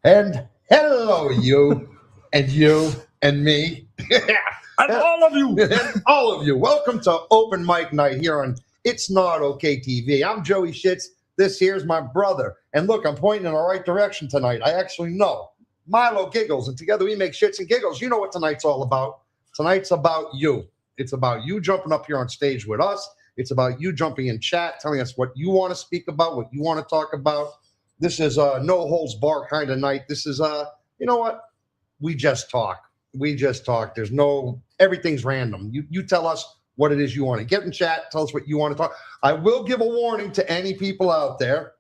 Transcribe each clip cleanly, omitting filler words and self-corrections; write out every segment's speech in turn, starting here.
And hello, you and me. And all of you. And all of you. Welcome to Open Mic Night here on It's Not Okay TV. I'm Joey Schitz. This here's my brother. And look, I'm pointing in the right direction tonight. I actually know. Milo giggles, and together we make shits and giggles. You know what tonight's all about. Tonight's about you. It's about you jumping up here on stage with us. It's about you jumping in chat, telling us what you want to speak about, what you want to talk about. This is a no holds bar kind of night. This is you know what? We just talk. We just talk. There's no, everything's random. You tell us what it is you want to get in chat. Tell us what you want to talk. I will give a warning to any people out there.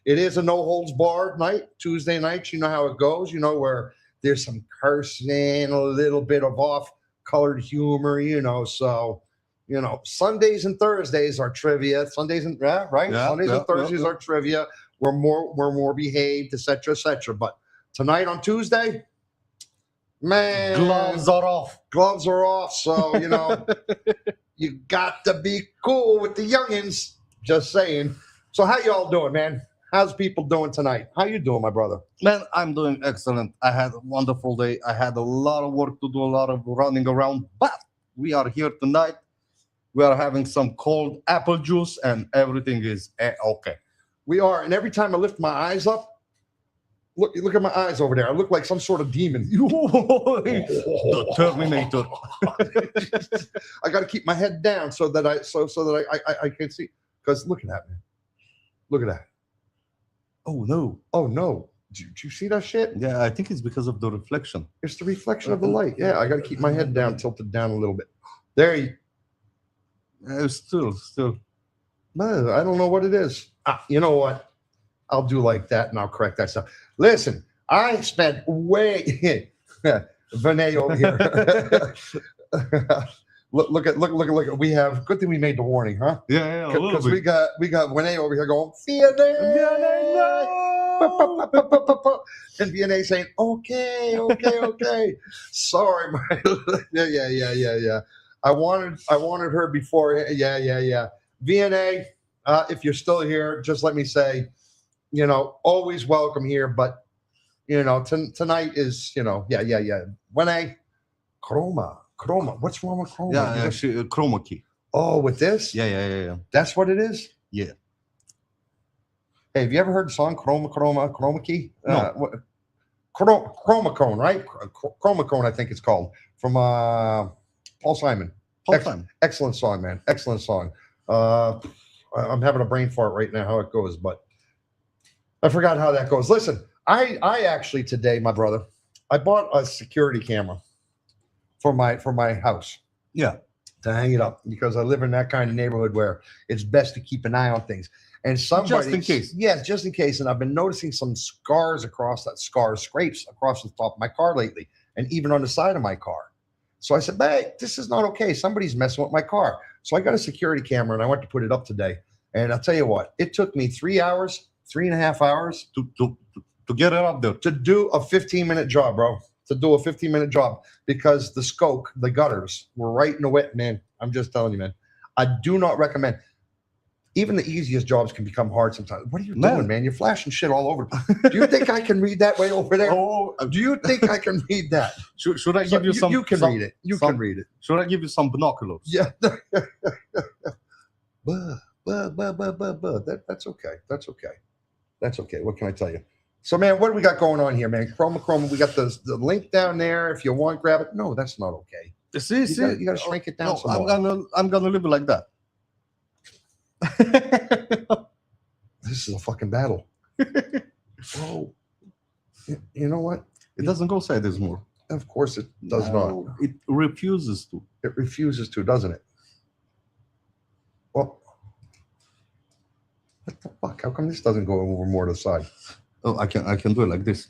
It is a no holds bar night, Tuesday nights. You know how it goes, you know, where there's some cursing, a little bit of off colored humor, you know. So, you know, Sundays and Thursdays are trivia. Sundays and Sundays and Thursdays are trivia. We're more behaved, etc., etc. But tonight on Tuesday, man, Gloves are off. Gloves are off. So, you know, you got to be cool with the youngins. Just saying. So how y'all doing, man? How's people doing tonight? How you doing, my brother? Man, I'm doing excellent. I had a wonderful day. I had a lot of work to do, a lot of running around, but we are here tonight. We are having some cold apple juice, and everything is okay. We are, and every time I lift my eyes up, look at my eyes over there. I look like some sort of demon. The Terminator. I got to keep my head down so that I can see. Because look at that, man. Look at that. Oh no! Oh no! Did you see that shit? Yeah, I think it's because of the reflection. It's the reflection of the light. Yeah, I got to keep my head down, tilted down a little bit. There you. Still. Man, I don't know what it is. You know what? I'll do like that, and I'll correct that stuff. Listen, I spent way Vinay over here. Look at. We have. Good thing we made the warning, huh? Yeah. Because we got Vinay over here going Vinay, no! And Vinay saying okay. Sorry, yeah. I wanted her before. Yeah. VNA, if you're still here, just let me say, you know, always welcome here. But you know, tonight is, you know, yeah. When Chroma, what's wrong with Chroma? Yeah, chroma key. Oh, with this? Yeah. That's what it is? Yeah. Hey, have you ever heard the song Chroma Key? No. Chroma Cone, right? Chroma Cone, I think it's called, from Paul Simon. Excellent song, man. Excellent song. I'm having a brain fart right now how it goes, but I forgot how that goes. Listen, I actually today, my brother, I bought a security camera for my house. Yeah. To hang it up, because I live in that kind of neighborhood where it's best to keep an eye on things. And somebody, just in case. Yes, just in case. And I've been noticing some scrapes across the top of my car lately, and even on the side of my car. So I said, hey, this is not okay. Somebody's messing with my car. So I got a security camera, and I went to put it up today. And I'll tell you what, it took me 3.5 hours to get it up there. To do a 15-minute job, bro. To do a 15-minute job, because the gutters were right in the wet, man. I'm just telling you, man. I do not recommend. Even the easiest jobs can become hard sometimes. What are you doing, man? You're flashing shit all over. Do you think I can read that way over there? Oh, do you think I can read that? Should I give you some? You can read it. You can read it. Should I give you some binoculars? Yeah. That's okay. That's okay. What can I tell you? So, man, what do we got going on here, man? Chroma. We got the link down there. If you want, grab it. No, that's not okay. See, you got to shrink it down some more. I'm gonna leave it like that. This is a fucking battle. Oh, you know what? It doesn't go sideways more. Of course it does not. It refuses to. It refuses to, doesn't it? Well, what the fuck? How come this doesn't go over more to the side? Oh, I can do it like this.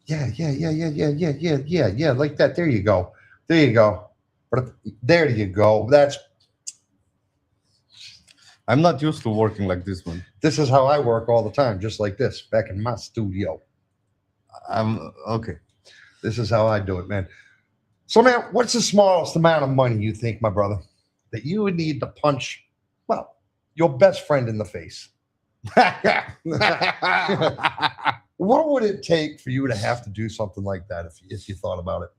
Yeah, like that. There you go. But there you go. I'm not used to working like this, man. This is how I work all the time, just like this, back in my studio. I'm okay. This is how I do it, man. So, man, what's the smallest amount of money you think, my brother, that you would need to punch, well, your best friend in the face? What would it take for you to have to do something like that if you thought about it?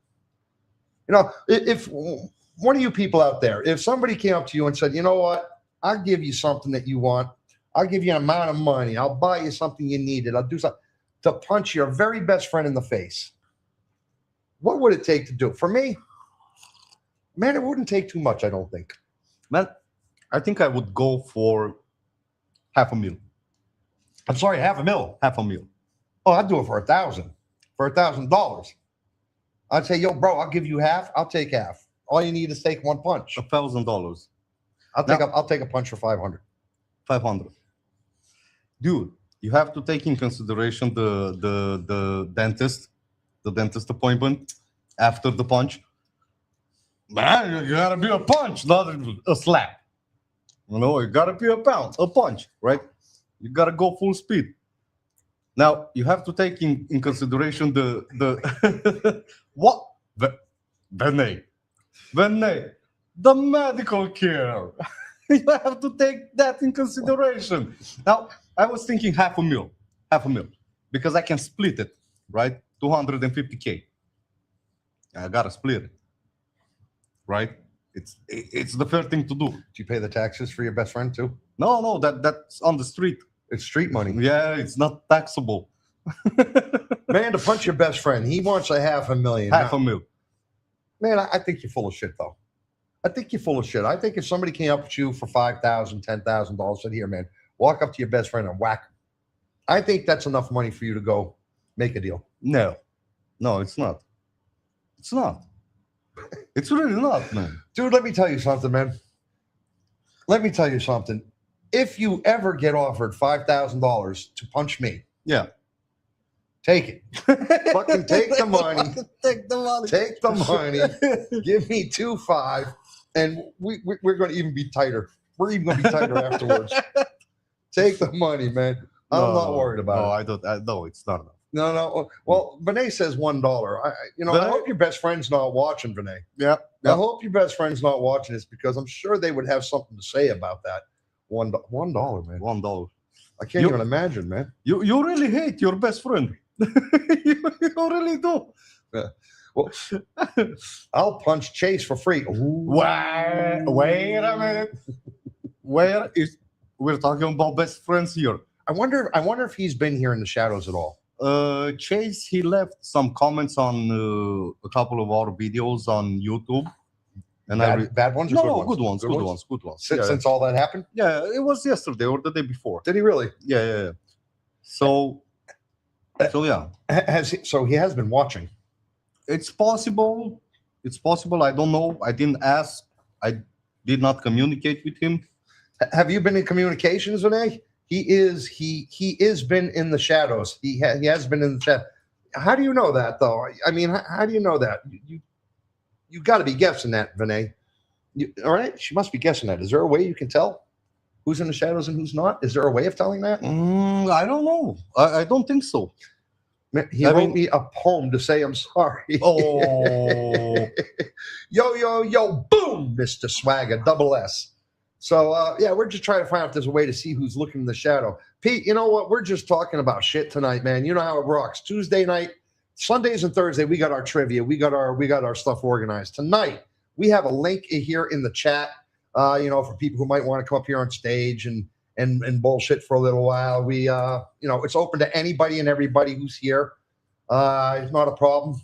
You know, if one of you people out there, if somebody came up to you and said, you know what, I'll give you something that you want. I'll give you an amount of money. I'll buy you something you needed. I'll do something to punch your very best friend in the face. What would it take to do? For me, man, it wouldn't take too much, I don't think. Man, I think I would go for $500,000. I'm sorry, $500,000. $500,000. Oh, I'd do it for $1,000. For $1,000. I'd say, yo, bro, I'll give you half. I'll take half. All you need is take one punch. $1,000. I'll take a punch for 500. 500. Dude, you have to take in consideration the dentist appointment after the punch. Man, you gotta be a punch, not a slap. You know, it gotta be a punch, right? You gotta go full speed. Now you have to take in consideration the what Vinay, the medical care. You have to take that in consideration. Now I was thinking $500,000, because I can split it, right? $250K. I gotta split it, right? It's the fair thing to do. Do you pay the taxes for your best friend too? No, that's on the street. It's street money. Yeah, it's not taxable. Man, to punch your best friend, he wants a $500,000. $500,000. Man, I think you're full of shit, though. I think you're full of shit. I think if somebody came up to you for $5,000, $10,000, said, here, man, walk up to your best friend and whack him. I think that's enough money for you to go make a deal. No, it's not. It's not. It's really not, man. Dude, let me tell you something, man. Let me tell you something. If you ever get offered $5,000 to punch me, Yeah. take it. Fucking take the money. Take the money. Take the money. Give me 2.5, and we're going to even be tighter. We're even going to be tighter afterwards. Take the money, man. I'm not worried about it. No, it's not enough. No. Well, Vinay says $1. I hope your best friend's not watching, Vinay. Yeah. I hope your best friend's not watching this, because I'm sure they would have something to say about that. $1, man. $1. I can't even imagine, man. You really hate your best friend. you really do. Yeah. Well, I'll punch Chase for free. Ooh. Wait a minute. We're talking about best friends here. I wonder if he's been here in the shadows at all. Chase, he left some comments on a couple of our videos on YouTube. And bad ones? Or good ones. Good ones. Since all that happened? Yeah, it was yesterday or the day before. Did he really? Yeah. So yeah. So he has been watching. It's possible. I don't know. I didn't ask. I did not communicate with him. Have you been in communications, Vinay? He is been in the shadows. He has been in the shadows. How do you know that, though? I mean, how do you know that? You got to be guessing that, Vinay. All right? She must be guessing that. Is there a way you can tell who's in the shadows and who's not? Is there a way of telling that? I don't know. I don't think so. He wrote me a poem to say I'm sorry. Oh. Yo, boom, Mr. Swagger, double S. So, yeah, we're just trying to find out if there's a way to see who's looking in the shadow. Pete, you know what? We're just talking about shit tonight, man. You know how it rocks. Tuesday night, Sundays and Thursday, we got our trivia. We got our stuff organized. Tonight, we have a link here in the chat, for people who might want to come up here on stage and bullshit for a little while. We, it's open to anybody and everybody who's here. It's not a problem.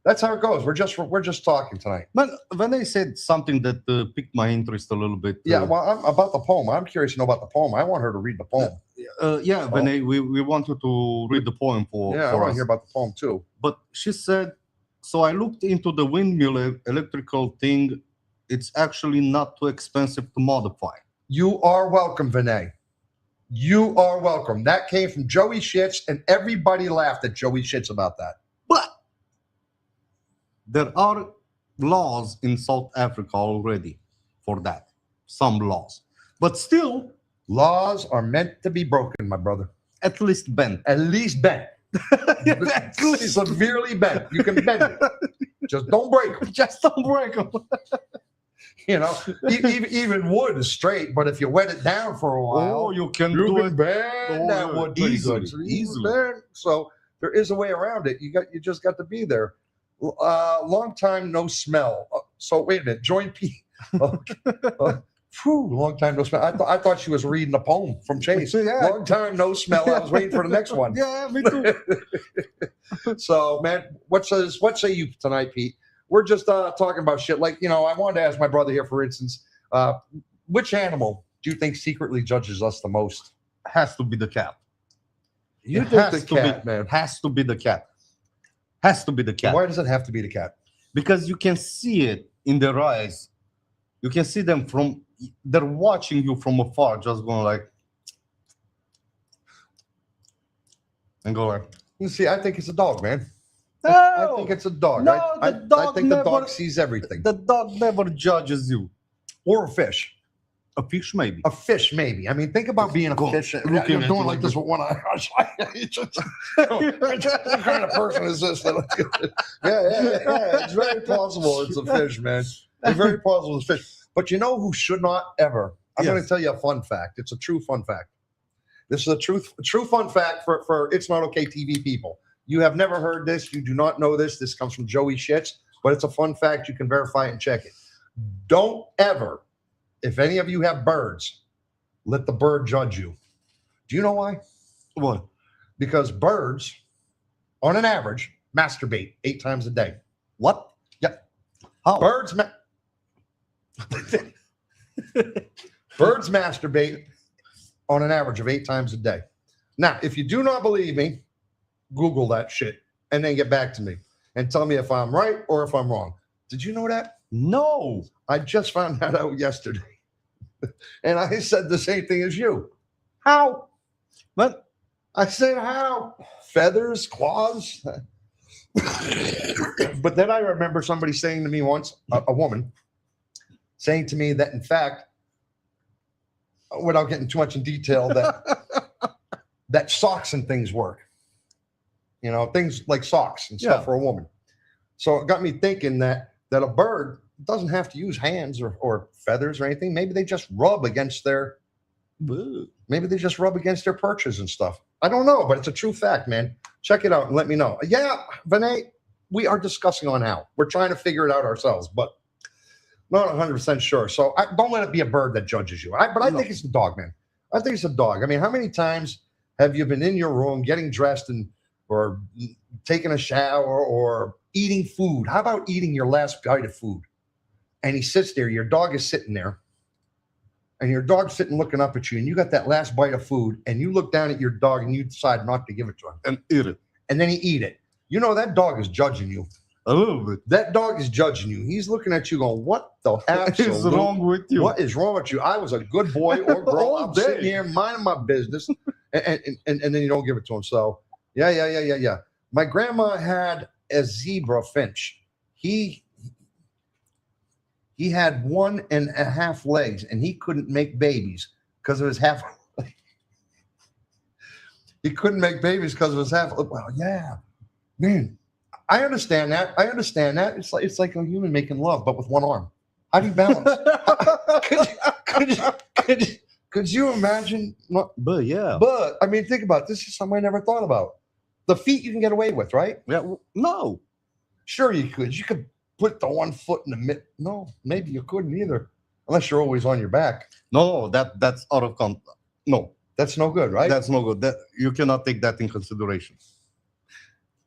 That's how it goes. We're just talking tonight. But when they said something that piqued my interest a little bit. Yeah, well, about the poem. I'm curious to know about the poem. I want her to read the poem. When we wanted to read the poem for I want us. to hear about the poem too. But she said, so I looked into the windmill electrical thing. It's actually not too expensive to modify. You are welcome, Vinay. You are welcome. That came from Joey Schitz, and everybody laughed at Joey Schitz about that. But there are laws in South Africa already for that. Some laws. But still, laws are meant to be broken, my brother. At least bent. At least bent. At least severely bent. You can bend it. Just don't break them. Just don't break them. You know, even wood is straight, but if you wet it down for a while, you can you do can it. bend that wood pretty easily, good. So easily. So there is a way around it. You just got to be there. Long time no smell. So wait a minute, joint P. Long time no smell. I thought she was reading a poem from Chase. Yeah. Long time no smell. I was waiting for the next one. Yeah, me too. So man, what say you tonight, Pete? We're just talking about shit. Like, you know, I wanted to ask my brother here, for instance, which animal do you think secretly judges us the most? Has to be the cat. You It think has the to cat, be, man? Has to be the cat. Has to be the cat. Why does it have to be the cat? Because you can see it in their eyes. You can see them they're watching you from afar, just going like, and go like, You see, I think it's a dog, man. no, I think it's a dog. No, I the dog think the dog never- sees everything. the dog never judges you. Or a fish. A fish, maybe. A fish, maybe. I mean, think about being a Go- fish. look You're at it doing like like this with one eye. What kind of person is this? Yeah. It's very possible it's a fish, man. It's very possible it's a fish. But you know who should not ever? I'm going to tell you a fun fact. It's a true fun fact. This is a true fun fact for It's Not Okay TV people. You have never heard this. You do not know this. This comes from Joey Schitz, but it's a fun fact. You can verify it and check it. Don't ever, if any of you have birds, let the bird judge you. Do you know why? What? Because birds, on an average, masturbate 8 times a day. What? Yep. How? Birds masturbate on an average of 8 times a day. Now, if you do not believe me, Google that shit and then get back to me and tell me if I'm right or if I'm wrong. Did you know that? No. I just found that out yesterday. And I said the same thing as you. How? But I said, how? Feathers, claws. But then I remember somebody saying to me once, a woman, saying to me that, in fact, without getting too much in detail, that socks and things work. You know, things like socks and stuff for a woman. So it got me thinking that a bird doesn't have to use hands or feathers or anything. Maybe they just rub against their perches and stuff. I don't know, but it's a true fact, man. Check it out and let me know. Yeah, Vinay, we are discussing on how. We're trying to figure it out ourselves, but not 100% sure. So don't let it be a bird that judges you. I think it's a dog, man. I think it's a dog. I mean, how many times have you been in your room getting dressed or taking a shower or eating food? How about eating your last bite of food? And he sits there, your dog is sitting there, and your dog's sitting looking up at you, and you got that last bite of food, and you look down at your dog and you decide not to give it to him. And eat it. And then he eat it. You know, that dog is judging you. A little bit. That dog is judging you. He's looking at you going, what the absolute? What is wrong with you? What is wrong with you? I was a good boy or girl. I'm sitting here minding my business, and then you don't give it to him. So, yeah. My grandma had a zebra finch. He had 1.5 legs, and he couldn't make babies because of his half. He couldn't make babies because of his half. Well, yeah, man. I understand that. It's like a human making love, but with one arm. How do you balance? Could you imagine? But yeah. But I mean, think about it. This is something I never thought about. The feet you can get away with, right? Yeah. No. Sure, you could. You could put the one foot in the mid. No, maybe you couldn't either, unless you're always on your back. No, that's out of context. No, that's no good, right? That's no good. That you cannot take that in consideration.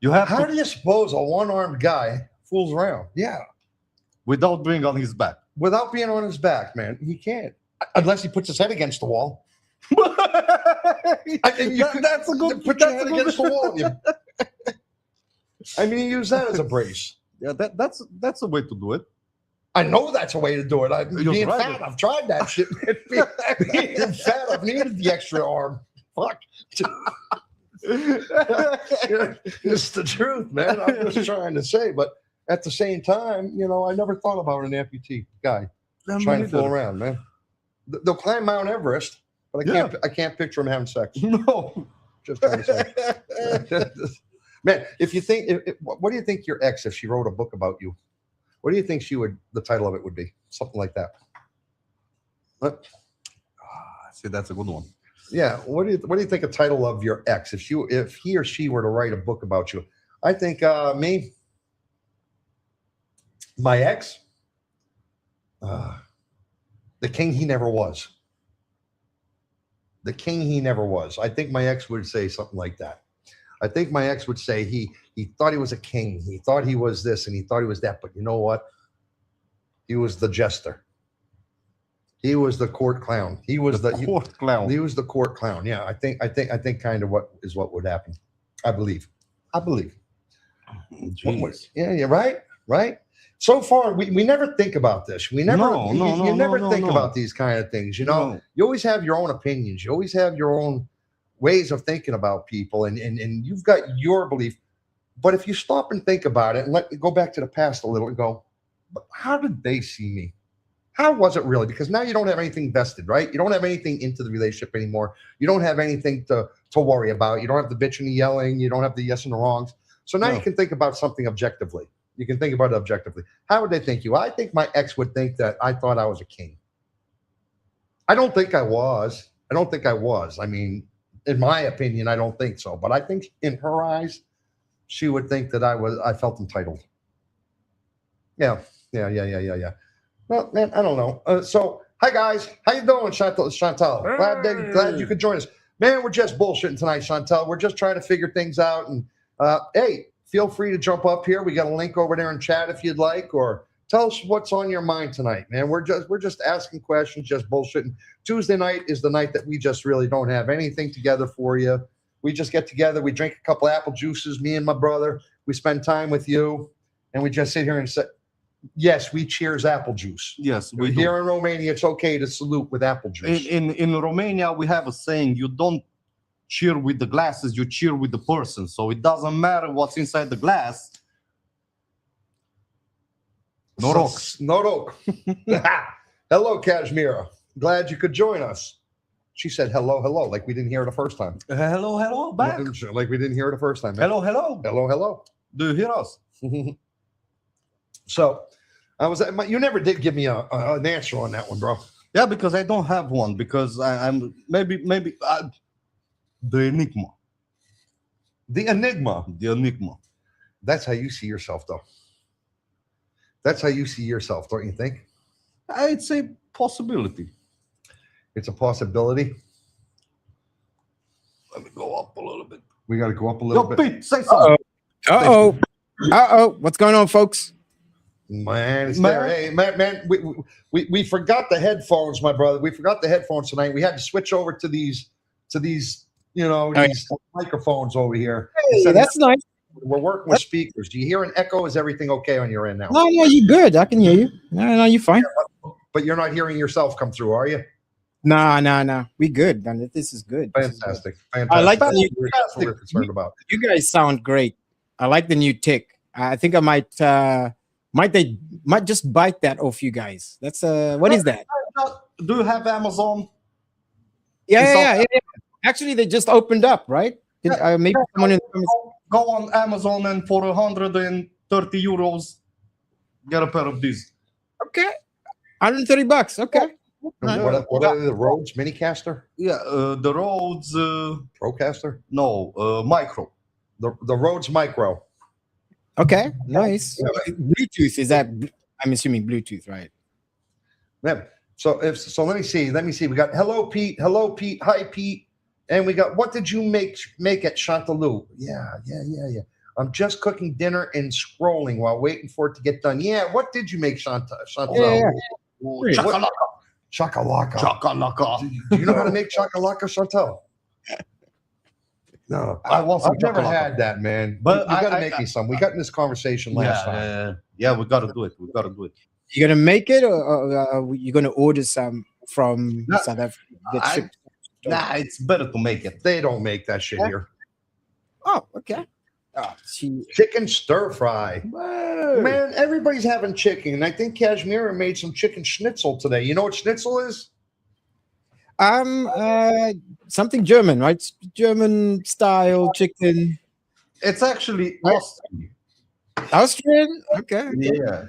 You have. How do you suppose a one-armed guy fools around? Yeah, without being on his back. Without being on his back, man, he can't. Unless he puts his head against the wall. That's a good. Put your head against the wall. I mean, you use that as a brace. Yeah, that's a way to do it. I know that's a way to do it. Being fat, I've tried that shit. Being fat, I've needed the extra arm. Fuck. It's the truth, man. I'm just trying to say, but at the same time, you know, I never thought about an amputee guy trying to fool around, man. They'll climb Mount Everest, but I can't picture them having sex. No, just trying to say. Man, if you think, what do you think your ex, if she wrote a book about you, what do you think the title of it would be? something like that. But, See, that's a good one. yeah, what do you think a title of your ex? If he or she were to write a book about you, I think my ex, the king he never was. The king he never was. I think my ex would say something like that. I think my ex would say he thought he was a king. He thought he was this and he thought he was that. But you know what? He was the jester. He was the court clown. He was the court clown. He was the court clown. Yeah, I think kind of what would happen. I believe. Jeez. Yeah, right. So far, we never think about this. We never, you never think about these kind of things. You know, you always have your own opinions. You always have your own ways of thinking about people, and you've got your belief. But if you stop and think about it, and go back to the past a little and go, but how did they see me? How was it really? Because now you don't have anything vested, right? You don't have anything into the relationship anymore. You don't have anything to worry about. You don't have the bitching and yelling. You don't have the yes and the wrongs. So now you can think about something objectively. You can think about it objectively. How would they think you? I think my ex would think that I thought I was a king. I don't think I was. I mean, in my opinion, I don't think so. But I think in her eyes, she would think that I felt entitled. Yeah. Well, man, I don't know. So, hi guys, how you doing, Chantal? Glad you could join us. Man, we're just bullshitting tonight, Chantal. We're just trying to figure things out. And hey, feel free to jump up here. We got a link over there in chat if you'd like, or tell us what's on your mind tonight, man. We're just asking questions, just bullshitting. Tuesday night is the night that we just really don't have anything together for you. We just get together, we drink a couple apple juices, me and my brother. We spend time with you, and we just sit here and say, yes, we cheers apple juice. Yes, we here do. in Romania, it's okay to salute with apple juice. In Romania, we have a saying: you don't cheer with the glasses, you cheer with the person. So it doesn't matter what's inside the glass. Noroc. Hello, Kashmira. Glad you could join us. She said hello, like we didn't hear it the first time. Hello, back. Like we didn't hear it the first time. Man. Hello. Do you hear us? So, you never did give me an answer on that one, bro. Yeah, because I don't have one. Because I'm maybe the enigma. The enigma. That's how you see yourself, though. That's how you see yourself, don't you think? It's a possibility. It's a possibility. Let me go up a little bit. We got to go up a little bit. Pete, say something. Uh-oh. What's going on, folks? Man, it's there. Hey, man, we forgot the headphones, my brother. We forgot the headphones tonight. We had to switch over to these, these microphones over here. Hey, that's nice. We're working with speakers. Do you hear an echo? Is everything okay on your end now? No, you're good. I can hear you. No, you're fine. But you're not hearing yourself come through, are you? No. We good, man. This is good. Fantastic. I like the new. That's what we're concerned about. You guys sound great. I like the new tick. I think I might just bite that off you guys. That's what is that? Do you have Amazon? Yeah. Actually, they just opened up, right? Maybe someone in the comments. Go on Amazon and for 130 euros, get a pair of these. Okay, $130. Okay. What are the Rhodes Minicaster? Yeah, the Rhodes Procaster? No, Micro. The Rhodes Micro. Okay, nice. Bluetooth, is that? I'm assuming Bluetooth, right? Yeah. So let me see. We got hello Pete, hi Pete, and we got what did you make at Chantalou? Yeah. I'm just cooking dinner and scrolling while waiting for it to get done. Yeah, what did you make, Chantal? Yeah. Chakalaka. Do you know how to make chakalaka, Chantal? No, I want some I've never chakalaka. had that, man. But you got to make me some. We got in this conversation last time. Yeah, we got to do it. You gonna make it, or you gonna order some from South Africa? Nah, it's better to make it. They don't make that shit here. Oh, okay. Chicken stir fry. Man, everybody's having chicken. And I think Kashmira made some chicken schnitzel today. You know what schnitzel is? Something German, right? German style chicken. It's actually Austrian? Okay. Yeah.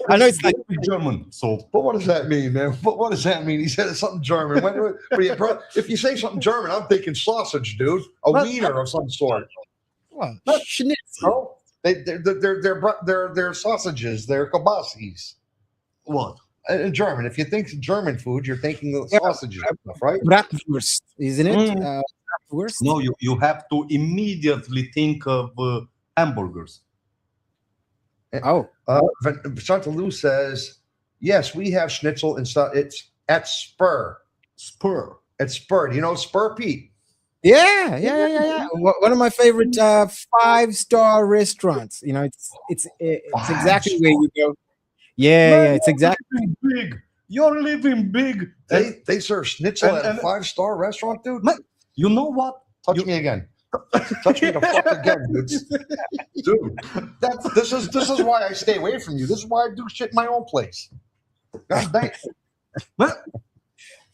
I know it's like German. So But what does that mean, man? What does that mean? He said it's something German. If you say something German, I'm thinking sausage, dude. A wiener of some sort. well, schnitzel. No, they're sausages. They're kibbasis. what? In German, if you think German food, you're thinking of sausages and stuff, right? Bratwurst, isn't it? Bratwurst. No, you have to immediately think of hamburgers. Oh, Chantalou says, yes, we have schnitzel and stuff. It's at Spur. Spur. At Spur. Do you know Spur, Pete? yeah. One of my favorite 5-star restaurants. You know, it's exactly where you go. Yeah, it's exactly big. You're living big. They serve schnitzel at a 5-star restaurant, dude. Man, you know what? Touch me again. Touch me the fuck again, dude. Dude, this is why I stay away from you. This is why I do shit in my own place. God dang. But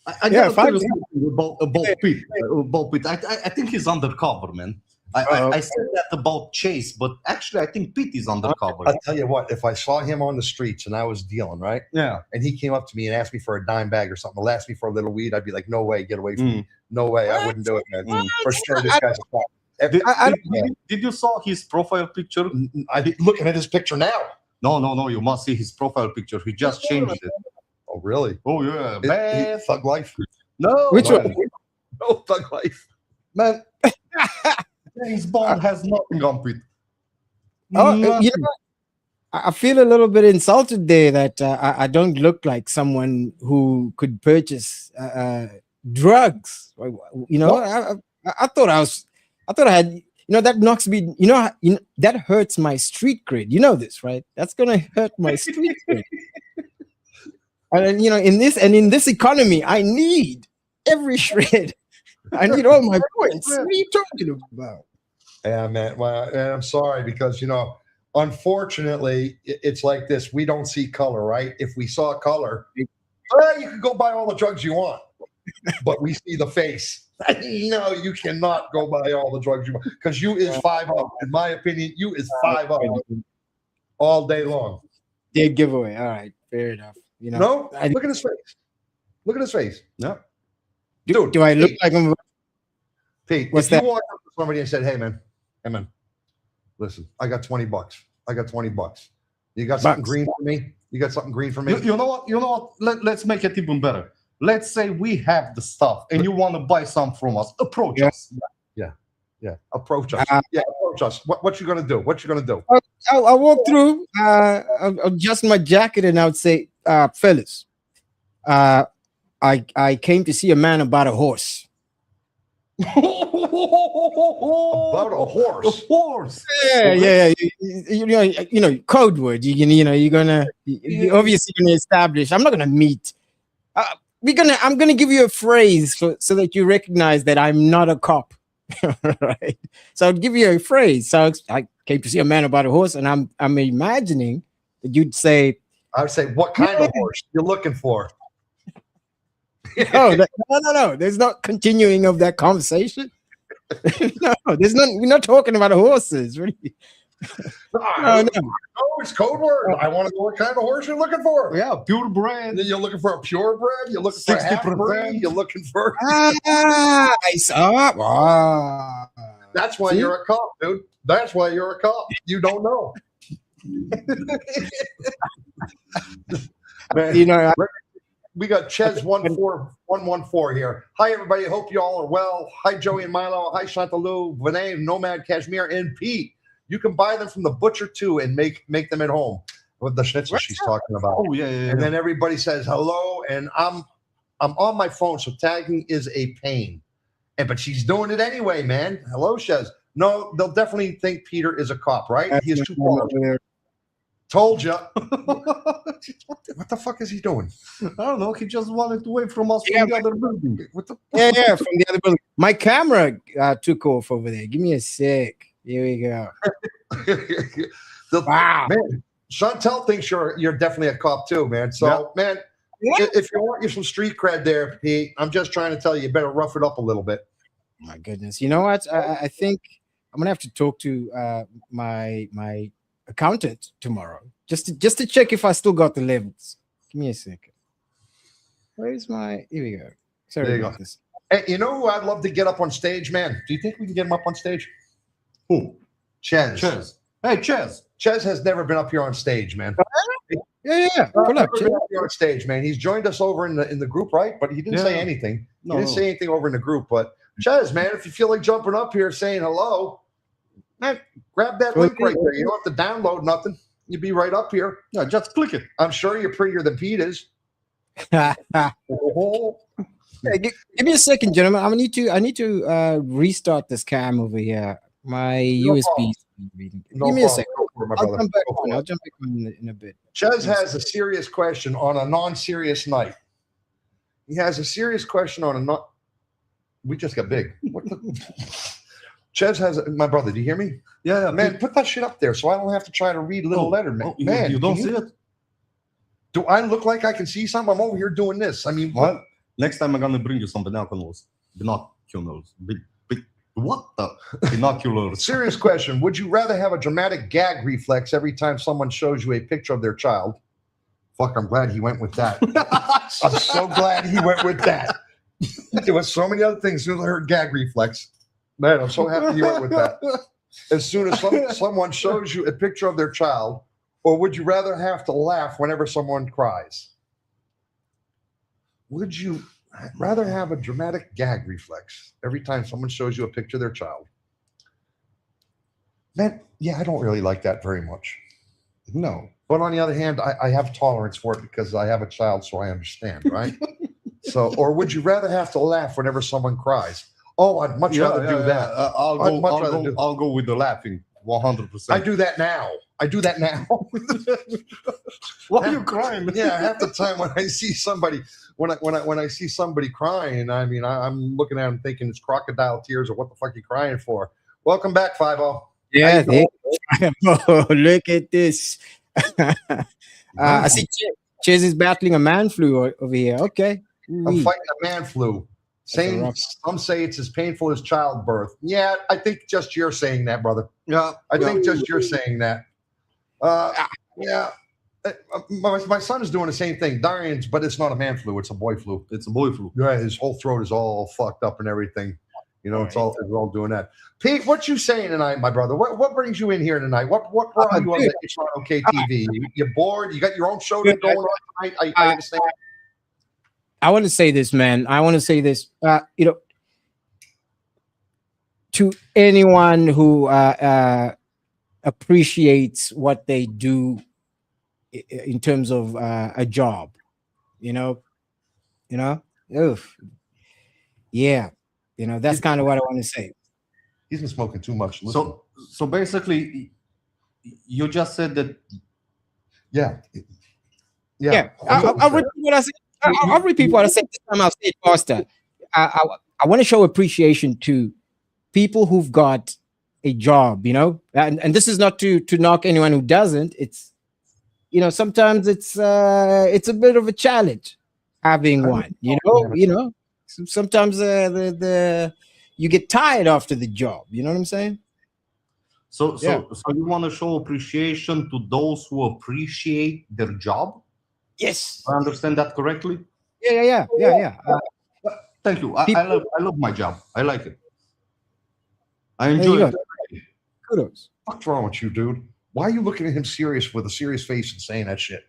I gotta tell you something about Pete. I think he's undercover, man. I said that about Chase, but actually I think Pete is undercover. I'll tell you what, if I saw him on the streets and I was dealing, right? Yeah. And he came up to me and asked me for a dime bag or something, or asked me for a little weed, I'd be like, no way, get away from me. No way, I wouldn't do it, man. For sure, this guy's a cop. Did you saw his profile picture? I'm looking at his picture now. No, you must see his profile picture. He just changed it. Oh, really? Oh, yeah, man. Thug life. No. Which one? No, thug life. Man, James Bond has nothing on Pete. Oh, you know what? I feel a little bit insulted there that I don't look like someone who could purchase drugs. You know, I thought I had. You know, that knocks me. You know, that hurts my street cred. You know this, right? That's gonna hurt my street cred. And you know, in this economy, I need every shred. I need all my points. What are you talking about? Yeah, man. Well, and I'm sorry because, you know, unfortunately, it's like this. We don't see color, right? If we saw color, you can go buy all the drugs you want, but we see the face. No, you cannot go buy all the drugs you want because you is 5-0. In my opinion, you is 5-0 all day long. Dead giveaway. All right, fair enough. You know, No, look at his face. Look at his face. No. Dude, do I look like I'm? Pete, What's if that? you walk up to somebody and said, hey, man, listen, I got $20. I got $20. You got something green for me? You got something green for me? You know what? Let's make it even better. Let's say we have the stuff and you want to buy some from us. Approach us. Yeah. Approach us. Approach us. What you gonna do? What you gonna do? I'll walk through, I'll adjust my jacket, and I would say, fellas, I came to see a man about a horse. About a horse. A horse. Yeah. You know, code word. You're gonna obviously gonna establish. I'm not gonna meet. I'm gonna give you a phrase so that you recognize that I'm not a cop. Right. So I'll give you a phrase. So I came to see a man about a horse, and I'm imagining that you'd say. I would say, what kind of horse you're looking for? No. There's not continuing of that conversation. No, there's not. We're not talking about horses, really. No, it's code word. I want to know what kind of horse you're looking for. Yeah, purebred. You're looking for a purebred. You're looking for a half-breed. You're looking for. I saw. That's why you're a cop, dude. That's why you're a cop. You don't know. Man, you know. We got Ches 14114 here. Hi, everybody. Hope you all are well. Hi, Joey and Milo. Hi, Chantalou, Vinay, Nomad, Kashmir, and Pete. You can buy them from the butcher too and make them at home with the schnitzel she's talking about. Oh yeah. And then everybody says hello, and I'm on my phone, so tagging is a pain. But she's doing it anyway, man. Hello, Ches. No, they'll definitely think Peter is a cop, right? He is too close. Told you. What the fuck is he doing? I don't know. He just wanted away from us from the other building. What the? Yeah, from the other building. My camera took off over there. Give me a sec. Here we go. Wow, man. Chantel thinks you're definitely a cop too, man. So, man, if you want you some street cred there, Pete, I'm just trying to tell you, you better rough it up a little bit. My goodness, you know what? I think I'm gonna have to talk to my accountant tomorrow just to check if I still got the levels. Give me a second. Where's my? Here we go. Sorry There you about go. this. Hey, you know who I'd love to get up on stage, man? Do you think we can get him up on stage? Who? Ches. Hey, Ches. Ches has never been up here on stage, man. Yeah. Pull up, Never been up here on stage, man. He's joined us over in the group, right? But he didn't say anything. No, he didn't say anything over in the group. But Ches, man, if you feel like jumping up here saying hello, man, grab that link right there. You don't have to download nothing. You'd be right up here. Yeah, just click it. I'm sure you're prettier than Pete is. Hey, give me a second, gentlemen. I need to restart this cam over here. My USB. No Give me a problem. second. Go for it, my I'll brother. jump back Go for on. it. I'll jump back on in a bit. Ches has a serious question on a non-serious night. He has a serious question on a non. We just got big. What the? Ches has my brother. Do you hear me? Yeah, Man, put that shit up there so I don't have to try to read little letter, man. Man, you don't can see it? Do I look like I can see something? I'm over here doing this. I mean, Well, next time I'm gonna bring you some binoculars. What the binoculars? serious question. Would you rather have a dramatic gag reflex every time someone shows you a picture of their child? Fuck, I'm glad he went with that. I'm so glad he went with that. There was so many other things as soon as I heard gag reflex. Man, I'm so happy he went with that. As soon as someone shows you a picture of their child, or would you rather have to laugh whenever someone cries? Would you rather have a dramatic gag reflex every time someone shows you a picture of their child? Man, yeah, I don't really like that very much. No. But on the other hand, I have tolerance for it because I have a child, so I understand, right? So, or would you rather have to laugh whenever someone cries? Oh, I'd much rather do that. I'll go with the laughing 100%. I do that now. Why are you crying? Yeah, half the time when I see somebody, when I see somebody crying, I mean, I'm looking at them thinking it's crocodile tears or what the fuck you crying for? Welcome back, 5-0. Yeah, oh, look at this. I see Ches is battling a man flu over here. Okay. I'm fighting a man flu. Some say it's as painful as childbirth. Yeah, I think just you're saying that, brother. Yeah, I think just you're saying that. Yeah. My son is doing the same thing. Darian's, but it's not a man flu. It's a boy flu. It's a boy flu. Yeah, his whole throat is all fucked up and everything. You know, it's all doing that. Pete, what you saying tonight, my brother? What brings you in here tonight? What brought you on the It's Not Okay TV? You bored? You got your own show going on tonight? I understand. I want to say this, man. I want to say this. To anyone who appreciates what they do in terms of a job, oof. Yeah, that's kind of what I want to say. He's been smoking too much. Listen. So basically, you just said that. Yeah. I'll repeat what I said. I'll repeat what I said this time. I'll say it faster. I want to show appreciation to people who've got a job, and this is not to knock anyone who doesn't. It's, sometimes it's a bit of a challenge having one, sometimes you get tired after the job. You know what I'm saying? So you want to show appreciation to those who appreciate their job? Yes. I understand that correctly? Yeah. Thank you. I love my job. I like it. I enjoy it. Kudos. What's wrong with you, dude? Why are you looking at him serious with a serious face and saying that shit?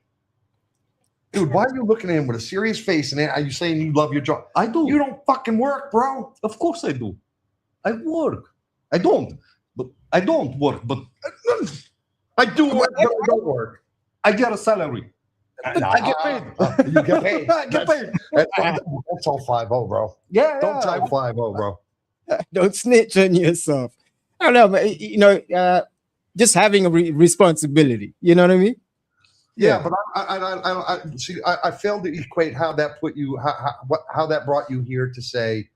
Dude, why are you looking at him with a serious face and are you saying you love your job? I do. You don't fucking work, bro. Of course I do. I work. I don't work, but I do work, but I don't work. I get a salary. I get paid. You get paid. I get paid. That's all 5-0, bro. Yeah. Don't type 5-0, bro. Don't snitch on yourself. I don't know, but just having a responsibility. You know what I mean? Yeah, but I see. I failed to equate how that put you, how that brought you here to say.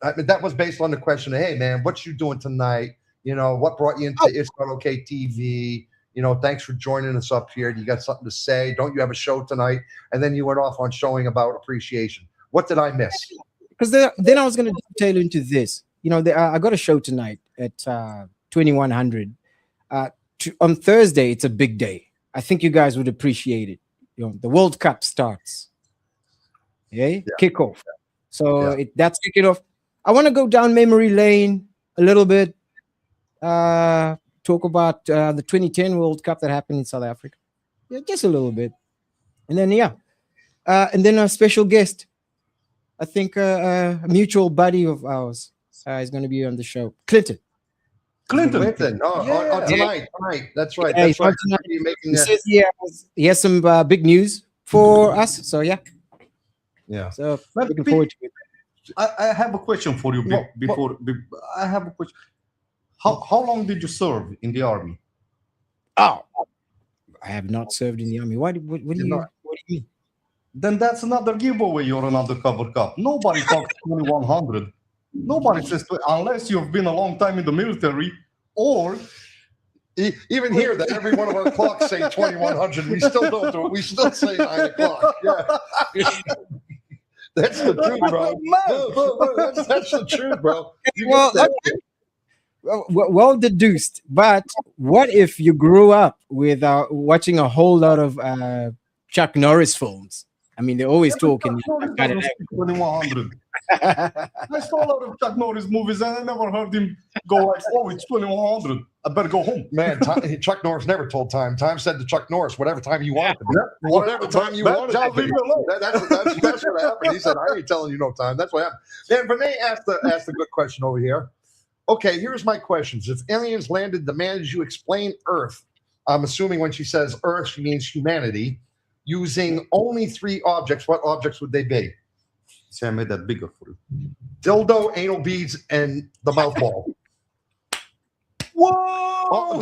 I mean, that was based on the question of, hey man, what you doing tonight? What brought you into It's Not Okay TV? Thanks for joining us up here. You got something to say? Don't you have a show tonight? And then you went off on showing about appreciation. What did I miss? Because then I was going to detail into this. I got a show tonight at 2100. on Thursday, it's a big day. I think you guys would appreciate it. The World Cup starts. Okay? Yeah. Kickoff. So that's kicking off. I want to go down memory lane a little bit. Talk about the 2010 World Cup that happened in South Africa. Yeah, just a little bit. And then, and then a special guest. I think a mutual buddy of ours is going to be on the show. Clinton. Oh, tonight. That's right. That's right. He says he has some big news for us. So, yeah. So, looking forward to it. I have a question for you I have a question. How long did you serve in the army? Oh, I have not served in the army. What do you mean? Then that's another giveaway. You're an undercover cop. Nobody talks 2100. Nobody says unless you've been a long time in the military, or even here that every one of our clocks say 2100. We still don't do it. We still say 9 o'clock. Yeah. That's the truth, bro. That's the truth, bro. Well deduced. But what if you grew up with watching a whole lot of Chuck Norris films? I mean, they're always talking. 2100. I saw a lot of Chuck Norris movies, and I never heard him go like, "Oh, it's 2100. I better go home." Man, Chuck Norris never told time. Time said to Chuck Norris, "Whatever time you want, whatever time you want." That's what happened. He said, "I ain't telling you no time." That's what happened. Then Renee asked a good question over here. Okay, here's my questions. If aliens landed, demanded you explain Earth. I'm assuming when she says Earth, she means humanity. Using only 3 objects, what objects would they be? See, I made that bigger for you. Dildo, anal beads, and the mouth ball. Whoa! Oh,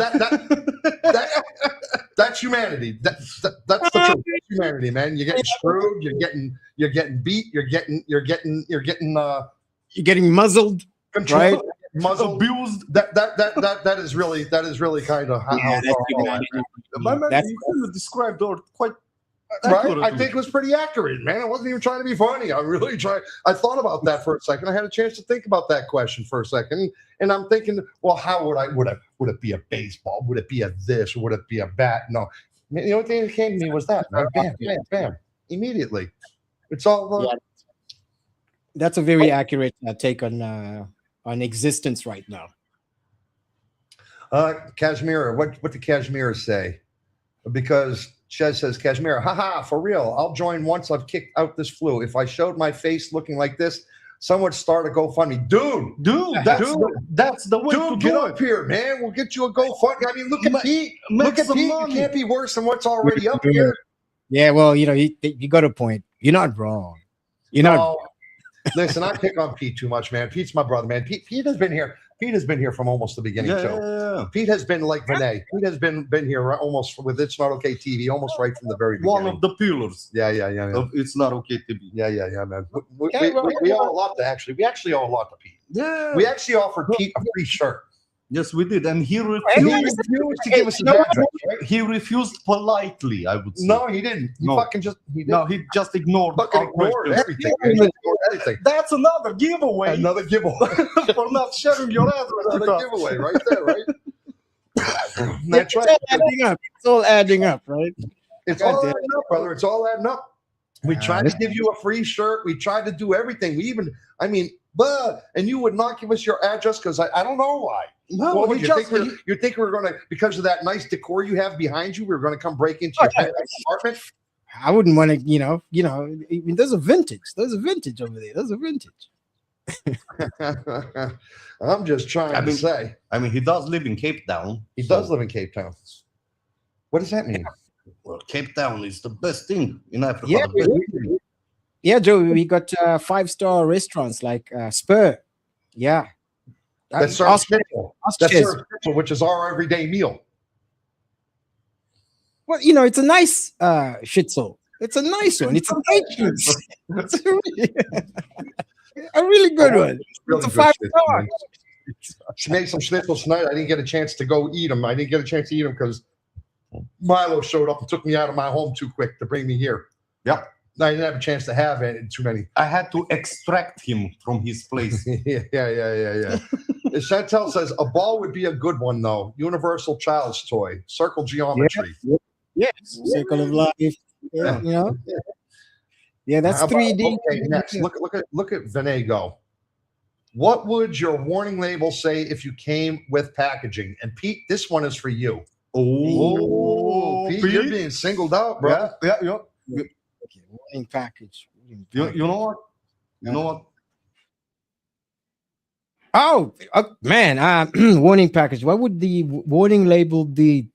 that's humanity. That's the truth. That's humanity, man. You're getting screwed. You're getting beat. You're getting muzzled. Controlled, right? Muzzled, abused. That is really kind of how. That's you described or quite. Right, I think it was pretty accurate, man. I wasn't even trying to be funny. I really tried. I thought about that for a second. I had a chance to think about that question for a second, and I'm thinking, well, how would it be a baseball? Would it be a this? Or would it be a bat? No, the only thing that came to me was that. Right? Bam, immediately. It's all. That's a very accurate take on existence right now. Kashmir, what did Kashmir say? Because Chez says, Kashmir, haha, for real. I'll join once I've kicked out this flu. If I showed my face looking like this, someone would start a GoFundMe. Dude, that's the way to get do up it. Here, man. We'll get you a GoFundMe. I mean, look at Pete. Look at Pete. Money. You can't be worse than what's already up here. Yeah, well, you got a point. You're not wrong. You're not. Listen, I pick on Pete too much, man. Pete's my brother, man. Pete has been here. Pete has been here from almost the beginning, too. Yeah. Pete has been like Renee. Pete has been here almost with It's Not Okay TV, almost right from the very beginning. One of the pillars. Yeah. It's Not Okay TV. Yeah, man. We owe a lot to actually. We actually owe a lot to Pete. Yeah. We actually offered Pete a free shirt. Yes, we did, and he refused to give us his address. Right? He refused politely, I would say. No, he didn't. He just ignored. Everything. That's another giveaway. Another giveaway for not sharing your address. Another giveaway, right there, right? That's right. It's all adding up, right? It's all adding up, brother. It's all adding up. We tried to give you a free shirt. We tried to do everything. And you would not give us your address because I don't know why. No, well, you think we're going to, because of that nice decor you have behind you, we're going to come break into your apartment? I wouldn't want to, I mean, there's a vintage. There's a vintage over there. There's a vintage. I'm just trying to say. I mean, he does live in Cape Town. He does live in Cape Town. What does that mean? Well, Cape Town is the best thing in Africa. Yeah, Joe, we got 5-star restaurants like Spur. Yeah. That's our schnitzel. That's our schnitzel, which is our everyday meal. Well, it's a nice schnitzel. It's a nice one. It's a nice It's a really good one. It's a 5-star. She made some schnitzels tonight. I didn't get a chance to go eat them. I didn't get a chance to eat them because Milo showed up and took me out of my home too quick to bring me here. Yep. I didn't have a chance to have too many. I had to extract him from his place. Yeah. Chantel says a ball would be a good one though. Universal child's toy, circle geometry. Yes, circle of life. Yeah, you know. Yeah, that's 3D. Okay, next. Look at Vinay go. What would your warning label say if you came with packaging? And Pete, this one is for you. Oh, Pete, you're being singled out, bro. Yeah. Okay, warning package. You know what? You know what? Oh, man. Warning package. What would the warning label be?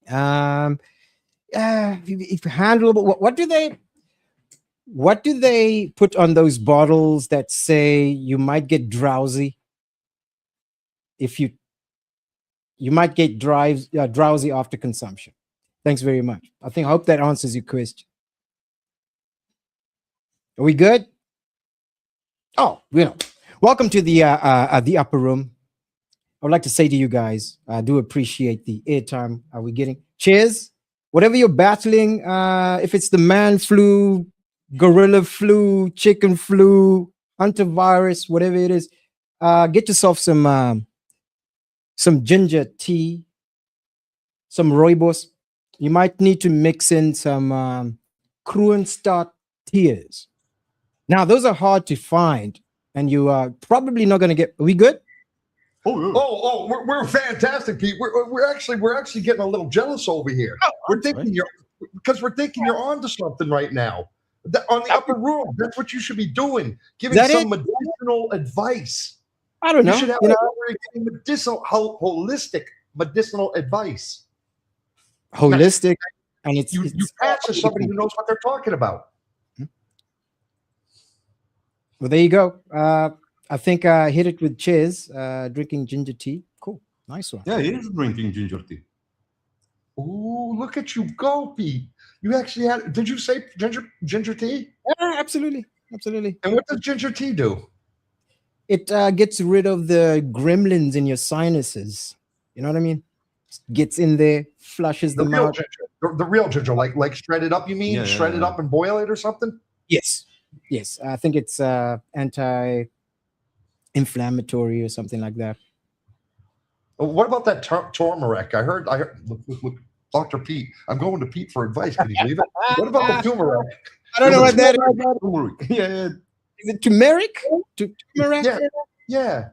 If handleable. What do they put on those bottles that say you might get drowsy? If you might get drowsy after consumption. Thanks very much. I hope that answers your question. Are we good? Oh, welcome to the upper room. I would like to say to you guys, I do appreciate the airtime we're getting. Cheers. Whatever you're battling, if it's the man flu, gorilla flu, chicken flu, hunter virus, whatever it is, get yourself some ginger tea, some rooibos. You might need to mix in some Kruenstadt tears. Now, those are hard to find, and you are probably not going to get. Are we good? We're fantastic, Pete. We're actually getting a little jealous over here. We're thinking you're on to something right now. On the upper room, that's what you should be doing. Giving some medicinal advice. I don't know. You should have holistic medicinal advice. Holistic, and you pass to somebody who knows what they're talking about. Well, there you go. I think I hit it with Chiz, drinking ginger tea. Cool. Nice one. Yeah, he is drinking ginger tea. Oh, look at you go, Pete. You actually had, did you say ginger tea? Yeah, absolutely. And what does ginger tea do? It gets rid of the gremlins in your sinuses. You know what I mean? Gets in there, flushes them out. The real ginger, like shred it up, you mean? Shred it up and boil it or something? Yes. I think it's anti-inflammatory or something like that. What about that turmeric? I heard. Look, Dr. Pete. I'm going to Pete for advice. Can you believe it? What about the turmeric? I don't know what that is. Turmeric. Yeah. Is it turmeric? Turmeric? Yeah.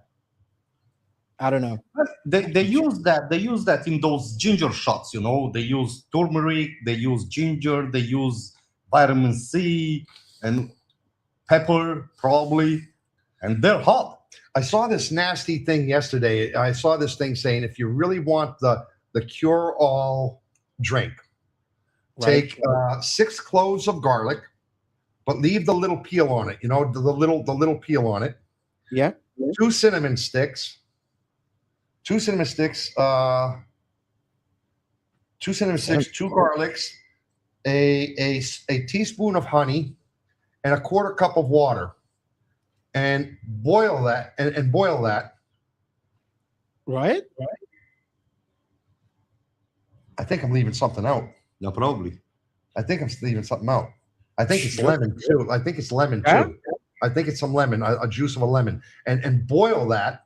I don't know. They use that. They use that in those ginger shots. You know, they use turmeric. They use ginger. They use vitamin C and pepper probably, and they're hot. I saw this nasty thing yesterday. I saw this thing saying if you really want the cure-all drink, take 6 cloves of garlic, but leave the little peel on it. You know, the little peel on it. Yeah. 2 cinnamon sticks. 2 garlics, a teaspoon of honey, and a 1/4 cup of water, and boil that and boil that. Right. I think I'm leaving something out. No, probably. I think I'm leaving something out. I think it's lemon too. I think it's lemon too. I think it's some lemon, a juice of a lemon, and boil that,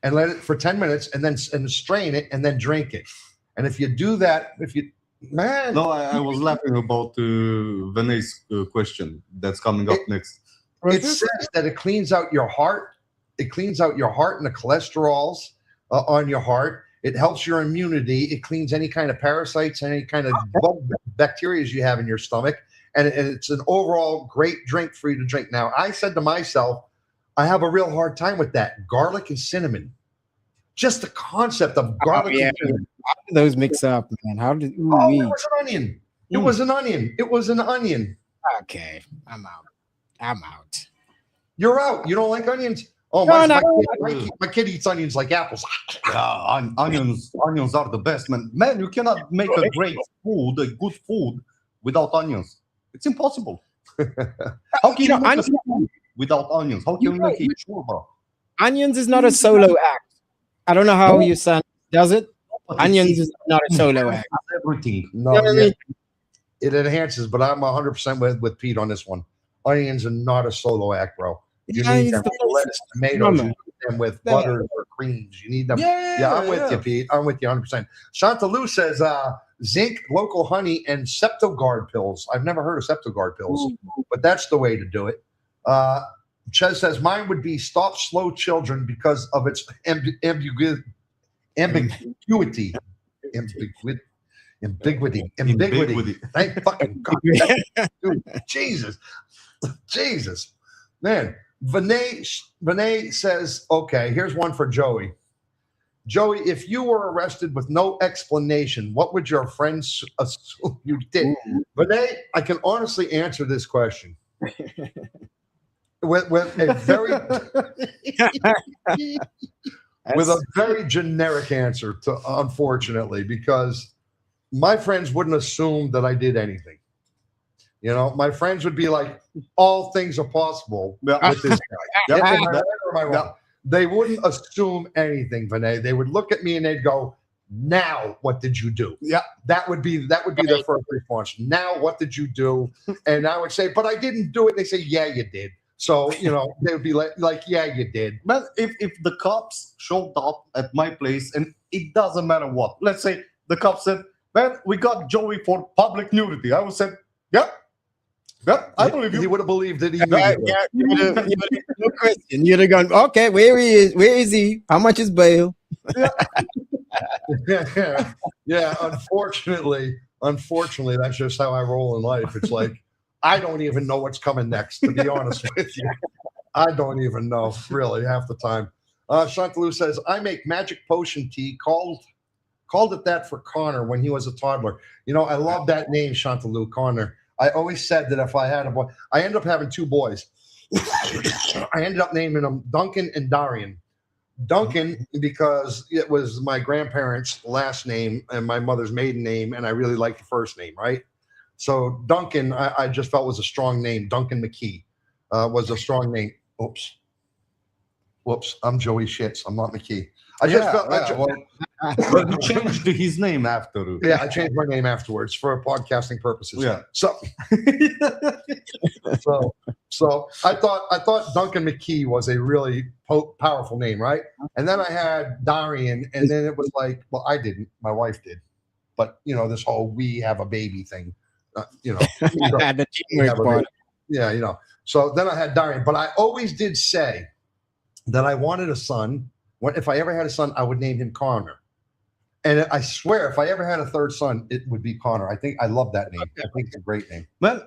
and let it for 10 minutes, and then strain it, and then drink it. And if you do that, No, I was laughing about Vinay's question that's coming up next. It says that it cleans out your heart. It cleans out your heart and the cholesterols on your heart. It helps your immunity. It cleans any kind of parasites, any kind of bacteria you have in your stomach. And it's an overall great drink for you to drink. Now, I said to myself, I have a real hard time with that. Garlic and cinnamon. Just the concept of garlic and cinnamon. How did those mix up, man? How did? It was an onion. It was an onion. It was an onion. Okay, I'm out. You're out. You don't like onions? Oh, my kid eats onions like apples. Yeah, onions are the best, man. Man, you cannot make a good food without onions. It's impossible. How can you make food without onions? How can you make it churba? Onions is not a solo act. I don't know how your son does it. Onions is not a solo act. Everything. No, it enhances, but I'm 100% with Pete on this one. Onions are not a solo act, bro. You need lettuce, tomatoes, them with Yeah. butters or creams. You need them. Yeah, I'm with you, Pete. I'm with you 100%. Chantalou says zinc, local honey, and Septogard pills. I've never heard of Septogard pills, but that's the way to do it. Ches says mine would be stop slow children because of its ambiguity. Thank fucking God. Dude, Jesus. Man, Vinay says, okay, here's one for Joey. Joey, if you were arrested with no explanation, what would your friends assume you did? Vinay, I can honestly answer this question with a very with a very generic answer, unfortunately, because my friends wouldn't assume that I did anything. You know, my friends would be like, all things are possible with this guy. Am I right or am I wrong? They wouldn't assume anything, Vinay. They would look at me and they'd go, now what did you do? Yeah. That would be their first response. Now what did you do? And I would say, but I didn't do it. They say, yeah, you did. So, you know, they would be like, yeah, you did. But if the cops showed up at my place, and it doesn't matter what, let's say the cops said, man, we got Joey for public nudity. I would say, yeah, I believe you. He would have believed that he no question. You'd have gone, okay, where is he? How much is bail? Yeah, unfortunately, that's just how I roll in life. It's like, I don't even know what's coming next, to be honest with you. I don't even know, really, half the time. Chantalou says, I make magic potion tea, called it that for Connor when he was a toddler. You know, I love that name, Chantalou, Connor. I always said that if I had a boy, I ended up having two boys. I ended up naming them Duncan and Darian. Duncan, because it was my grandparents' last name and my mother's maiden name, and I really liked the first name, right? So Duncan, I just felt was a strong name. Duncan McKee was a strong name. Whoops. I'm Joey Schitz. I'm not McKee. I just felt. But you changed his name after. Yeah, I changed my name afterwards for podcasting purposes. Yeah. So I thought Duncan McKee was a really powerful name, right? And then I had Darian, and then it was like, well, I didn't. My wife did. But you know, this whole we have a baby thing. You know, The teamwork part. yeah, you know. So then I had Darian, but I always did say that I wanted a son. If I ever had a son, I would name him Connor. And I swear, if I ever had a third son, it would be Connor. I love that name. I think it's a great name. Well,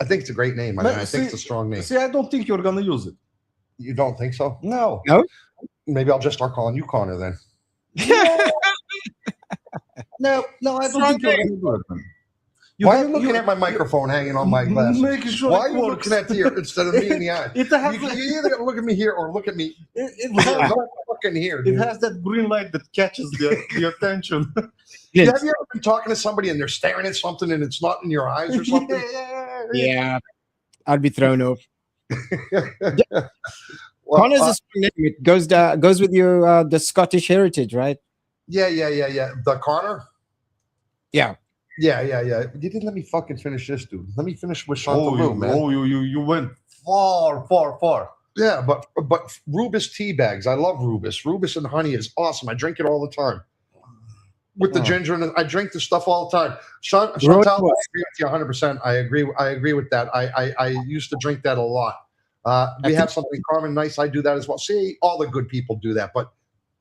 I think it's a great name. I think it's a strong name. See, I don't think you're gonna use it. You don't think so? No. Maybe I'll just start calling you Connor then. No, I don't think you're gonna do it. Man. Why are you looking at my microphone hanging on my glasses? Making sure Why are you looking at here instead of me in the eye? It has You either got to look at me here or look at me. It Fucking here, dude. has that green light that catches the attention. Yeah, have you ever been talking to somebody and they're staring at something and it's not in your eyes or something? Yeah, I'd be thrown off. Well, Connor's a strong name. It goes with your the Scottish heritage, right? Yeah. The Connor? Yeah. Yeah. You didn't let me fucking finish this, dude. Let me finish with Chantalou, man. You went far. Yeah, but Rubus tea bags. I love Rubus. Rubus and honey is awesome. I drink it all the time. With the ginger, and I drink this stuff all the time. Chantal, I agree with you 100%. I agree with that. I used to drink that a lot. We have something in common. Nice. I do that as well. See, all the good people do that, but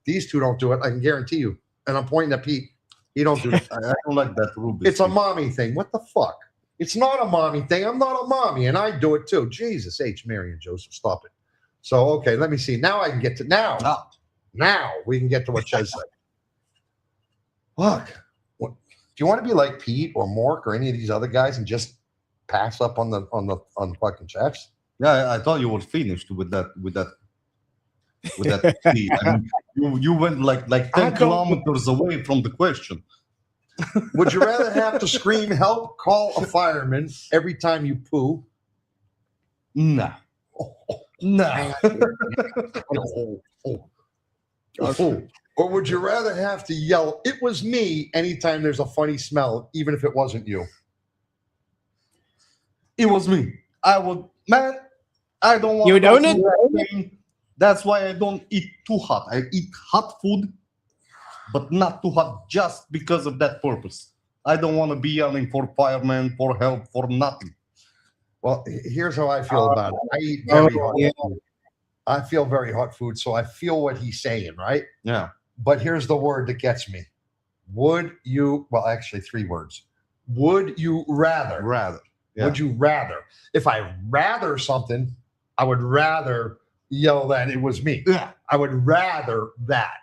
these two don't do it. I can guarantee you. And I'm pointing at Pete. He don't do it. I don't like that Rubus. It's a mommy thing. What the fuck? It's not a mommy thing. I'm not a mommy, and I do it too. Jesus H. Mary and Joseph, stop it. So okay, let me see. Now I can get to Now we can get to what Ches said. Look, do you want to be like Pete or Mork or any of these other guys and just pass up on the fucking chefs? Yeah, I thought you were finished with that tea. I mean, you went like 10 kilometers away from the question. Would you rather have to scream help, call a fireman every time you poo? No. Or would you rather have to yell, "It was me," anytime there's a funny smell, even if it wasn't you? It was me. I would, man. I don't want. You don't it? That's why I don't eat too hot. I eat hot food, but not too hot just because of that purpose. I don't want to be yelling for firemen, for help, for nothing. Well, here's how I feel about it. I eat very hot food. I feel very hot food, so I feel what he's saying, right? Yeah. But here's the word that gets me. Would you, well, actually 3 words. Would you rather? Rather. Yeah. Would you rather? If I rather something, I would rather yell that it was me. Yeah. I would rather that.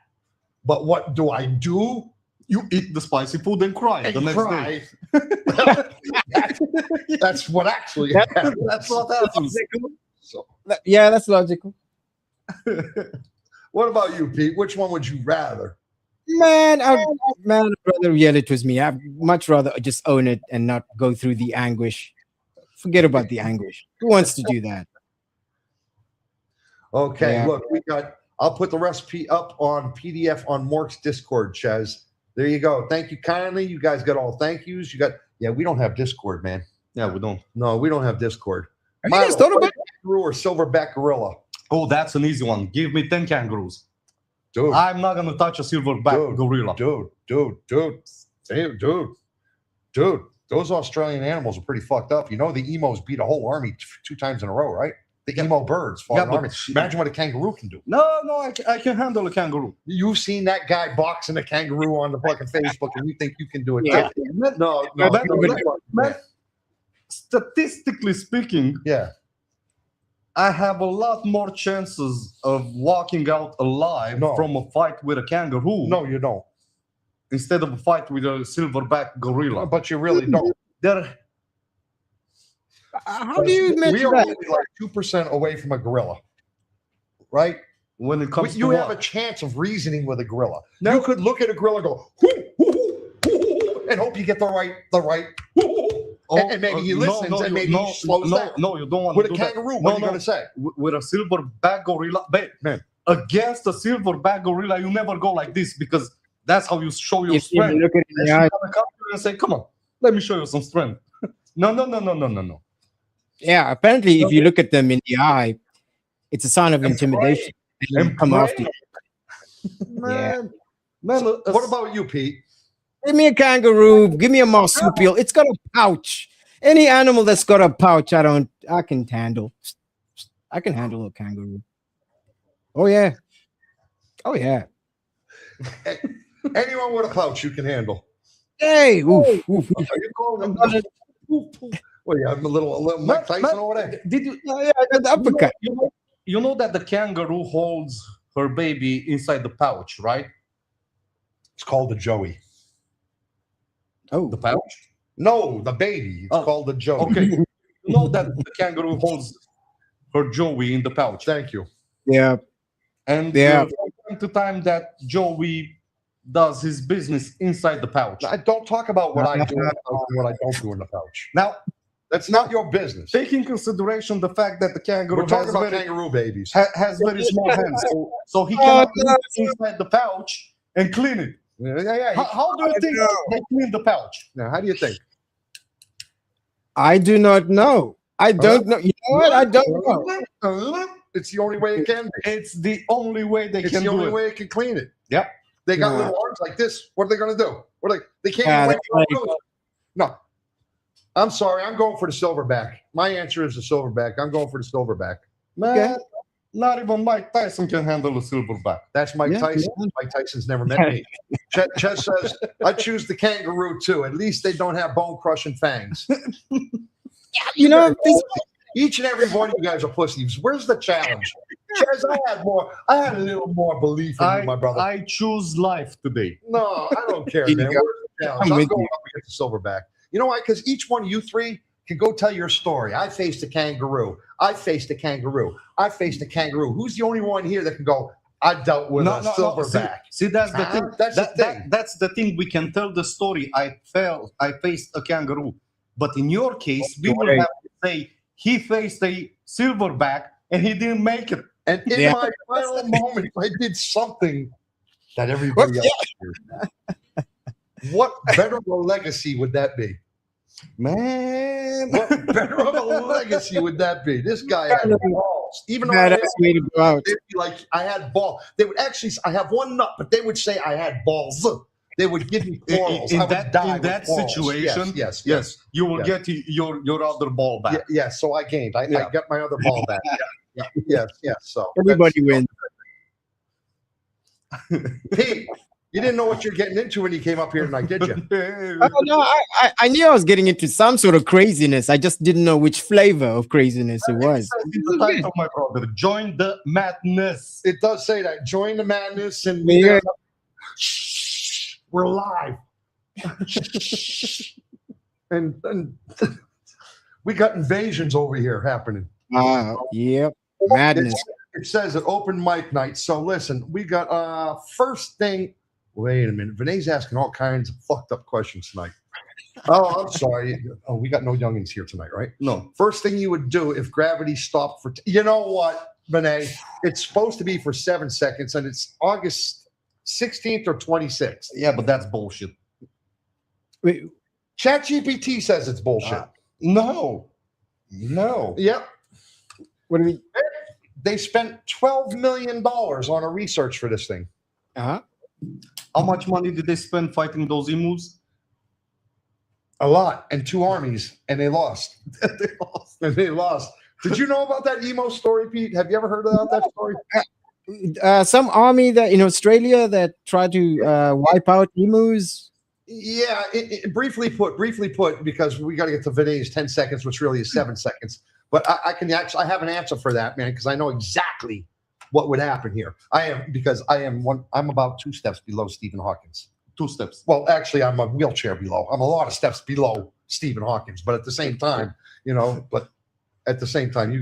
But what do I do? You eat the spicy food and cry And the next cry. day. That's what actually happens. That's what happens. So, Yeah, that's logical. what about you, Pete? Which one would you rather? Man, I'd rather yell it was me. I'd much rather just own it and not go through the anguish. Forget about the anguish. Who wants to do that? Okay, Yeah. look, I'll put the recipe up on PDF on Mork's Discord, Chaz. There you go. Thank you kindly. You guys got all thank yous. We don't have Discord, man. Yeah, we don't. No, we don't have Discord. Have you guys thought about kangaroo or silverback gorilla? Oh, that's an easy one. Give me 10 kangaroos. Dude, I'm not going to touch a silverback gorilla. Dude, those Australian animals are pretty fucked up. You know, the emos beat a whole army 2 times in a row, right? The emo birds fought an army. Imagine what a kangaroo can do. No, I can handle a kangaroo. You've seen that guy boxing a kangaroo on the fucking Facebook, and you think you can do it? Yeah. No. Man, statistically speaking, Yeah. I have a lot more chances of walking out alive from a fight with a kangaroo No, you don't. instead of a fight with a silverback gorilla. But you really don't. How do you We mention are that? only like 2% away from a gorilla, right? When it comes You to have what? a chance of reasoning with a gorilla. No. You could look at a gorilla and go, "Hoo, hoo, hoo, hoo, hoo," and hope you get the right, hoo, hoo, hoo. And maybe he listens and maybe he slows down. No, you don't want With to a do kangaroo, that. what are you going to say? With a silverback gorilla, Man. against a silverback gorilla, you never go like this because that's how you show your If you strength. look at it in And the she's eye, gonna come to you and say, "Come on, let me show you some strength." No. yeah, apparently, if you look at them in the eye, it's a sign of intimidation. And come after you. Man, Man, what about you, Pete? Give me a kangaroo. Give me a marsupial. It's got a pouch. Any animal that's got a pouch, I can handle. I can handle a kangaroo. Oh yeah. Oh yeah. Anyone with a pouch you can handle. Hey, oof, oof, oof. Are you calling them? Well, yeah, I'm a little Mike Tyson over there. Did you? Oh, yeah, I got the uppercut. You know that the kangaroo holds her baby inside the pouch, right? It's called the Joey. Oh, The pouch. No, the baby. It's called the Joey. Okay. You know that the kangaroo holds her Joey in the pouch. Thank you. yeah. And Yeah. from time to time, that Joey does his business inside the pouch. I don't talk about what I do in the pouch and what I don't do in the pouch. Now, That's not your business. take in consideration the fact that the kangaroo We're talking has about very, kangaroo babies. has very small hands, so he cannot reach inside the pouch and clean it. Yeah. How do you think they clean the pouch? Now, how do you think? I do not know. I don't know. You know what? I don't know. It's the only way it can be. It's the only way they It's can the do only it. way it can clean it. Yep. They got Yeah. little arms like this. What are they going to do? They can't Yeah, even that's wait for those. No. I'm sorry. I'm going for the silverback. My answer is the silverback. I'm going for the silverback. Man, not even Mike Tyson can handle a silverback. That's Mike Yeah, Tyson. Mike Tyson's never met me. Chet says, I choose the kangaroo too. At least they don't have bone crushing fangs. You know, Each and every one of you guys are pussies. Where's the challenge? Ches, I had a little more belief in you, my brother. I choose life today. No, I don't care, You man. go. Where's the challenge? I'm I'm with going you. up against the silverback. You know why? Because each one of you 3 can go tell your story. I faced a kangaroo. I faced a kangaroo. I faced a kangaroo. Who's the only one here that can go, I dealt with a silverback? See, that's the thing. That's the thing. That's the thing. We can tell the story. I faced a kangaroo. But in your case, we will have to say he faced a silverback and he didn't make it. And in my final moment, I did something that everybody else did. What better of a legacy would that be? Man. What better of a legacy would that be? This guy had balls. Even though Badass way to go out. they'd be like, I had balls. They would actually, I have one nut, but they would say I had balls. They would give me quarrels. In I would die in that with quarrels. situation, yes, you will yes. get your other ball back. Yes, so I gained. I Yeah. got my other ball back. Yes. So Everybody wins. Pete, you didn't know what you're getting into when you came up here tonight, did you? Oh, no, I knew I was getting into some sort of craziness. I just didn't know which flavor of craziness it was. It's the title, my brother. Join the madness. It does say that. Join the madness, and Yeah. Shh, we're live. and we got invasions over here happening. Yep. Madness. It says at open mic night. So listen, we got first thing. Wait a minute. Vinay's asking all kinds of fucked up questions tonight. Oh, I'm sorry. Oh, we got no youngins here tonight, right? No. First thing you would do if gravity stopped for you know what, Vinay? It's supposed to be for 7 seconds, and it's August 16th or 26th. Yeah, but that's bullshit. Wait, ChatGPT says it's bullshit. No. Yep. what do we? They spent $12 million on a research for this thing. Uh-huh. How much money did they spend fighting those emus? A lot. And 2 armies, and they lost. They lost. Did you know about that emo story, Pete? Have you ever heard about that story? Some army that in Australia that tried to wipe out emus. Yeah, briefly put, because we got to get to Vinay's 10 seconds, which really is 7 seconds. But I have an answer for that, man, because I know exactly what would happen here. I'm about 2 steps below Stephen Hawkins. 2 steps. Well, actually, I'm a wheelchair below. I'm a lot of steps below Stephen Hawkins, but at the same time, you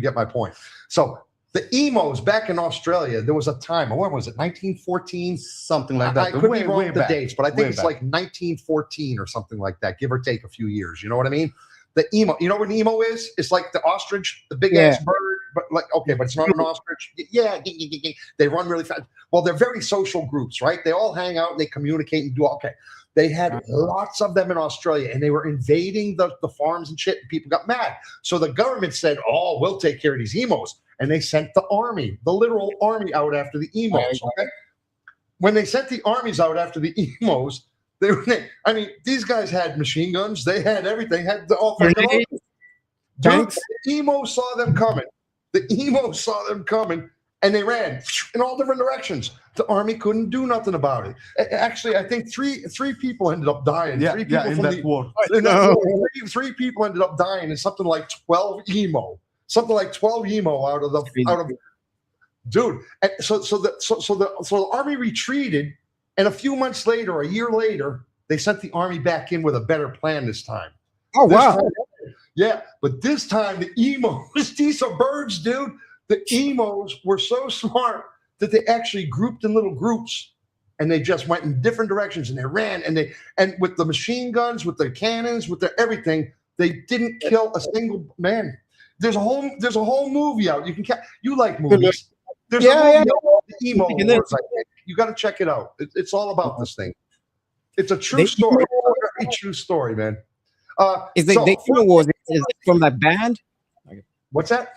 get my point. So the emos back in Australia, there was a time, when was it, 1914? Something like that. I could be wrong way with the back. dates, but I think Way it's back. like 1914 or something like that, give or take a few years. You know what I mean? The emo, you know what an emo is? It's like the ostrich, the big ass bird, but like, okay, but it's not an ostrich. Yeah, they run really fast. Well, they're very social groups, right? They all hang out and they communicate and do all, okay. They had lots of them in Australia, and they were invading the farms and shit, and people got mad. So the government said, oh, we'll take care of these emos. And they sent the army, the literal army, out after the emos. Okay? When they sent the armies out after the emos, these guys had machine guns. They had everything. Had all Tanks. The emos saw them coming. And they ran in all different directions. The army couldn't do nothing about it. Actually, I think three people ended up dying. Yeah, Three people in from that war. Three people ended up dying, and something like 12 emo. Something like 12 emo out of dude. And so the army retreated, and a few months later, a year later, they sent the army back in with a better plan this time. Oh, wow. But this time the emos, these are birds, dude. The emos were so smart that they actually grouped in little groups, and they just went in different directions, and they ran, and with the machine guns, with the cannons, with their everything, they didn't kill a single man. There's a whole movie out. You like movies. There's a movie out, the emo wars, I think. You got to check it out. It's all about this thing. It's a true story. It's a very true story, man. Is the emo wars is from that band? What's that?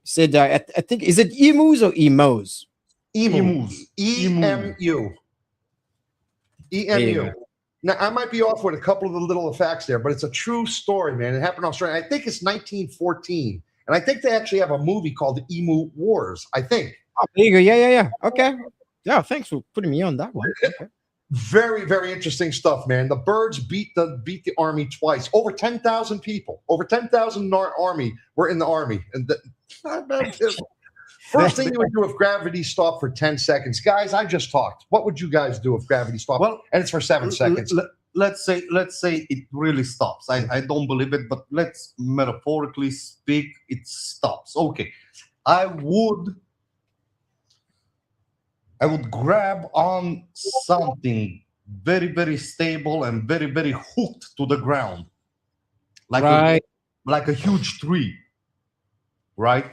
Said I think, is it emus or emos? Emus. EMU. EMU. Now, I might be off with a couple of the little facts there, but it's a true story, man. It happened in Australia. I think it's 1914. And I think they actually have a movie called The Emu Wars, I think. Oh, there you go. Yeah. Okay. Yeah, thanks for putting me on that one. Okay. Very, very interesting stuff, man. The birds beat the army twice. Over 10,000 people. Over 10,000 army were in the army. And first thing you would do if gravity stopped for 10 seconds. Guys, I just talked. What would you guys do if gravity stopped? Well, and it's for 7 seconds. Let's say it really stops. I don't believe it, but let's metaphorically speak, it stops. Okay. I would grab on something very, very stable and very, very hooked to the ground. Like a huge tree. Right?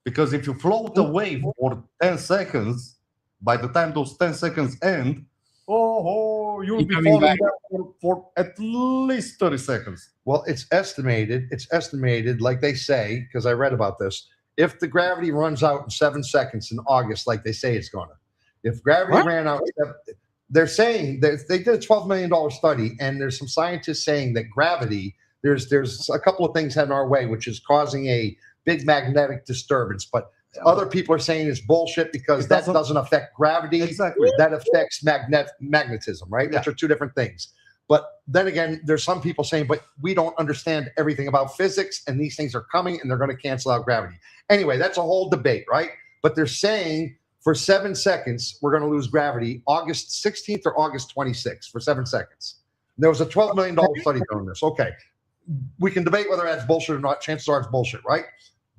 Because if you float away for 10 seconds, by the time those 10 seconds end, you'll be coming falling back. down for at least 30 seconds. Well, it's estimated, like they say, because I read about this, if the gravity runs out in 7 seconds in August, like they say it's gonna. If gravity What? ran out, they're saying that they did a $12 million study, and there's some scientists saying that gravity, there's a couple of things heading our way, which is causing a big magnetic disturbance. But other people are saying it's bullshit because that doesn't affect gravity. Exactly. That affects magnetism, right? Yeah. Which are two different things. But then again, there's some people saying, but we don't understand everything about physics, and these things are coming, and they're going to cancel out gravity. Anyway, that's a whole debate, right? But they're saying for 7 seconds, we're going to lose gravity August 16th or August 26th for 7 seconds. And there was a $12 million study on this. Okay. We can debate whether that's bullshit or not. Chances are it's bullshit, right?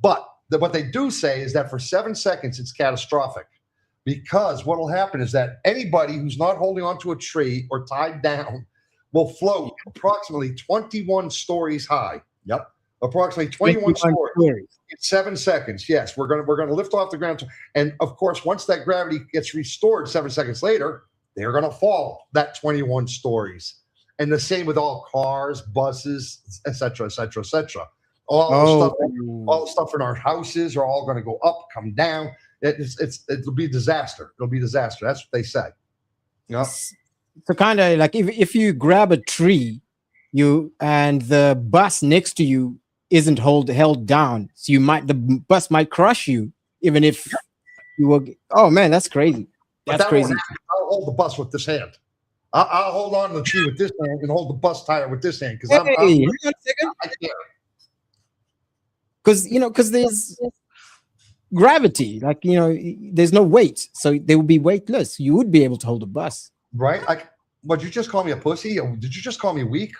But what they do say is that for 7 seconds, it's catastrophic, because what will happen is that anybody who's not holding onto a tree or tied down will float approximately 21 stories high. Yep. Approximately 21 stories stories. in 7 seconds. Yes, we're gonna lift off the ground, and of course, once that gravity gets restored 7 seconds later, they're gonna fall that 21 stories. And the same with all cars, buses, etc., etc., etc. All the stuff in our houses are all going to go up, come down. It'll be disaster. It'll be disaster. That's what they say. Yeah. So kind of like if you grab a tree, and the bus next to you isn't held down, so the bus might crush you, even if you were. Oh man, that's crazy. That's crazy. I'll hold the bus with this hand. I'll hold on to the tree with this hand and hold the bus tire with this hand, because I can't. Because there's gravity, like there's no weight, so they would be weightless. You would be able to hold a bus, right? Would you just call me a pussy? Or did you just call me weak?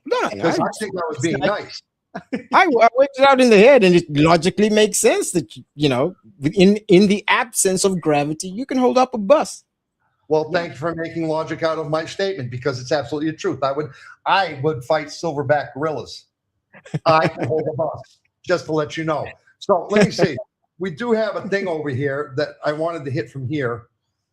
No, because I think I was being nice. I worked it out in the head, and it logically makes sense that in the absence of gravity, you can hold up a bus. Well, thank you for making logic out of my statement, because it's absolutely the truth. I would fight silverback gorillas. I can hold a bus, just to let you know. So let me see. We do have a thing over here that I wanted to hit from here.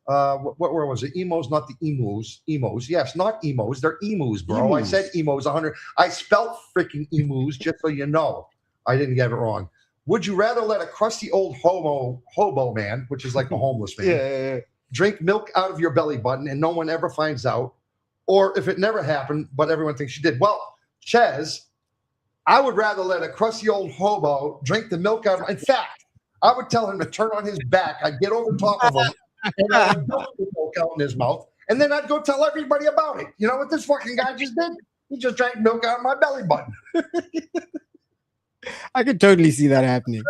Where was it? Emos, not the emus. Emos, yes, not emos. They're emus, bro. Emus. I said emos 100. I spelled freaking emus, just so you know. I didn't get it wrong. Would you rather let a crusty old hobo man, which is like a homeless man, drink milk out of your belly button and no one ever finds out? Or if it never happened, but everyone thinks you did? Well, Ches, I would rather let a crusty old hobo drink the milk out of. In fact, I would tell him to turn on his back. I'd get over top of him and I would dump the milk out in his mouth. And then I'd go tell everybody about it. You know what this fucking guy just did? He just drank milk out of my belly button. I could totally see that happening.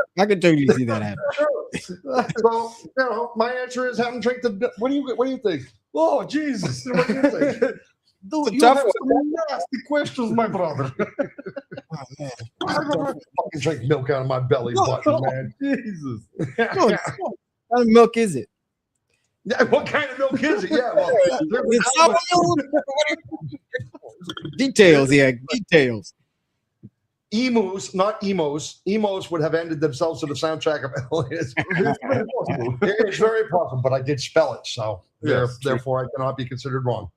So, my answer is have him drink the. What do you think? Oh, Jesus. What do you think? Dude, you have some nasty questions, my brother. Oh, man. I don't fucking drink milk out of my belly button, man. Jesus. What kind of milk is it? Yeah, what kind of milk is it? Yeah, well, It's sour milk. Details. Emus, not emos. Emos would have ended themselves to the soundtrack of LA. It's very possible. It's very possible, but I did spell it, so therefore I cannot be considered wrong.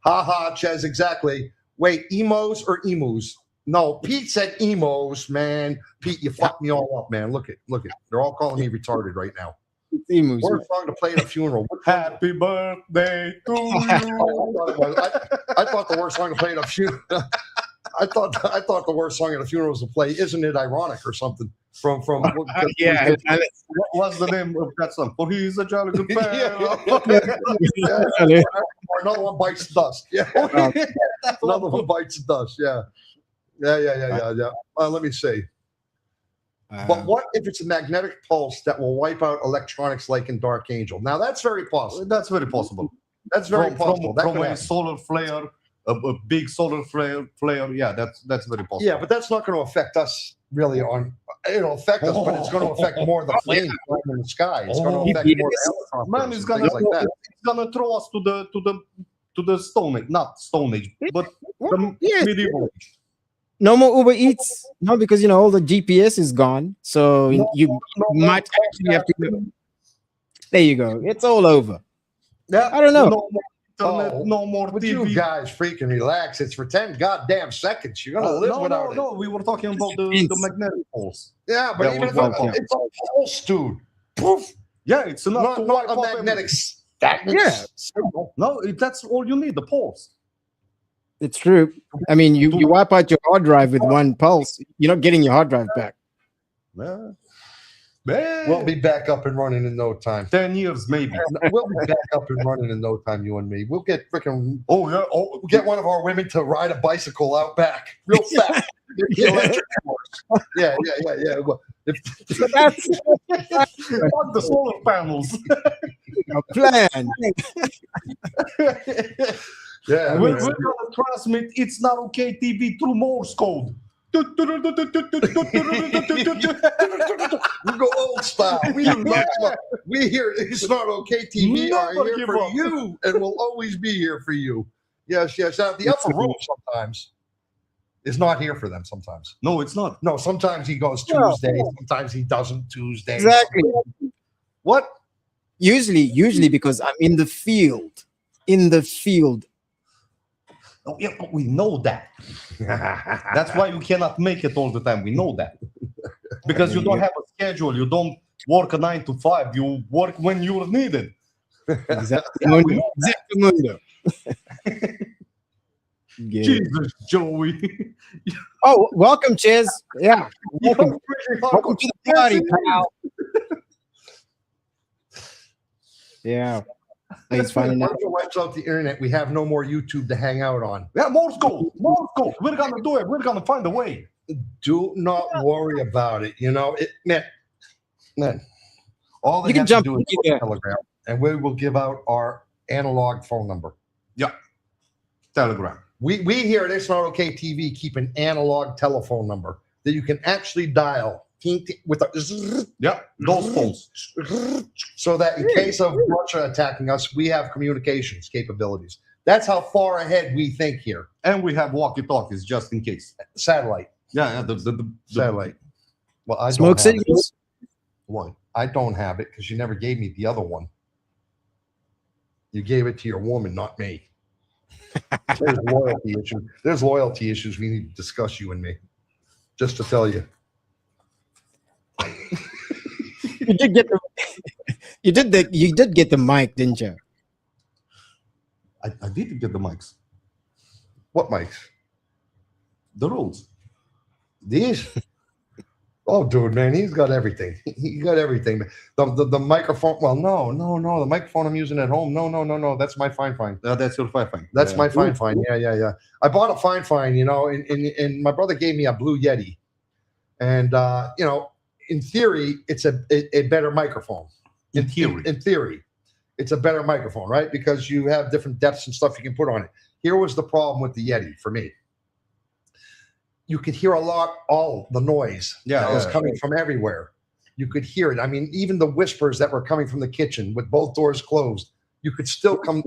Ha ha, Ches, exactly. Wait, emos or emus? No, Pete said emos, man. Pete, you fucked me all up, man. Look it. They're all calling me retarded right now. It's emus. Worst song to play at a funeral. Happy birthday to you. I thought the worst song to play at a funeral. I thought the worst song at a funeral was to play "Isn't It Ironic" or something from. Yeah. What's the name of that song? For he's a jolly good man. Yeah. Or another one bites dust. Yeah. Another one bites dust. Yeah. Let me see. But what if it's a magnetic pulse that will wipe out electronics like in Dark Angel? Now that's very possible. That's very possible. That's very possible. From a solar flare. A big solar flare, yeah, that's very possible. Yeah, but that's not going to affect us really. It'll affect us, but it's going to affect more the flames in the sky. It's going to affect more the helicopters. Man, it's going to it's going to throw us to the Stone Age, not Stone Age, but the medieval age. No more Uber Eats, no, because all the GPS is gone, so you might actually have to. There you go. It's all over. Yeah, I don't know. internet, no more Would TV. you guys freaking relax? It's for 10 goddamn seconds. You're gonna live no, without no, it. we were talking about the magnetic poles. Yeah, but Yeah, even if well, yeah. it's a pulse, dude. Poof. Yeah, it's enough to Not wipe a up magnetic everything. Yeah. signal. No, that's all you need, the pulse. It's true. I mean, you wipe out your hard drive with one pulse. You're not getting your hard drive back. Yeah. Man. We'll be back up and running in no time. 10 years, maybe. We'll be back up and running in no time, you and me. We'll get freaking. Oh, yeah. We'll get one of our women to ride a bicycle out back real fast. The electric force. Yeah. Well, So that's Fuck the solar panels. a plan. yeah, We're going to transmit It's Not Okay TV through Morse code. we go old style. We here. It's Not Okay TV are Never here give for up. you, and will always be here for you. Yes. Now, the upper room sometimes is not here for them. Sometimes. No, it's not. No, sometimes he goes Yeah. Tuesday. Sometimes he doesn't Tuesday. Exactly. What? Usually because I'm in the field. In the field. Oh, yeah, but we know that. That's why you cannot make it all the time. We know that. Because you don't have a schedule. You don't work a 9 to 5. You work when you're needed. Exactly. Exactly. Yeah. Jesus, Joey. Oh, welcome, Chiz. Yeah. Welcome. You're Welcome to the party, pal. Yeah. He's finding out. Once it wipes out the internet, we have no more YouTube to hang out on. Yeah, Morse code. Morse code. We're going to do it. We're going to find a way. Do not worry about it. You know, man. All they You can have jump to do is in go to there. Telegram, and we will give out our analog phone number. Yeah. Telegram. We here at It's Not Okay TV keep an analog telephone number that you can actually dial with a Yeah, those phones. so that in case of Russia attacking us, we have communications capabilities. That's how far ahead we think here. And we have walkie-talkies just in case. Satellite. Yeah, the Satellite. Well, I Smoke don't have it. signals. One. I don't have it because you never gave me the other one. You gave it to your woman, not me. There's loyalty issues. There's loyalty issues we need to discuss, you and me. Just to tell you. You did get the you did get the mic, didn't you? I did get the mics. What mics? The rules. These? Oh, dude, man, he's got everything. He got everything. The microphone. Well, no. The microphone I'm using at home. No. That's my fine. That's your fine. That's my fine. Yeah. I bought a fine. You know, and my brother gave me a Blue Yeti, and you know, in theory, it's a better microphone. In theory. It's a better microphone, right? Because you have different depths and stuff you can put on it. Here was the problem with the Yeti for me. You could hear all the noise that was coming from everywhere. You could hear it. I mean, even the whispers that were coming from the kitchen with both doors closed, it was still coming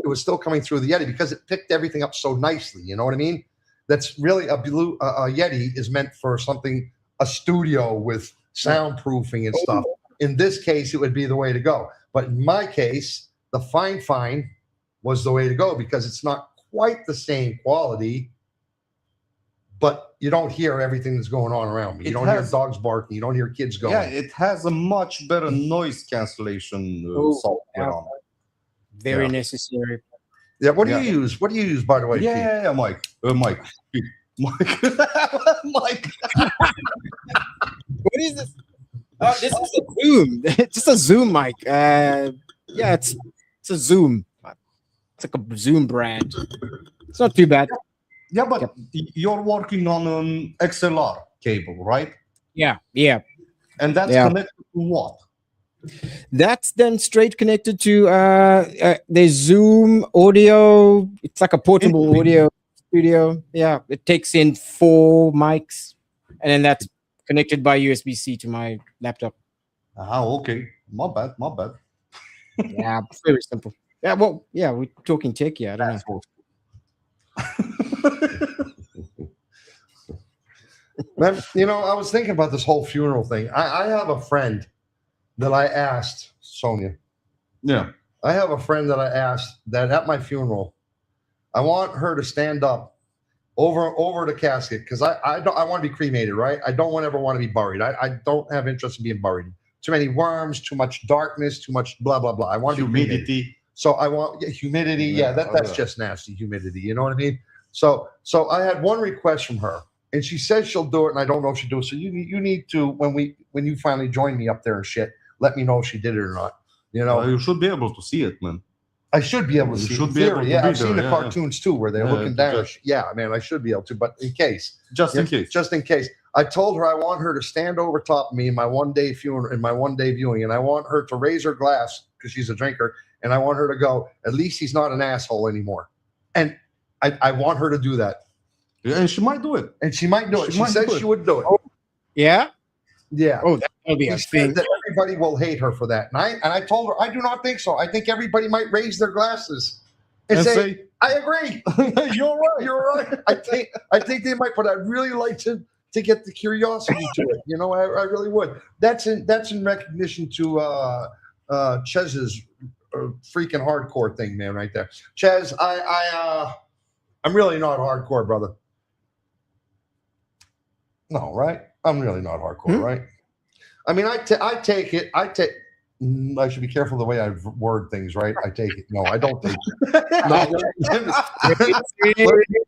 through the Yeti because it picked everything up so nicely. You know what I mean? That's really a Yeti is meant for something, a studio with soundproofing and stuff. In this case, it would be the way to go. But in my case, the fine was the way to go because it's not quite the same quality, but you don't hear everything that's going on around me. You don't hear dogs barking. You don't hear kids going. Yeah, it has a much better noise cancellation software on it. Very necessary. Yeah. What do you use? What do you use, by the way? Yeah, Mike. Mike. Mike. What is this? Oh, this is a Zoom. Just a Zoom mic. Yeah, it's a Zoom. It's like a Zoom brand. It's not too bad. Yeah, but you're working on an XLR cable, right? Yeah. And that's connected to what? That's then straight connected to the Zoom audio. It's like a portable audio studio. Yeah, it takes in 4 mics, and then that's connected by USB-C to my laptop. Okay. My bad. Yeah, very simple. Yeah, well, yeah, we're talking tech. Yeah, I don't know. Man, you know, I was thinking about this whole funeral thing. I have a friend that I asked, Sonia. Yeah. I have a friend that I asked that at my funeral I want her to stand up over the casket because I want to be cremated, right? I don't ever want to be buried. I don't have interest in being buried. Too many worms, too much darkness, too much blah blah blah. I want humidity. So I want humidity. Yeah, that's just nasty humidity. You know what I mean? So I had one request from her, and she says she'll do it, and I don't know if she'll do it. So you need to when you finally join me up there and shit, let me know if she did it or not. You know, you should be able to see it, man. I should be able to see it. Yeah, I've seen the cartoons too, where they're looking down. Yeah, man, I should be able to. But in case, just in case, I told her I want her to stand over top of me in my one-day funeral, in my one-day viewing, and I want her to raise her glass because she's a drinker, and I want her to go, at least he's not an asshole anymore. And I want her to do that. Yeah, and she might do it. She said she would do it. Oh, yeah? Yeah. Oh, that'll be a thing. That everybody will hate her for that. And I told her, I do not think so. I think everybody might raise their glasses and say, I agree. You're right. You're right. I think they might, but I'd really like to get the curiosity to it. You know, I really would. That's in recognition to Chez's freaking hardcore thing, man, right there. Chez, I'm really not hardcore, brother. No, right? I'm really not hardcore, right? I mean, I take it. I should be careful the way I word things, right? I take it. No, I don't take it. Let me be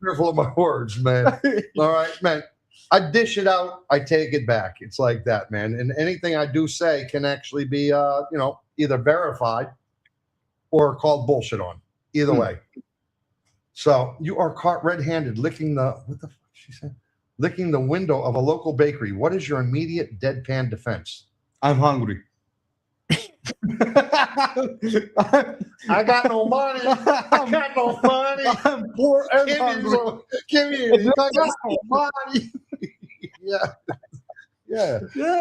careful of my words, man. All right, man. I dish it out. I take it back. It's like that, man. And anything I do say can actually be, either verified or called bullshit on. Either way. So you are caught red-handed licking what the fuck she said? Licking the window of a local bakery. What is your immediate deadpan defense? I'm hungry. I got no money. I got no money. I'm poor and hungry. Give me it. I got no money. Yeah.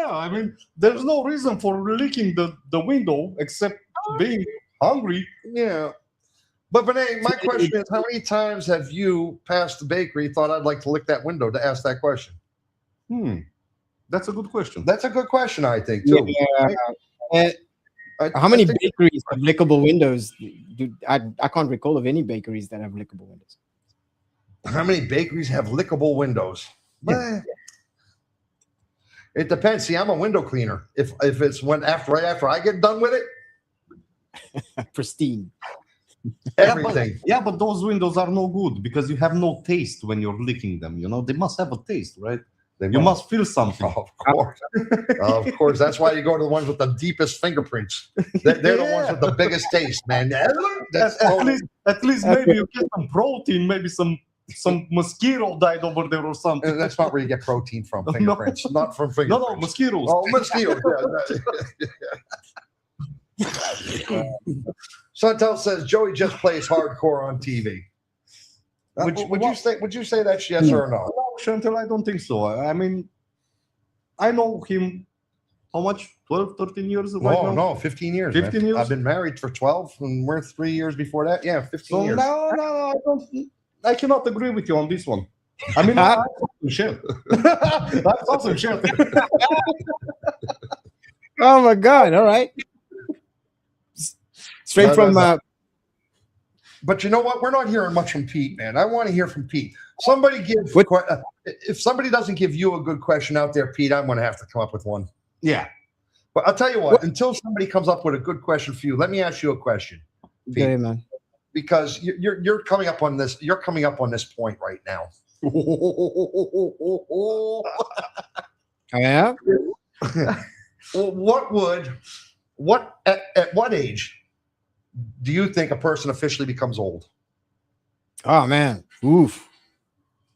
I mean, there's no reason for licking the window except being hungry. Yeah. But Benet, my question is, how many times have you passed the bakery, thought I'd like to lick that window to ask that question? That's a good question. That's a good question, I think, too. Yeah. How many bakeries have lickable windows? I can't recall of any bakeries that have lickable windows. How many bakeries have lickable windows? Yeah. It depends. See, I'm a window cleaner. If it's right after I get done with it, pristine. Everything. Yeah, but those windows are no good because you have no taste when you're licking them. You know, they must have a taste, right? You must feel something. Oh, of course. Of course. That's why you go to the ones with the deepest fingerprints. They're the ones with the biggest taste, man. At least maybe you get some protein, maybe some mosquito died over there or something. That's not where you get protein from, fingerprints. No. Not from fingerprints. No, mosquitoes. Oh, mosquitoes. Chantel says Joey just plays hardcore on TV. Would you say that's yes or no? No, Chantel, I don't think so. I mean, I know him how much? 12, 13 years ago? No, 15 years. 15 years? I've been married for 12, and we're 3 years before that. Yeah, 15 years. No, I cannot agree with you on this one. I mean, I'm shit. That's also shit. Oh my God! All right, straight from. But you know what? We're not hearing much from Pete, man. I want to hear from Pete. Somebody give. If somebody doesn't give you a good question out there, Pete, I'm going to have to come up with one. Yeah. But I'll tell you what. Until somebody comes up with a good question for you, let me ask you a question, Pete. Okay, man. Because you're coming up on this. You're coming up on this point right now. Yeah. At what age do you think a person officially becomes old? Oh man, oof.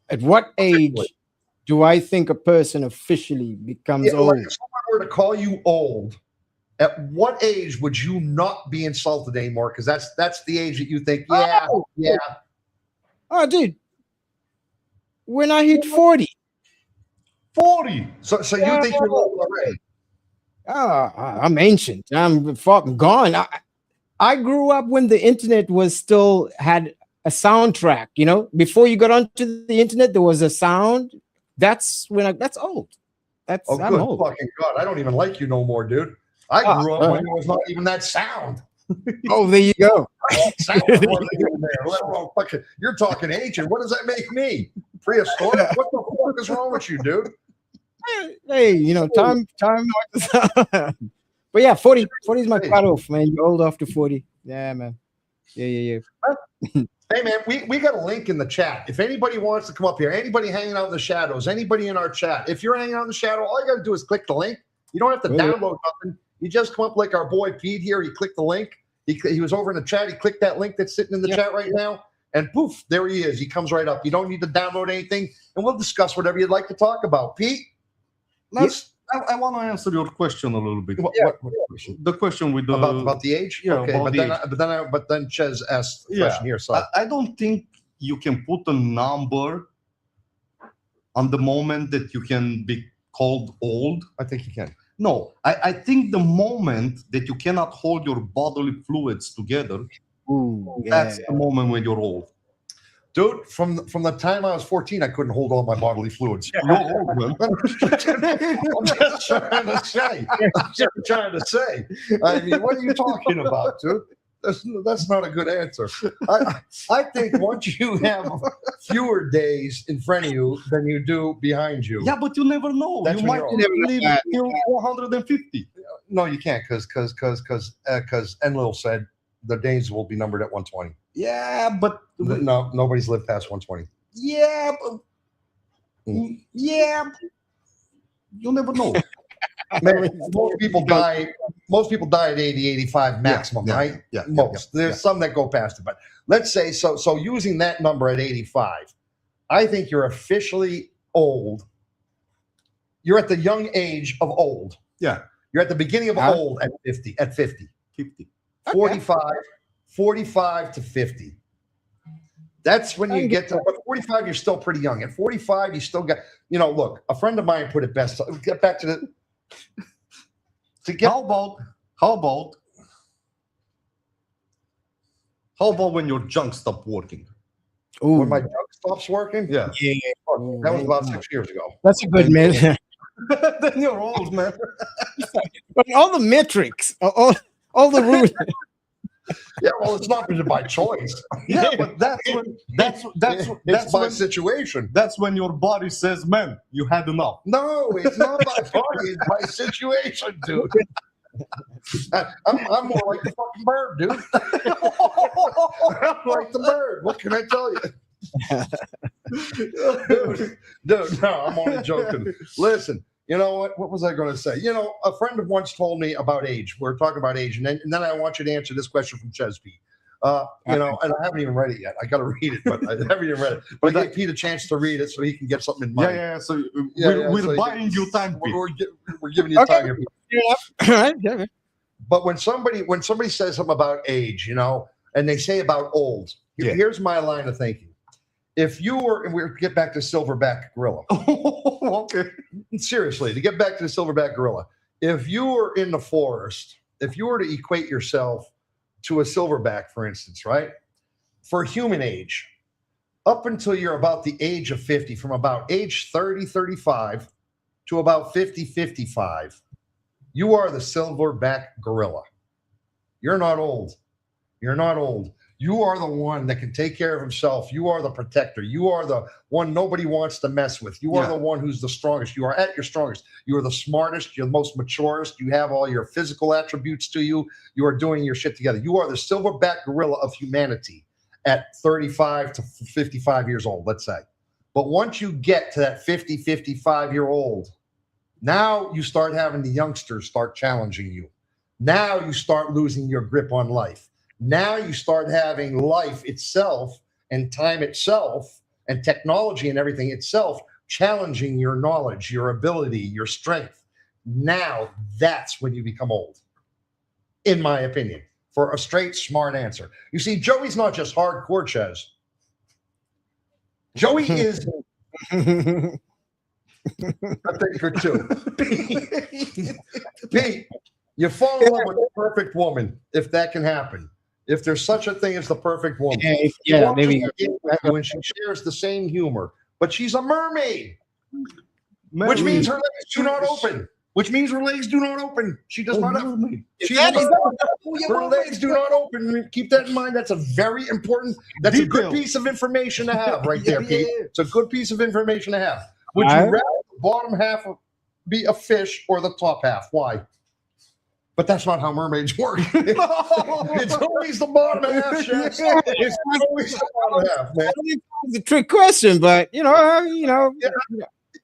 At what age do I think a person officially becomes old? Like if someone were to call you old, at what age would you not be insulted anymore? Because that's the age that you think, yeah. Oh, dude. When I hit 40. 40. So you think you're old already? I'm ancient. I'm fucking gone. I grew up when the internet had a soundtrack, you know. Before you got onto the internet, there was a sound. That's old. I'm good old. Fucking God. I don't even like you no more, dude. I grew up when there was not even that sound. Oh, there you go. Sound like what they do there, let alone fucking, you're talking ancient. What does that make me? Prehistoric? What the fuck is wrong with you, dude? Hey, you know, time. But yeah, 40 is my cutoff, man. You're old after 40. Yeah, man. Yeah. Hey, man, we got a link in the chat. If anybody wants to come up here, anybody hanging out in the shadows, anybody in our chat, if you're hanging out in the shadow, all you got to do is click the link. You don't have to download nothing. You just come up like our boy Pete here. He clicked the link. He was over in the chat. He clicked that link that's sitting in the chat right now. And poof, there he is. He comes right up. You don't need to download anything. And we'll discuss whatever you'd like to talk about. Pete, I want to answer your question a little bit. What question? The question with the About the age? Yeah, okay, but then Ches asked the question here. So I don't think you can put a number on the moment that you can be called old. I think you can. No, I think the moment that you cannot hold your bodily fluids together, that's the moment when you're old. Dude, from the time I was 14, I couldn't hold all my bodily fluids. You're old, man. I'm just trying to say. I mean, what are you talking about, dude? That's not a good answer. I think once you have fewer days in front of you than you do behind you. Yeah, but you never know. That's You when might live till 450. No, you can't, because Enlil said the days will be numbered at 120. Yeah, but No, nobody's lived past 120. yeah, you never know. Man, most people die at 80, 85 maximum, right? Yeah. There's some that go past it, but let's say so using that number at 85, I think you're officially old. You're at the young age of old. Yeah. You're at the beginning of old at 50. 50. 45 to 50. That's when you get to, but 45, you're still pretty young. At 45, you still got, look, a friend of mine put it best. Get back to the, how about when your junk stopped working? When my junk stops working? Yeah. That was about 6 years ago. That's a good measure. Then you're old, man. But all the metrics, all the rules. Yeah, well, it's not by choice. Yeah, but that's by when, situation. That's when your body says, "Man, you had enough." No, it's not by body. It's by situation, dude. I'm more like the fucking bird, dude. I'm like the bird. What can I tell you? Dude, no, I'm only joking. Listen. You know what? What was I going to say? A friend once told me about age. We're talking about age, and then I want you to answer this question from Chesby. And I haven't even read it yet. I got to read it, but I haven't even read it. But I gave Pete a chance to read it so he can get something in mind. Yeah. So we're buying you time. We're giving you time here. Yeah. But when somebody says something about age, and they say about old, here's my line of thinking. If you were, and we'll get back to silverback gorilla. Okay. Seriously, to get back to the silverback gorilla, if you were in the forest, if you were to equate yourself to a silverback, for instance, right? For human age, up until you're about the age of 50, from about age 30, 35 to about 50, 55, you are the silverback gorilla. You're not old. You're not old. You are the one that can take care of himself. You are the protector. You are the one nobody wants to mess with. You are the one who's the strongest. You are at your strongest. You are the smartest. You're the most maturest. You have all your physical attributes to you. You are doing your shit together. You are the silverback gorilla of humanity at 35 to 55 years old, let's say. But once you get to that 50, 55-year-old, now you start having the youngsters start challenging you. Now you start losing your grip on life. Now you start having life itself and time itself and technology and everything itself challenging your knowledge, your ability, your strength. Now that's when you become old, in my opinion, for a straight, smart answer. You see, Joey's not just hardcore, Ches. Joey is a thinker too. Pete, you fall in love with the perfect woman, if that can happen. If there's such a thing as the perfect woman. Maybe. When she shares the same humor, but she's a mermaid, which means her legs do not open. which means her legs do not open. She does not have. Her legs do not open. Keep that in mind. That's a very important. That's a good piece of information to have right there, Pete. It's a good piece of information to have. Would you rather the bottom half be a fish or the top half? Why? But that's not how mermaids work. It's always the bottom half, Chef. It's always the bottom half, man. It's a trick question, but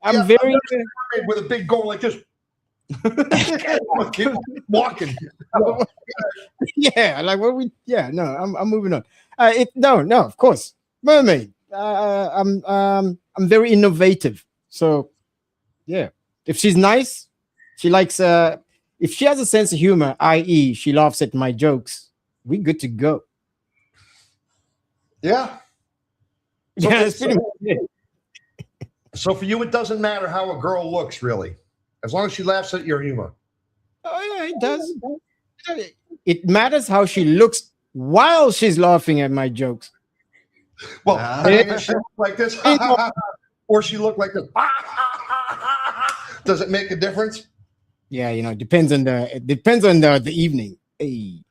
I'm very with a big goal like this. Keep walking. Yeah, like what we. Yeah, no, I'm moving on. No, of course, mermaid. I'm very innovative. So, yeah, if she's nice, she likes. If she has a sense of humor, i.e., she laughs at my jokes, we good to go. Yeah. So, yeah, that's pretty much it. So for you, it doesn't matter how a girl looks, really, as long as she laughs at your humor. Oh yeah, it does. It matters how she looks while she's laughing at my jokes. Well, she look like this, or she look like this. Does it make a difference? Yeah, it depends on the evening. Hey.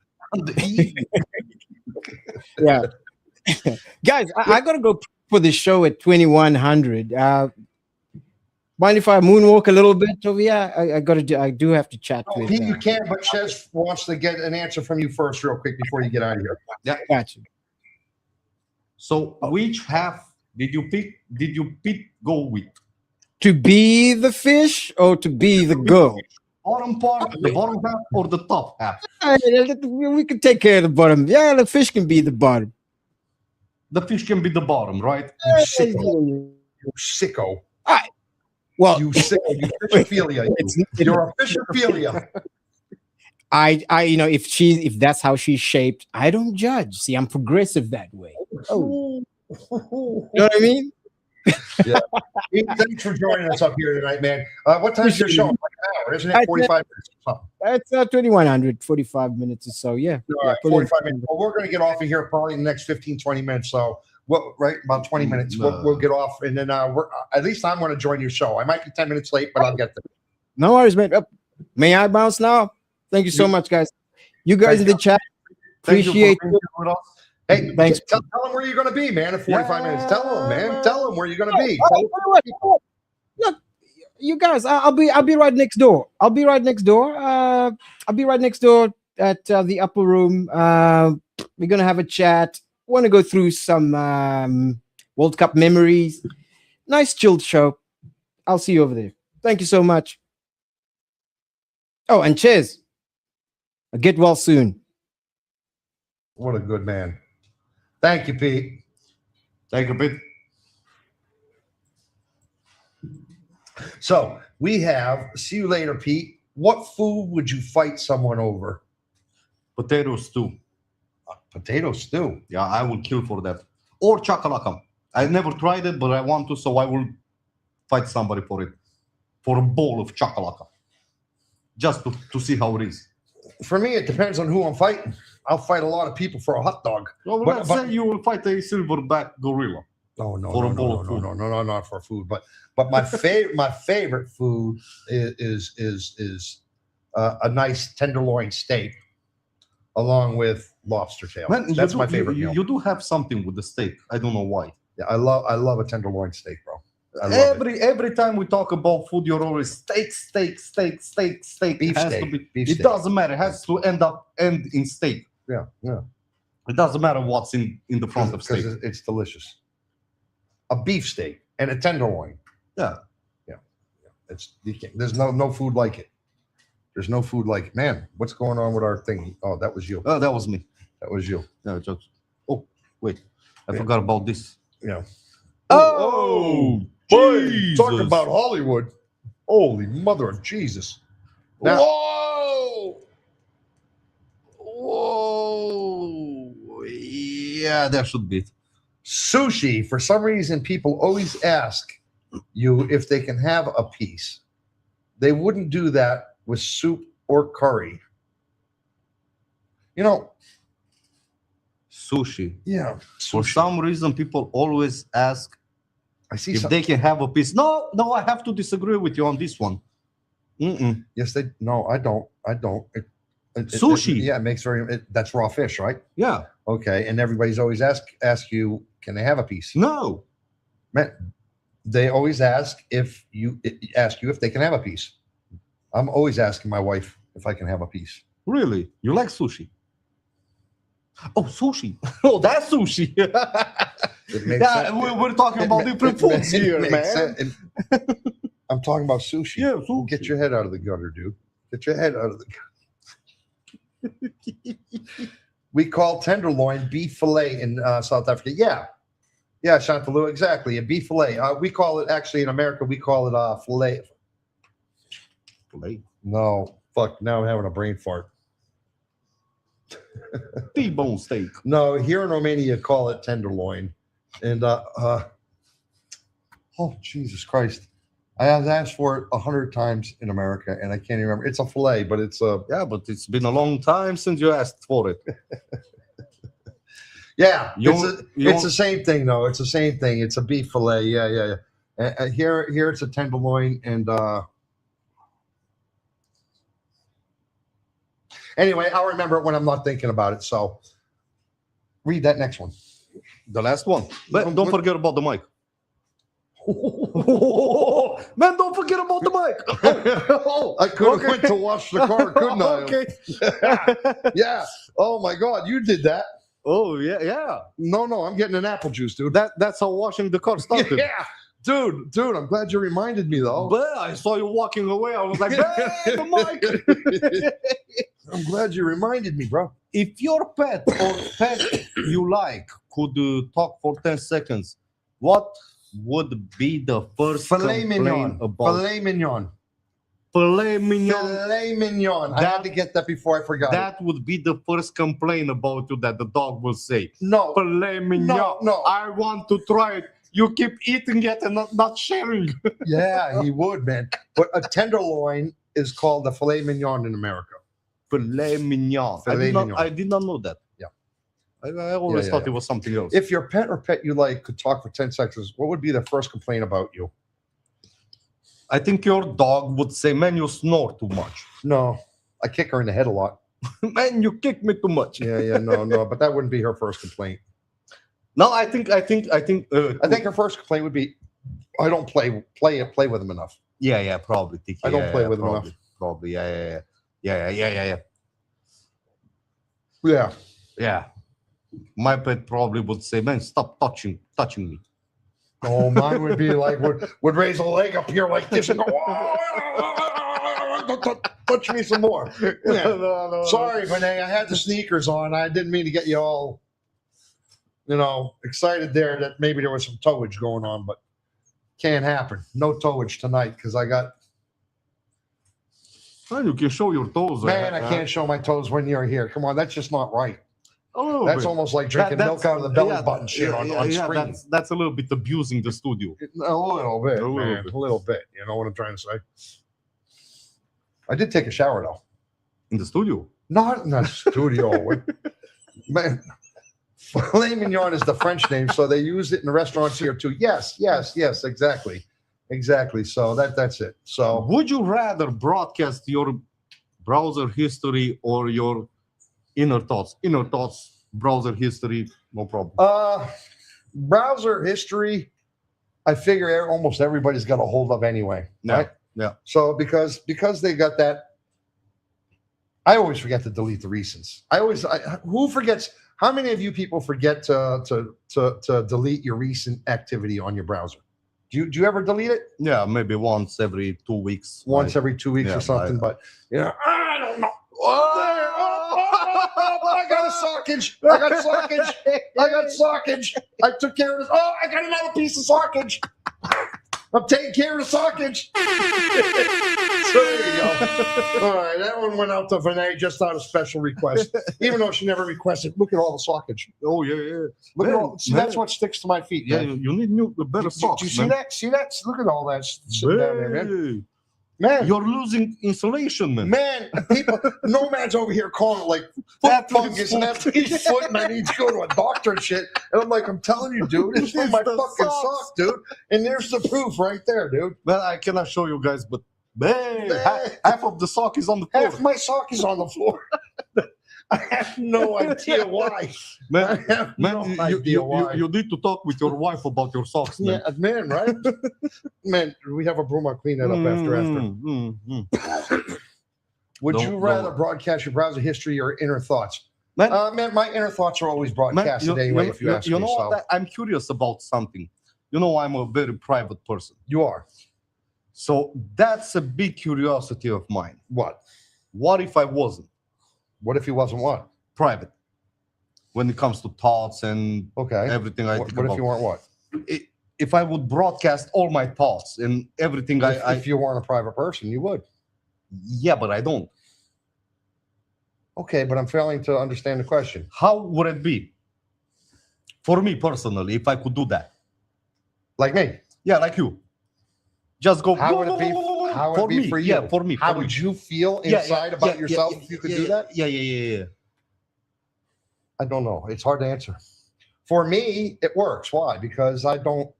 Yeah. Guys, I gotta go for the show at 2100. Mind if I moonwalk a little bit over here? I do have to chat with Pete, you can, but Ches wants to get an answer from you first, real quick, before you get out of here. Yeah, gotcha. So, which half did you pick? Did you go with? To be the fish or to be the girl? Bottom part, the bottom half, or the top half? We can take care of the bottom. Yeah, the fish can be the bottom. The fish can be the bottom, right? You sicko. You sicko. All right. Well, you sicko. You fishophilia. You're a fishophilia. If that's how she's shaped, I don't judge. See, I'm progressive that way. Oh. You know what I mean? Yeah. Thanks for joining us up here tonight, man. What time is your show? Like an hour, isn't it? 45 minutes. It's 2100, 45 minutes or so. Yeah. All right, 45 minutes. Well, we're going to get off of here probably in the next 15, 20 minutes. So, about 20 minutes. We'll get off. And then at least I'm going to join your show. I might be 10 minutes late, but I'll get there. No worries, man. May I bounce now? Thank you so much, guys. You guys in the chat, appreciate it. Hey, thanks. Tell them where you're going to be, man, in 45 minutes. Tell them, man. Tell them where you're going to be. Look, you guys, I'll be right next door. I'll be right next door. I'll be right next door at the upper room. We're going to have a chat. Want to go through some World Cup memories. Nice chilled show. I'll see you over there. Thank you so much. Oh, and cheers. Get well soon. What a good man. Thank you, Pete. Thank you, Pete. So we have, see you later, Pete. What food would you fight someone over? Potato stew. Potato stew? Yeah, I will kill for that. Or chakalaka. I never tried it, but I want to, so I will fight somebody for it. For a bowl of chakalaka. Just to see how it is. For me, it depends on who I'm fighting. I'll fight a lot of people for a hot dog. Well, let's say you will fight a silverback gorilla. No, not for food. But my favorite food is a nice tenderloin steak, along with lobster tail. Man, that's my favorite meal. You do have something with the steak. I don't know why. Yeah, I love a tenderloin steak, bro. Every time we talk about food, you're always steak. Beef steak. It doesn't matter. It has to end in steak. Yeah. It doesn't matter what's in the front of steak. Because it's delicious. A beef steak and a tenderloin. Yeah. There's no food like it. There's no food like it. Man, what's going on with our thing? Oh, that was you. Oh, that was me. That was you. No, jokes. Oh, wait. I forgot about this. Yeah. Oh, Jesus. Talk about Hollywood. Holy mother of Jesus. Now, Whoa. Yeah, that should be it. Sushi. For some reason, people always ask you if they can have a piece. They wouldn't do that with soup or curry. Sushi. Yeah. For some reason, people always ask I see if they can have a piece. No, I have to disagree with you on this one. Mm-mm. Yes, they. No, I don't. I don't. Sushi. Yeah, it makes that's raw fish, right? Yeah. Okay, and everybody's always ask you, can they have a piece? No. Man, they always ask if they can have a piece. I'm always asking my wife if I can have a piece. Really? You like sushi? Oh, sushi. Oh, that's sushi. It makes Yeah, sense. we're talking about different foods here, man. I'm talking about sushi. Yeah, sushi. Get your head out of the gutter, dude. Get your head out of the gutter. We call tenderloin beef fillet in South Africa. Yeah, Chantalou, exactly. A beef fillet. We call it, actually in America, we call it fillet. Fillet. No, fuck. Now I'm having a brain fart. T-bone steak. No, here in Romania, you call it tenderloin. And oh, Jesus Christ. I have asked for it 100 times in America, and I can't even remember. It's a fillet, but it's a... Yeah, but it's been a long time since you asked for it. Yeah, it's the same thing, though. It's the same thing. It's a beef fillet. Yeah. Here it's a tenderloin, and... Anyway, I'll remember it when I'm not thinking about it, so read that next one. The last one. But don't forget about the mic. Man, don't forget about the mic. I could have went to wash the car, couldn't I? Okay. Yeah. Oh, my God. You did that. Oh, yeah. No, I'm getting an apple juice, dude. That's how washing the car started. Yeah. Dude, I'm glad you reminded me, though. But I saw you walking away. I was like, hey, the mic. I'm glad you reminded me, bro. If your pet or pet you like could talk for 10 seconds, what would be the first Filet complaint mignon. about? Filet mignon. Filet mignon. Filet mignon. I had to get that before I forgot. That would be the first complaint about you that the dog will say. No. Filet mignon. No. I want to try it. You keep eating it and not sharing. Yeah, he would, man. But a tenderloin is called a filet mignon in America. Filet mignon. I did not know that. Yeah. I always thought it was something else. If your pet or pet you like could talk for 10 seconds, what would be the first complaint about you? I think your dog would say, man, you snore too much. No, I kick her in the head a lot. Man, you kick me too much. No, but that wouldn't be her first complaint. No, I think I think her first complaint would be, I don't play with him enough. Yeah, probably. Tiki. I don't play with him probably, enough. Probably, yeah. Yeah. My pet probably would say, man, stop touching me. Oh, mine would be like, would raise a leg up here like this and go, don't touch me some more. Yeah. No. Sorry, Vinay, I had the sneakers on. I didn't mean to get you all, excited there that maybe there was some towage going on, but can't happen. No towage tonight because I got... Well, you can show your toes. Man, I can't show my toes when you're here. Come on, that's just not right. That's almost like drinking milk out of the belly button shit on screen. That's a little bit abusing the studio. A little bit, man. A little bit. You know what I'm trying to say? I did take a shower, though. In the studio? Not in the studio. Man, filet mignon is the French name, so they use it in the restaurants here, too. Yes, exactly. So that's it. So, would you rather broadcast your browser history or your inner thoughts? Inner thoughts, browser history, no problem. Browser history, I figure almost everybody's got a hold of anyway, right? Yeah. So because they got that, I always forget to delete the recents. Who forgets? How many of you people forget to delete your recent activity on your browser? Do you ever delete it? Yeah, maybe once every 2 weeks. Every 2 weeks or something. But I don't know. I got a sockage. I took care of this. Oh, I got another piece of sockage. I'm taking care of the sockage. So there you go. All right, that one went out to Vinay just out of special request. Even though she never requested. Look at all the sockage. Oh, yeah. Look at all. See, that's what sticks to my feet. Yeah, you need better socks. Do you see that? See that? Look at all that sitting down there, man. Man, you're losing insulation, man. Man, people, Nomad's over here calling it like foot fungus and that's his foot, and I need to go to a doctor and shit. And I'm like, I'm telling you, dude, it's from my fucking sock, dude. And there's the proof right there, dude. Well, I cannot show you guys, but Half of the sock is on the floor. Half my sock is on the floor. I have no idea why. Man, I have no idea why. you need to talk with your wife about your socks, man. Yeah, man, right? Man, we have a broom. I'll clean that up after. Would Don't- you rather don't- broadcast your browser history or inner thoughts? Man, Man, my inner thoughts are always broadcasted anyway. If you ask me, know so what? I'm curious about something. You know, I'm a very private person. you are. So that's a big curiosity of mine. What? What if I wasn't What if he wasn't what? private when it comes to thoughts and Okay. everything I What think if about? you weren't what? If I would broadcast all my thoughts and everything If you weren't a private person, you would. yeah, but I don't. Okay, but I'm failing to understand the question. How would it be for me personally if I could do that? Like me, Yeah, like you. Just go. how would it be? How would it be for you? Yeah, for me. How for would me. you feel Yeah, inside about yourself if you could do that? Yeah. I don't know. It's hard to answer. For me, it works. Why? Because I don't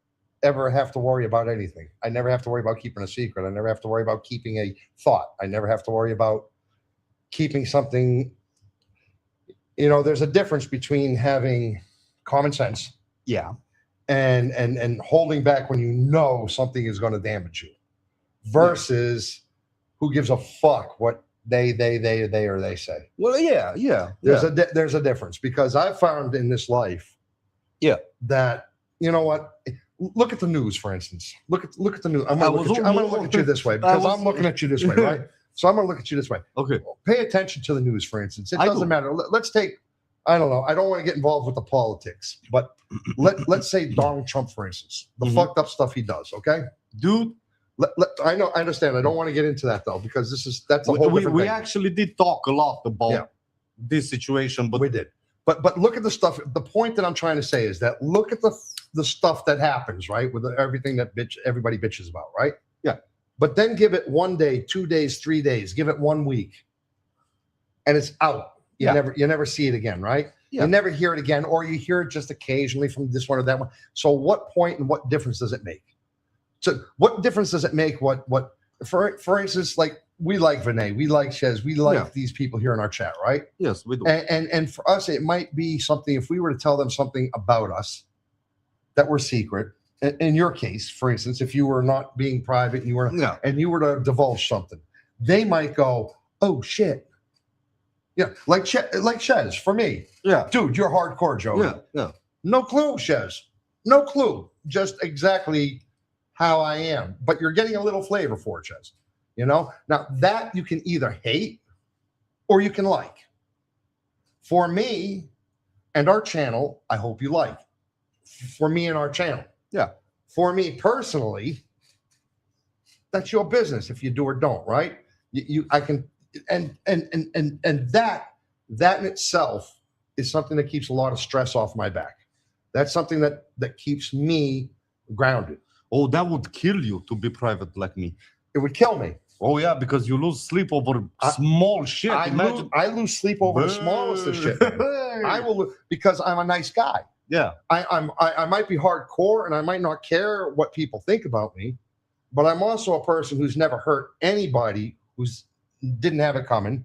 ever have to worry about anything. I never have to worry about keeping a secret. I never have to worry about keeping a thought. I never have to worry about keeping something. You know, there's a difference between having common sense Yeah. and holding back when you know something is going to damage you versus who gives a fuck what they or they say. Well, yeah. There's a difference because I've found in this life that you know what, look at the news, for instance. Look at the news. I'm going to look at you this way because I'm looking at you this way, right? So I'm going to look at you this way. Okay. Pay attention to the news, for instance. It I doesn't do. matter. Let's take, I don't know. I don't want to get involved with the politics, but let's say Donald Trump, for instance, the Mhm. fucked up stuff he does. Okay, Dude, I know, I understand. I don't want to get into that though because that's a whole different we thing. actually did talk a lot about Yeah. this situation, but We did, but look at the stuff. The point that I'm trying to say is that look at the stuff that happens, right, with everything that everybody bitches about, right? Yeah. But then give it 1 day, 2 days, 3 days. Give it 1 week, and it's out. You never see it again, right? Yeah. You never hear it again, or you hear it just occasionally from this one or that one. So what point and what difference does it make? So what difference does it make? What for instance, like we like Vinay, we like Shez, we like these people here in our chat, right? yes, we do. And for us, it might be something if we were to tell them something about us that were secret. In your case, for instance, if you were not being private and you were to divulge something, they might go, "Oh shit." Yeah, like Shez for me. Yeah. Dude, you're hardcore, Joe. Yeah. No clue, Shez. No clue. Just exactly how I am. But you're getting a little flavor for it, Shez. You know? Now that you can either hate or you can like. For me and our channel, I hope you like. For me and our channel. Yeah. For me personally, that's your business if you do or don't, right? I can and that in itself is something that keeps a lot of stress off my back. That's something that keeps me grounded. Oh, that would kill you to be private like me. It would kill me. Oh yeah, because you lose sleep over small shit. I lose sleep over the smallest of shit. Man. I will because I'm a nice guy. Yeah. I might be hardcore and I might not care what people think about me, but I'm also a person who's never hurt anybody who's didn't have it coming.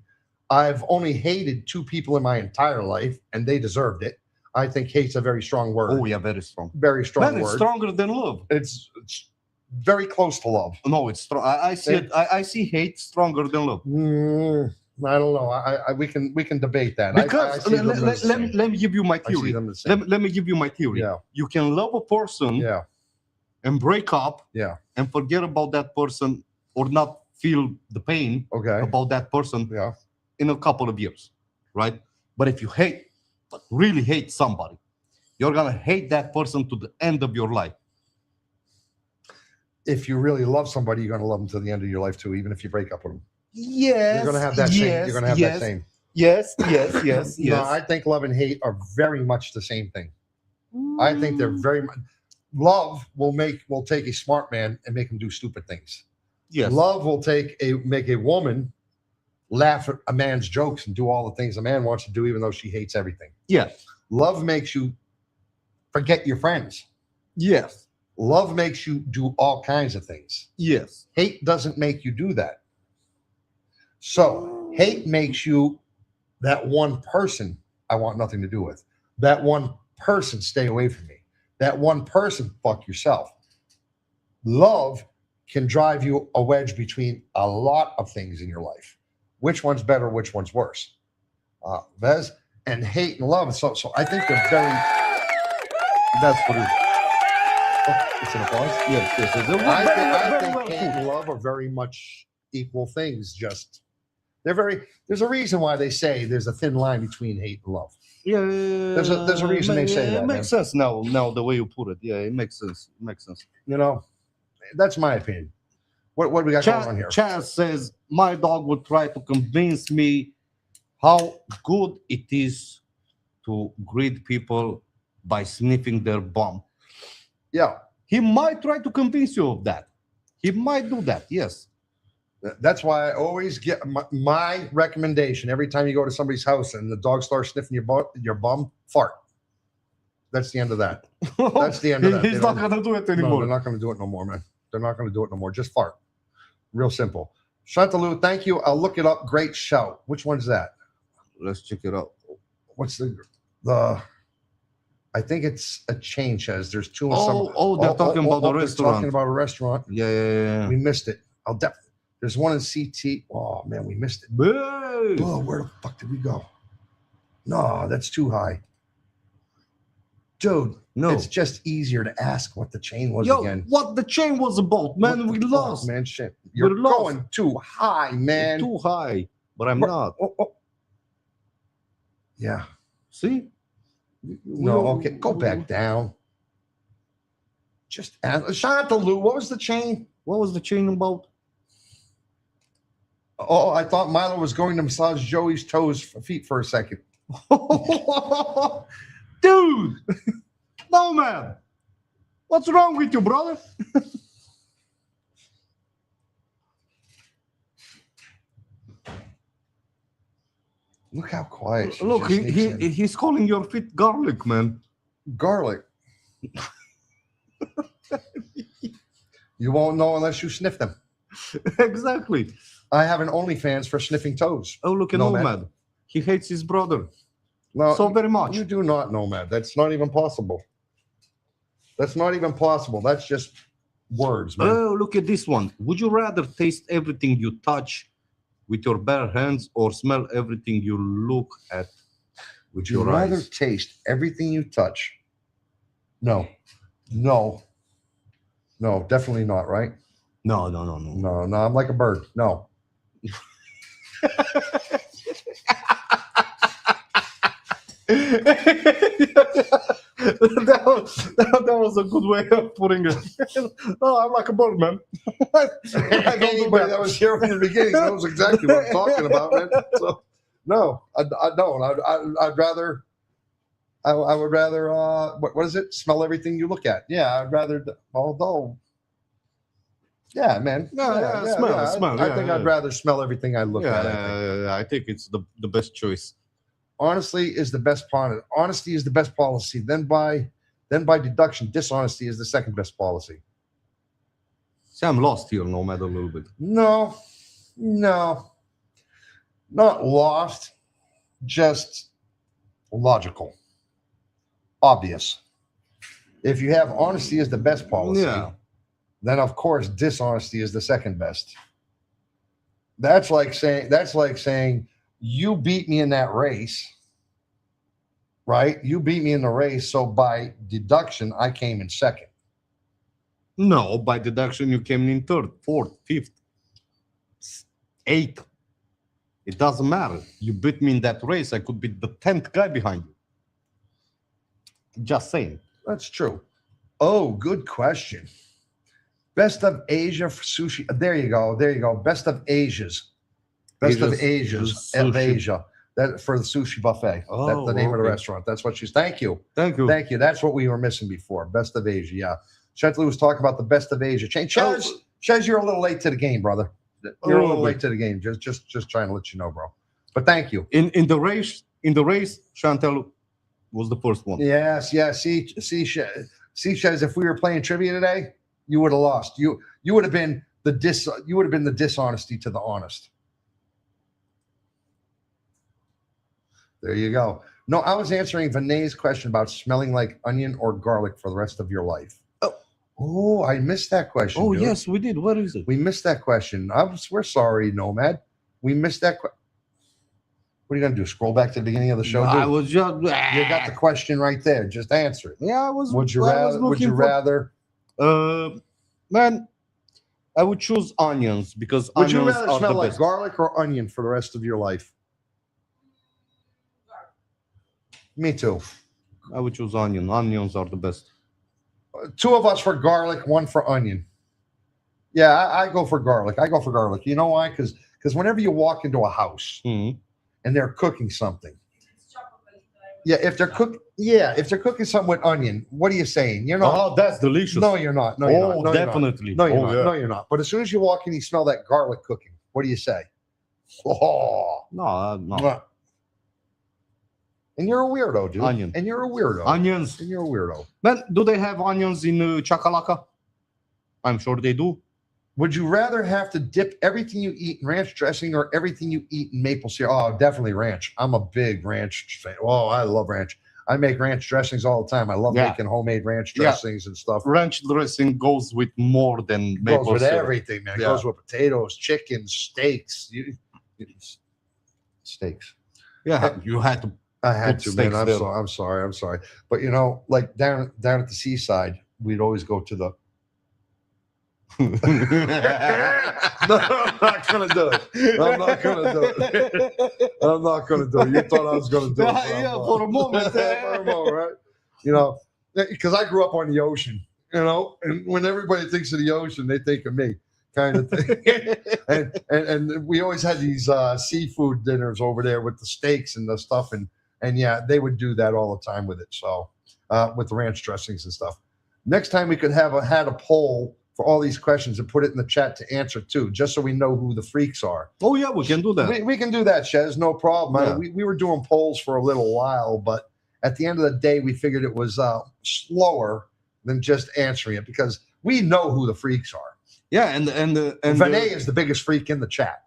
I've only hated 2 people in my entire life, and they deserved it. I think hate's a very strong word. Oh yeah, very strong. Very strong Man, word. it's stronger than love. It's very close to love. No, it's strong. I see it. I see hate stronger than love. I don't know. We can debate that. Because let me give you my I see theory. them the same. Let me give you my theory. Yeah. You can love a person Yeah. and break up Yeah. and forget about that person or not feel the pain Okay. about that person Yeah. in a couple of years, right? But if you hate, really hate somebody, you're gonna hate that person to the end of your life. If you really love somebody, you're gonna love them to the end of your life too, even if you break up with them. Yes. You're gonna have that same. You're gonna have that same. Yes. No, I think love and hate are very much the same thing. I think they're very much. Love will take a smart man and make him do stupid things. Yes. Love will make a woman laugh at a man's jokes and do all the things a man wants to do, even though she hates everything. Yes. Love makes you forget your friends. Yes. Love makes you do all kinds of things. Yes. Hate doesn't make you do that. So hate makes you that one person I want nothing to do with. That one person stay away from me. That one person fuck yourself. Love can drive you a wedge between a lot of things in your life. Which one's better? Which one's worse? Vez, and hate and love. So I think they're very. That's what it is. Oh, it's an applause. Yes. I think hate and love are very much equal things. Just they're very. There's a reason why they say there's a thin line between hate and love. Yeah. There's a reason they say that. It makes sense now. Now the way you put it, yeah, it makes sense. It makes sense. You know, that's my opinion. What do we got going on here? Chaz says my dog would try to convince me how good it is to greet people by sniffing their bum. Yeah, he might try to convince you of that. He might do that. Yes. That's why I always get my recommendation every time you go to somebody's house and the dog starts sniffing your bum, fart. That's the end of that. That's the end of that. He's not going to do it anymore. No, they're not going to do it no more, man. They're not going to do it no more. Just fart. Real simple. Chantalou, thank you. I'll look it up. Great shout. Which one's that? Let's check it out. What's the I think it's a chain, Chez. There's two. They're talking about the restaurant. Talking about a restaurant. Yeah. We missed it. I'll definitely. There's one in CT. Oh man, we missed it. Hey. Oh, where the fuck did we go? No, that's too high. Dude, no. It's just easier to ask what the chain was again. What the chain was about, man? We lost. Man, shit. You're going too high, man. You're too high, but I'm not. Oh. Yeah. See? No, okay. Go back down. Just ask. Chantalou, what was the chain? What was the chain about? Oh, I thought Milo was going to massage Joey's feet for a second. Dude! No, man. What's wrong with you, brother? Look how quiet. Look, he's calling your feet garlic, man. Garlic. You won't know unless you sniff them. Exactly. I have an OnlyFans for sniffing toes. Oh, look at Nomad. He hates his brother. No, so very much. You do not, Nomad. That's not even possible. That's not even possible. That's just words, man. Oh, look at this one. Would you rather taste everything you touch with your bare hands or smell everything you look at with your eyes? Would you rather taste everything you touch? No, definitely not, right? No. No, I'm like a bird. No. that was a good way of putting it. Oh, I'm like a bird, man. Anybody that was here from the beginning knows exactly what I'm talking about, man. So, no, I don't. I'd rather. I would rather. What is it? Smell everything you look at. Yeah, I'd rather. Although. Yeah, man. Smell. I think I'd rather smell everything I look at. I think it's the best choice. Honesty is the best policy. Honesty is the best policy. Then by deduction, dishonesty is the second best policy. See, I'm lost here, no matter a little bit. No, not lost. Just logical, obvious. If you have honesty as the best policy, then of course dishonesty is the second best. That's like saying you beat me in that race, right? You beat me in the race, so by deduction, I came in second. No, by deduction, you came in third, fourth, fifth, eighth. It doesn't matter. You beat me in that race. I could be the 10th guy behind you. Just saying. That's true. Oh, good question. Best of Asia for sushi. There you go. Best of Asia's. Best of Asia's of Asia. That for the sushi buffet. Oh, that's the name of the restaurant. That's what she's. Thank you. That's what we were missing before. Best of Asia. Yeah. Chantalou was talking about the best of Asia. Chaz, you're a little late to the game, brother. You're a little late to the game. Just trying to let you know, bro. But thank you. In the race, Chantalou was the first one. Yes. See, See, Shez, if we were playing trivia today, you would have lost. You would have been the dishonesty to the honest. There you go. No, I was answering Vinay's question about smelling like onion or garlic for the rest of your life. Oh, I missed that question. Oh, dude. yes, we did. What is it? We missed that question. We're sorry, Nomad. We missed that question. What are you going to do? Scroll back to the beginning of the show? I was just... You got the question right there. Just answer it. Yeah, I was... Would you rather? Man, I would choose onions because Would you onions rather are smell the like best. garlic or onion for the rest of your life? Me too. I would choose onion. Onions are the best. Two of us for garlic, one for onion. Yeah, I go for garlic. You know why? Because whenever you walk into a house Mhm. and they're cooking something, if they're cooking something with onion, what are you saying? You're not. Oh, that's delicious. No, you're not. No, you're not. No, definitely. You're not. No, you're not. Yeah. No, you're not. But as soon as you walk in, you smell that garlic cooking. What do you say? Oh, No. and you're a weirdo, dude. Onion. And you're a weirdo. Onions. And you're a weirdo. Man, do they have onions in chakalaka? I'm sure they do. Would you rather have to dip everything you eat in ranch dressing or everything you eat in maple syrup? Oh, definitely ranch. I'm a big ranch fan. Oh, I love ranch. I make ranch dressings all the time. I love making homemade ranch dressings and stuff. Ranch dressing goes with more than maple goes with syrup. everything, man. It Yeah. goes with potatoes, chicken, steaks. Steaks. Yeah, you had to. I had Put to, man. steaks there. I'm sorry. But you know, like down at the seaside, we'd always go to the. No, I'm not gonna do it. I'm not gonna do it. You thought I was gonna do it. Yeah, for a moment. For a moment, right? You know, because I grew up on the ocean. You know, and when everybody thinks of the ocean, they think of me, kind of thing. and we always had these seafood dinners over there with the steaks and the stuff, and yeah, they would do that all the time with it. So with the ranch dressings and stuff. Next time we could have had a poll for all these questions and put it in the chat to answer too, just so we know who the freaks are. Oh yeah, we can do that. We can do that, Shez, no problem. Yeah. We were doing polls for a little while, but at the end of the day, we figured it was slower than just answering it because we know who the freaks are. Yeah, and Vinay is the biggest freak in the chat.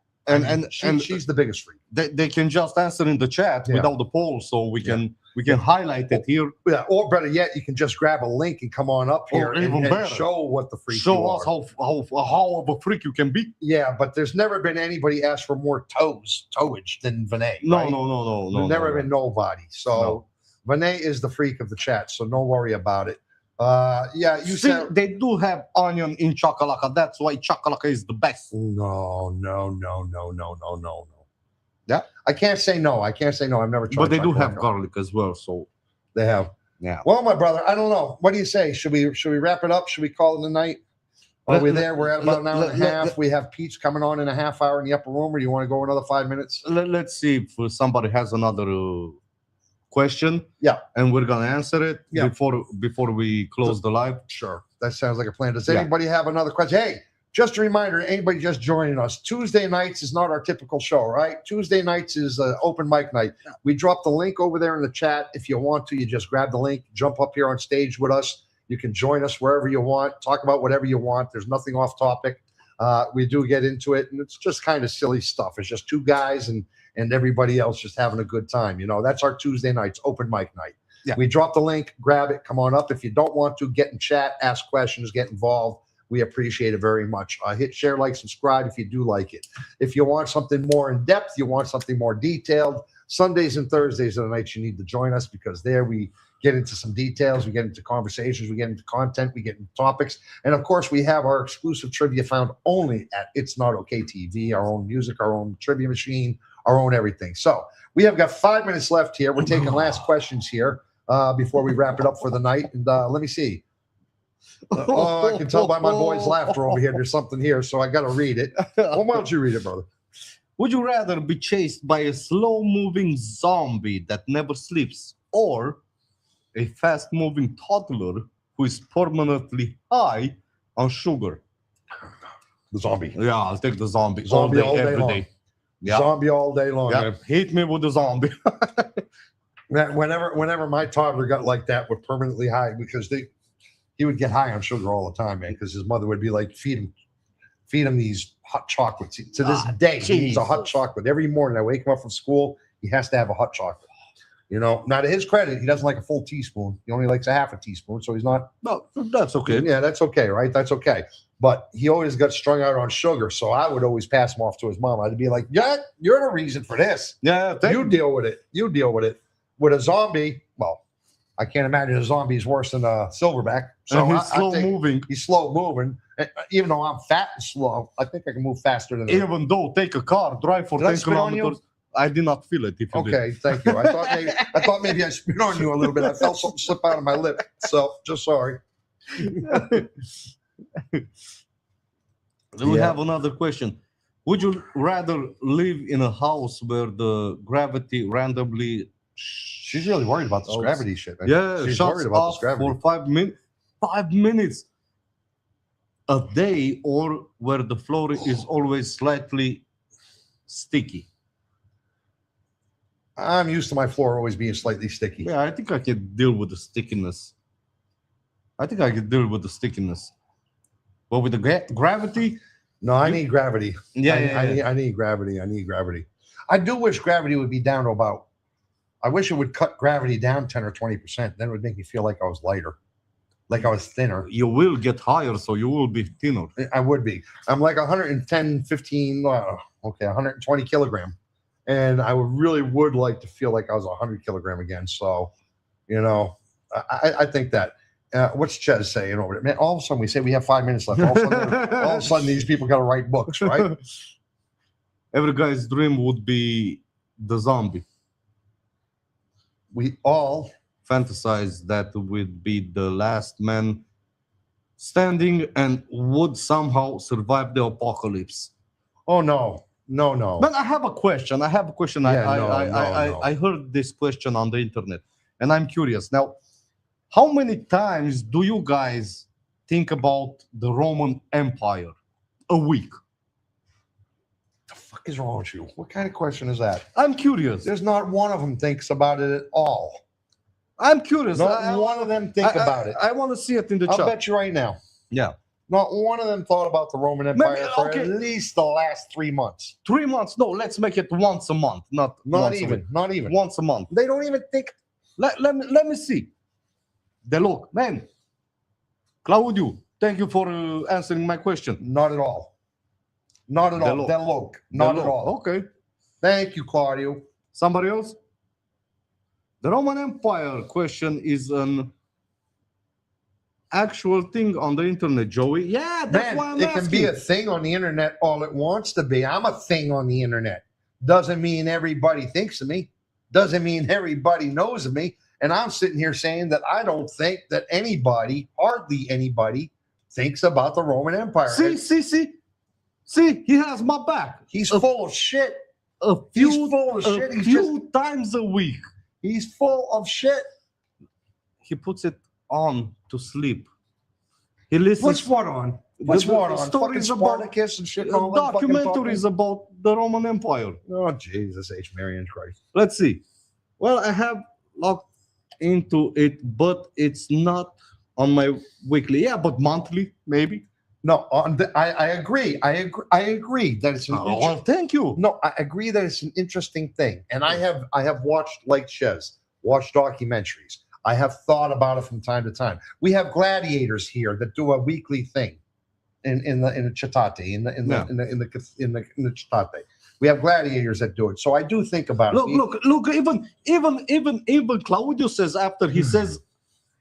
She's the biggest freak. They can just answer in the chat without the poll, so we can highlight it here. Yeah, or better yet, you can just grab a link and come on up here and show what the freak show you us are. how of a freak you can be. Yeah, but there's never been anybody asked for more towage than Vinay. No, right? no. There's never been nobody. So Vinay is the freak of the chat, so don't worry about it. You said they do have onion in chakalaka. That's why chakalaka is the best. no. Yeah, I can't say no. I've never tried. But they do have chakalaka. garlic as well. So They have. yeah. Well, my brother, I don't know. What do you say? Should we wrap it up? Should we call it a night? Are we there? We're at about an hour and a half. We have Pete's coming on in a half hour in the upper room. Or do you want to go another 5 minutes? Let's see if somebody has another question. Yeah. And we're gonna answer it before we close the live. Sure. That sounds like a plan. Does Yeah. anybody have another question? Hey, just a reminder, anybody just joining us, Tuesday nights is not our typical show, right? Tuesday nights is open mic night. We dropped the link over there in the chat. If you want to, you just grab the link, jump up here on stage with us. You can join us wherever you want, talk about whatever you want. There's nothing off topic. We do get into it, and it's just kind of silly stuff. It's just two guys and everybody else just having a good time. You know, that's our Tuesday nights, open mic night. Yeah. We drop the link, grab it, come on up. If you don't want to, get in chat, ask questions, get involved. We appreciate it very much. Hit share, like, subscribe if you do like it. If you want something more in depth, you want something more detailed, Sundays and Thursdays are the nights you need to join us because there we get into some details, we get into conversations, we get into content, we get into topics. And of course, we have our exclusive trivia found only at It's Not Okay TV, our own music, our own trivia machine, our own everything. So we have got 5 minutes left here. We're taking last questions here before we wrap it up for the night. And let me see. I can tell by my boy's laughter over here. There's something here, so I got to read it. Well, why don't you read it, brother? Would you rather be chased by a slow-moving zombie that never sleeps or a fast-moving toddler who is permanently high on sugar? The zombie. Yeah, I'll take the zombie. Zombie all day every long. day. Yeah. Zombie all day long. Yeah. Hit me with the zombie. Whenever my toddler got like that, we're permanently high because he would get high on sugar all the time, man, because his mother would be like, feed him these hot chocolates. To this day, he eats a hot chocolate every morning. I wake him up from school. He has to have a hot chocolate. You know, now to his credit, he doesn't like a full teaspoon. He only likes a half a teaspoon, so he's not. No, that's okay. Yeah, that's okay, right? That's okay. But he always got strung out on sugar, so I would always pass him off to his mom. I'd be like, "Yeah, you're the reason for this. Yeah, You deal with it. You deal with it." With a zombie, well, I can't imagine a zombie is worse than a silverback. So and he's slow moving. He's slow moving. And even though I'm fat and slow, I think I can move faster than. Even though take a car, drive for 10 kilometers. I did not feel it. If you okay, thank you. I thought maybe I spit on you a little bit. I felt something slip out of my lip. So just sorry. We have another question. Would you rather live in a house where the gravity randomly? She's really worried about this gravity shit, man. Yeah, she's shuts worried about off this gravity. for 5 minutes a day, or where the floor is always slightly sticky. I'm used to my floor always being slightly sticky. Yeah, I think I can deal with the stickiness. But with the gravity, no, I need gravity. Yeah, I need gravity. I do wish gravity would be down to about. I wish it would cut gravity down 10 or 20%. Then it would make me feel like I was lighter, like I was thinner. You will get higher, so you will be thinner. I would be. I'm like 110, 15, 120 kilogram. And I would like to feel like I was 100 kilogram again. So, you know, I think that. What's Chez saying over there? Man, all of a sudden we say we have 5 minutes left. All of a sudden these people got to write books, right? Every guy's dream would be the zombie. We all fantasize that would be the last man standing and would somehow survive the apocalypse. Oh, no. But I have a question. I heard this question on the internet, and I'm curious. Now, how many times do you guys think about the Roman Empire a week? The fuck is wrong with you? What kind of question is that? I'm curious. There's not one of them thinks about it at all. I'm curious. Not one of them think about it. I want to see it in the chat. I'll bet you right now. Yeah. Not one of them thought about the Roman Empire for at least the last 3 months. 3 months? No, let's make it once a month. Not even. Once a month. They don't even think. Let me see. Deloc, man. Claudio, thank you for answering my question. Not at all. Not at all. Deloc. Not at all. Okay. Thank you, Claudio. Somebody else? The Roman Empire question is an actual thing on the internet, Joey. Yeah, that's why I'm asking. It can be a thing on the internet all it wants to be. I'm a thing on the internet. Doesn't mean everybody thinks of me. Doesn't mean everybody knows of me. And I'm sitting here saying that I don't think that anybody, hardly anybody, thinks about the Roman Empire. See, he has my back. He's full of shit. He's full of shit. A few times a week. He's full of shit. He puts it on to sleep. He listens. What's what on? What's what on? Stories about Spartacus and shit. Documentaries about the Roman Empire. Oh, Jesus H. Marian Christ. Let's see. Well, I have looked into it, but it's not on my weekly. Yeah, but monthly, maybe. No, I agree. I agree that it's an thank you. No, I agree that it's an interesting thing. And I have watched, like Chez, watched documentaries. I have thought about it from time to time. We have gladiators here that do a weekly thing in the Citate, in the Citate. We have gladiators that do it. So I do think about it. Look, even Claudio says after he says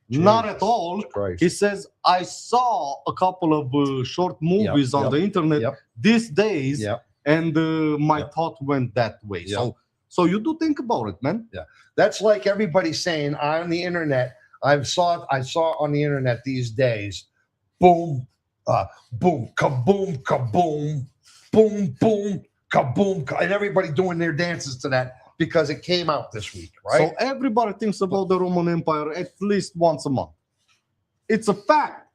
not at all. Christ. He says, I saw a couple of short movies on the internet these days, and my thought went that way. So you do think about it, man. Yeah. That's like everybody saying on the internet, I saw on the internet these days, boom, boom, kaboom, kaboom, boom, boom, kaboom, and everybody doing their dances to that because it came out this week, right? So everybody thinks about the Roman Empire at least once a month. It's a fact.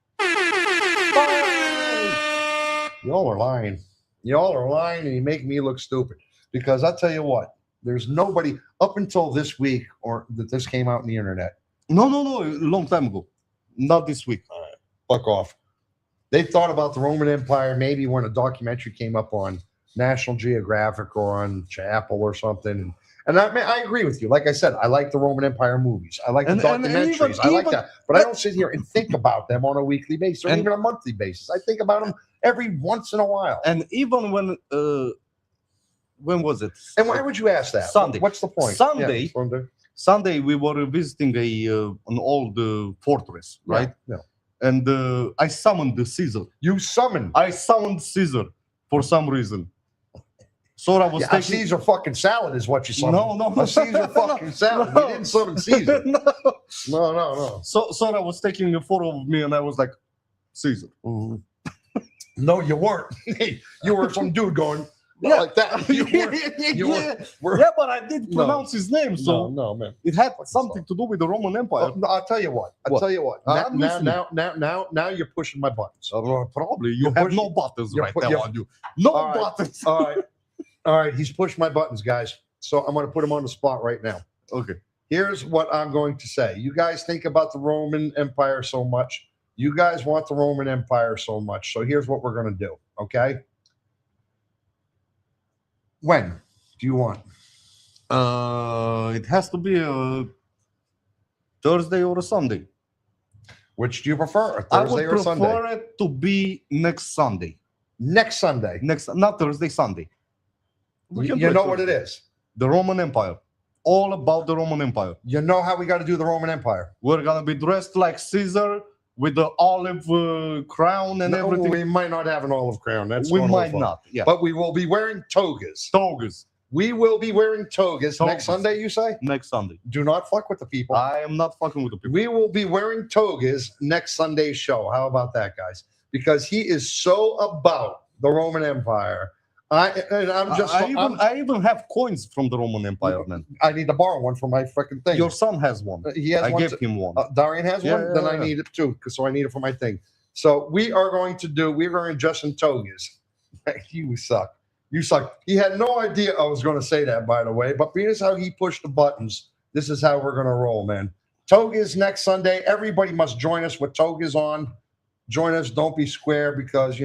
Y'all are lying. Y'all are lying, and you make me look stupid. Because I'll tell you what, there's nobody up until this week or that this came out on the internet. No, a long time ago. Not this week. All right. Fuck off. They thought about the Roman Empire maybe when a documentary came up on National Geographic or on Chapel or something. And I agree with you. Like I said, I like the Roman Empire movies. I like the documentaries. I like that. But I don't sit here and think about them on a weekly basis or even a monthly basis. I think about them every once in a while. And even when was it? And why would you ask that? Sunday. What's the point? Sunday we were visiting an old fortress, right? Yeah. And I summoned the Caesar. I summoned Caesar for some reason. So I was a Caesar fucking salad is what you summoned. No. A Caesar fucking salad. No. You didn't summon Caesar. No. So I was taking a photo of me and I was like, Caesar. Mm-hmm. No, you weren't. You were some dude going like that. Yeah, but I did pronounce his name. So no, man. It had something to do with the Roman Empire. No, I'll tell you what. Now you're pushing my buttons. Probably. You have no buttons right now on you. No buttons. All right. He's pushed my buttons, guys. So I'm going to put him on the spot right now. Okay. Here's what I'm going to say. You guys think about the Roman Empire so much. You guys want the Roman Empire so much. So here's what we're going to do. Okay. When do you want? It has to be a Thursday or a Sunday. Which do you prefer, a Thursday or Sunday? I would prefer it to be next Sunday. Next Sunday? Not Thursday, Sunday. You know what it is? The Roman Empire. All about the Roman Empire. You know how we got to do the Roman Empire? We're going to be dressed like Caesar with the olive crown and everything. We might not have an olive crown. We might not, yeah. But we will be wearing togas. We will be wearing togas. Next Sunday, you say? Next Sunday. Do not fuck with the people. I am not fucking with the people. We will be wearing togas next Sunday's show. How about that, guys? Because he is so about the Roman Empire. I even have coins from the Roman Empire, man. I need to borrow one for my freaking thing. Your son has one. I gave him one. Darian has one? Then I need it too, so I need it for my thing. So we're going to dress in togas. You suck. You suck. He had no idea I was going to say that, by the way. But being as how he pushed the buttons, this is how we're going to roll, man. Togas next Sunday. Everybody must join us with togas on. Join us. Don't be square because,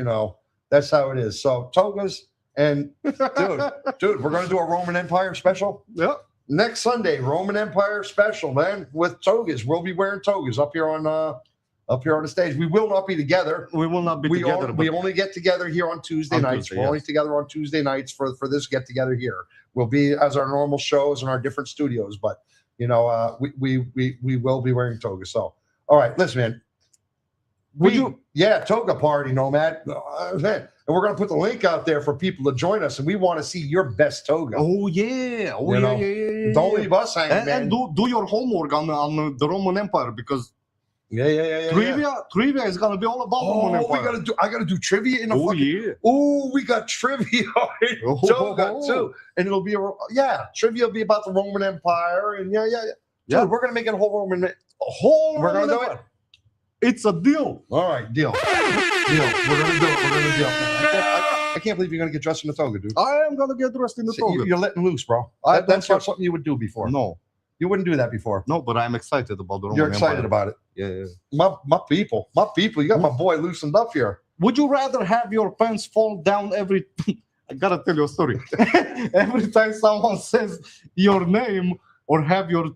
that's how it is. So togas. And dude, we're gonna do a Roman Empire special. Yep. Next Sunday, Roman Empire special, man, with togas. We'll be wearing togas up here on the stage. We will not be together. We will not be together. We only get together here on Tuesday nights. We're only together on Tuesday nights for this get together here. We'll be as our normal shows in our different studios, but we will be wearing togas. So, all right, listen, man. Toga party, Nomad. And we're going to put the link out there for people to join us, and we want to see your best toga. Oh, yeah. Yeah. Don't leave us hanging, man. And do your homework on the Roman Empire, because trivia is going to be all about Roman Empire. I got to do trivia in a we got trivia in toga, too. And it'll be, trivia will be about the Roman Empire. And Dude, we're going to make it a whole Roman Empire. It's a deal. All right, deal. We're going to do it. I can't believe you're going to get dressed in a toga, dude. I am going to get dressed in the toga. You're letting loose, bro. That's not something you would do before. No. You wouldn't do that before. No, but I'm excited about the Roman You're excited Empire. about it. Yeah. My people. You got my boy loosened up here. Would you rather have your pants fall down every... I got to tell you a story. Every time someone says your name, or have your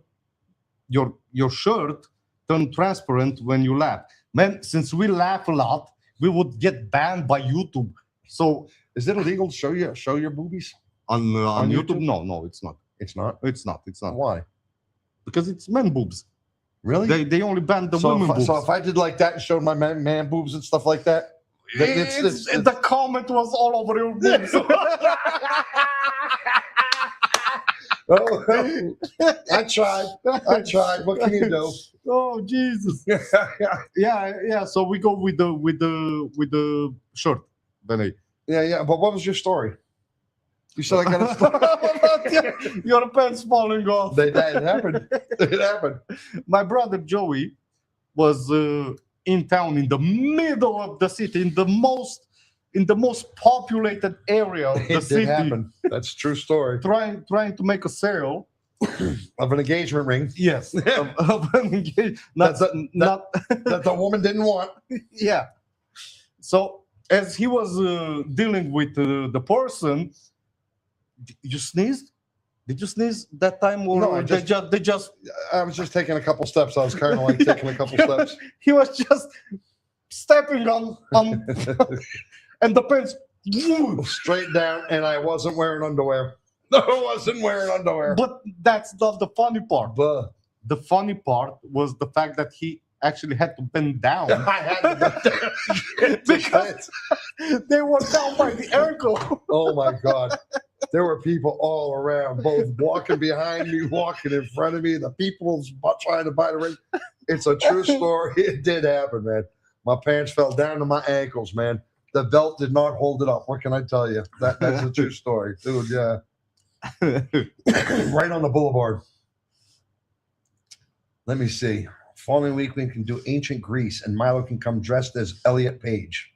shirt turn transparent when you laugh. Man, since we laugh a lot, we would get banned by YouTube. So is it illegal to show your boobies on YouTube? No, it's not. It's not. It's not. Why? Because it's men boobs. Really? They only banned the women boobs. So if I did like that and showed my man boobs and stuff like that, the comment was all over your boobs. Oh, I tried. What can you do? Oh, Jesus. Yeah. So we go with the shirt, Benny. Yeah. But what was your story? You said I got a story. Your pants falling off. It happened. It happened. My brother Joey was in town in the middle of the city, in the most populated area of the city. It did happen. That's a true story. Trying to make a sale, of an engagement ring. Yes, of an engagement. Not That the woman didn't want. Yeah. So as he was dealing with the person, you sneezed? Did you sneeze that time, or No, they just? I was just taking a couple steps. I was kind of like taking a couple steps. He was just stepping on and the pants Straight down, and I wasn't wearing underwear. No, I wasn't wearing underwear. But that's not the funny part. But The funny part was the fact that he actually had to bend down I had to go down. because they were down by the ankle. Oh my God. There were people all around, both walking behind me, walking in front of me. The people trying to buy the ring. It's a true story. It did happen, man. My pants fell down to my ankles, man. The belt did not hold it up. What can I tell you? That's a true story, dude. Yeah. Right on the boulevard. Let me see. Following week, we can do ancient Greece, and Milo can come dressed as Elliot Page.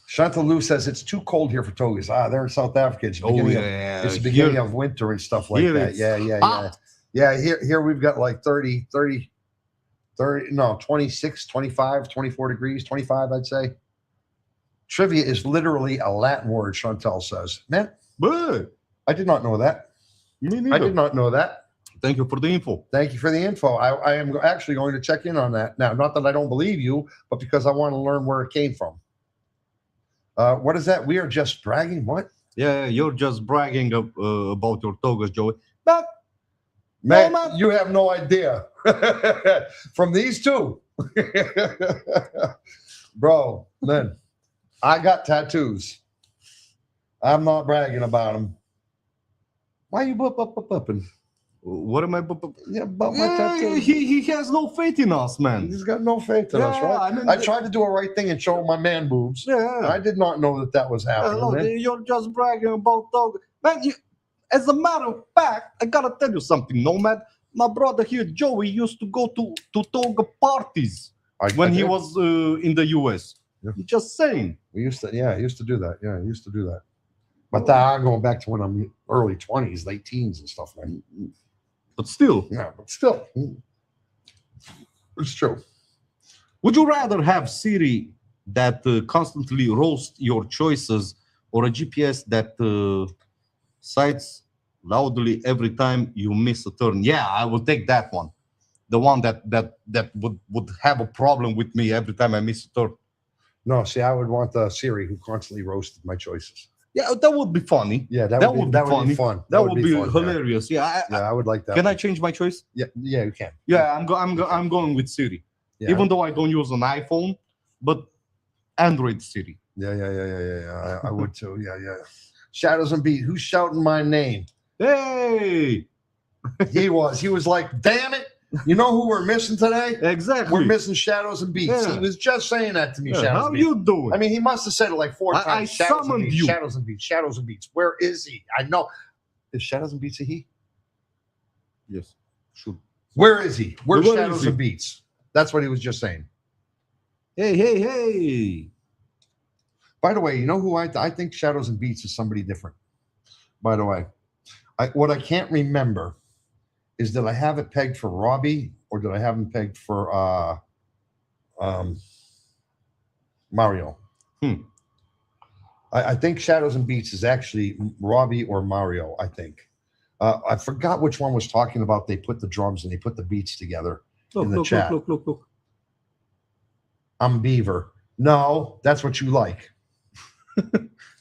Chantalou says it's too cold here for togas. They're in South Africa. It's the beginning of winter and stuff like that. Yeah. Here we've got like 26, 25, 24 degrees, 25, I'd say. Trivia is literally a Latin word, Chantal says. Man, But I did not know that. me I neither. did not know that. Thank you for the info. Thank you for the info. I am actually going to check in on that now. Not that I don't believe you, but because I want to learn where it came from. What is that? We are just bragging. What? Yeah, you're just bragging about your togas, Joey. But Man, man. you have no idea. From these two. Bro, man, I got tattoos. I'm not bragging about them. Why you bupping? what am I? Yeah, about my tattoos. He has no faith in us, man. He's got no faith in us, Yeah, right? I mean- I tried to do a right thing and show my man boobs. Yeah. I did not know that was happening. No, man. you're just bragging about togas. Man, as a matter of fact, I gotta tell you something, Nomad. My brother here, Joey, used to go to toga parties when he did. was in the US. Yeah. Just saying. We used to, yeah, I used to do that. Yeah, I used to do that. But I'm going back to when I'm early 20s, late teens and stuff like that. But still, Yeah, but still, it's true. would you rather have Siri that constantly roasts your choices, or a GPS that cites loudly every time you miss a turn? Yeah, I will take that one. The one that would have a problem with me every time I miss a turn. No, see, I would want the Siri who constantly roasted my choices. Yeah, that would be funny. Yeah, That would be be funny. fun. That would be fun, hilarious. Yeah, Yeah, I would like that. can I change my choice? Yeah, you can. Yeah, I'm going with Siri. Yeah, Even though I don't use an iPhone, but Android Siri. yeah. I would too. Yeah. Shadows and Beat. Who's shouting my name? Hey, He was like, damn it. You know who we're missing today? exactly. We're missing Shadows and Beats. Yeah. He was just saying that to me, Yeah, Shadows how and Beats. you doing? I mean, he must have said it like 4 I times. Shadows and summoned Beats, you. Shadows and Beats, Shadows and Beats. Where is he? I know. Is Shadows and Beats a he? Yes, sure. Where is he? Where's Where is Shadows he? and Beats? That's what he was just saying. Hey. By the way, you know who I think Shadows and Beats is somebody different. By the way, what I can't remember is that I have it pegged for Robbie or did I have him pegged for Mario? I think Shadows and Beats is actually Robbie or Mario, I think. I forgot which one was talking about they put the drums and they put the beats together. In the chat. Look. I'm Beaver. No, that's what you like.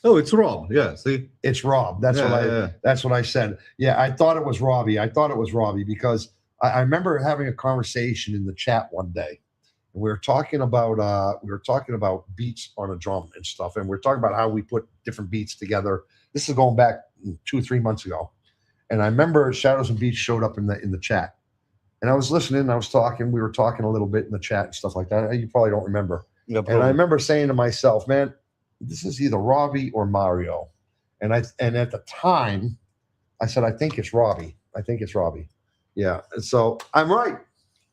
Oh, it's Rob. Yeah, see? It's Rob. That's what I said. Yeah, I thought it was Robbie because I remember having a conversation in the chat one day. And we were talking about beats on a drum and stuff, and we are talking about how we put different beats together. This is going back 2 or 3 months ago, and I remember Shadows and Beats showed up in the chat, and I was listening. And I was talking. We were talking a little bit in the chat and stuff like that. You probably don't remember. Yeah, and I remember saying to myself, "Man, this is either Robbie or Mario," and at the time, I said, "I think it's Robbie. Yeah, and so I'm right.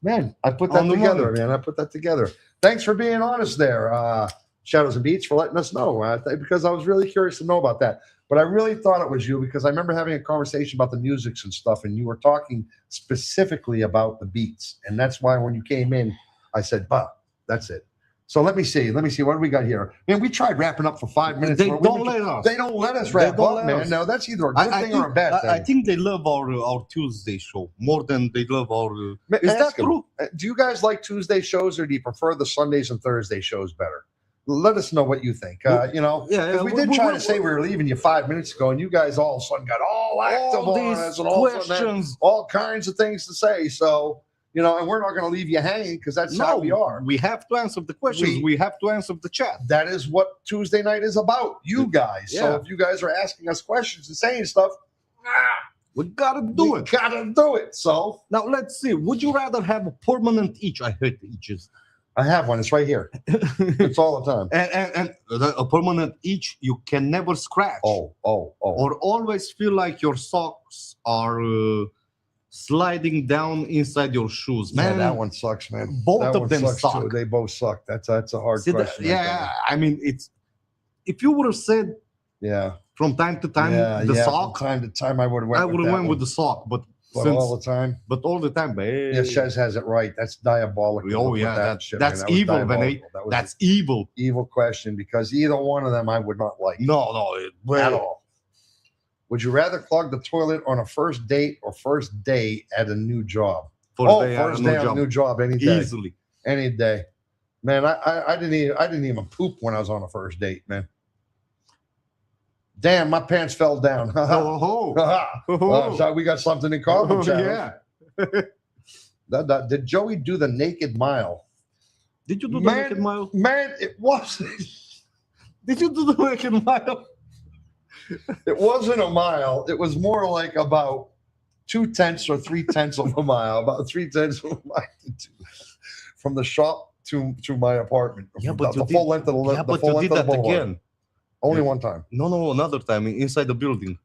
Man, I put that together, man. I put that together. Thanks for being honest there, Shadows and Beats, for letting us know. Because I was really curious to know about that. but I really thought it was you because I remember having a conversation about the musics and stuff, and you were talking specifically about the beats, and that's why when you came in, I said, "Bah, that's it." So let me see. What do we got here? Man, we tried wrapping up for 5 minutes. They don't let us. They don't let us wrap up, man. No, that's either a good thing or a bad thing. I think they love our Tuesday show more than they love our. Is Ask that them, true? Do you guys like Tuesday shows, or do you prefer the Sundays and Thursday shows better? Let us know what you think. You know, because we did try to say we were leaving you 5 minutes ago, and you guys all of a sudden got all active on us and all questions, all kinds of things to say. So. You know, and we're not going to leave you hanging because that's how we are. We have to answer the questions. We have to answer the chat. That is what Tuesday night is about, you guys. Yeah. So if you guys are asking us questions and saying stuff, we got to do it. Got to do it. So now let's see. Would you rather have a permanent itch? I hate itches. I have one. It's right here. It's all the time. And a permanent itch you can never scratch. Oh. Or always feel like your socks are... sliding down inside your shoes, man. Yeah, that one sucks, man. Both of them suck. Too. They both suck. That's a hard question. I mean, it's if you would have said, from time to time, the sock. From time to time, I would have went with the sock, but all the time. But all the time, man. Yeah, Shez has it right. That's diabolical. Oh yeah, that's evil, man. That's evil. Evil question because either one of them I would not like. No, at all. Would you rather clog the toilet on a first date or first day at a new job? First day on a new job any day. Easily. Any day. Man, I didn't even poop when I was on a first date, man. Damn, my pants fell down. So we got something in common, yeah. Did Joey do the naked mile? Did you do the naked mile? Man, it wasn't. Did you do the naked mile? It wasn't a mile. It was more like about 2/10 or 3/10 of a mile. About 3/10 of a mile from the shop to my apartment. Yeah, but the full length of the but you did that again. Only one time. No, another time inside the building.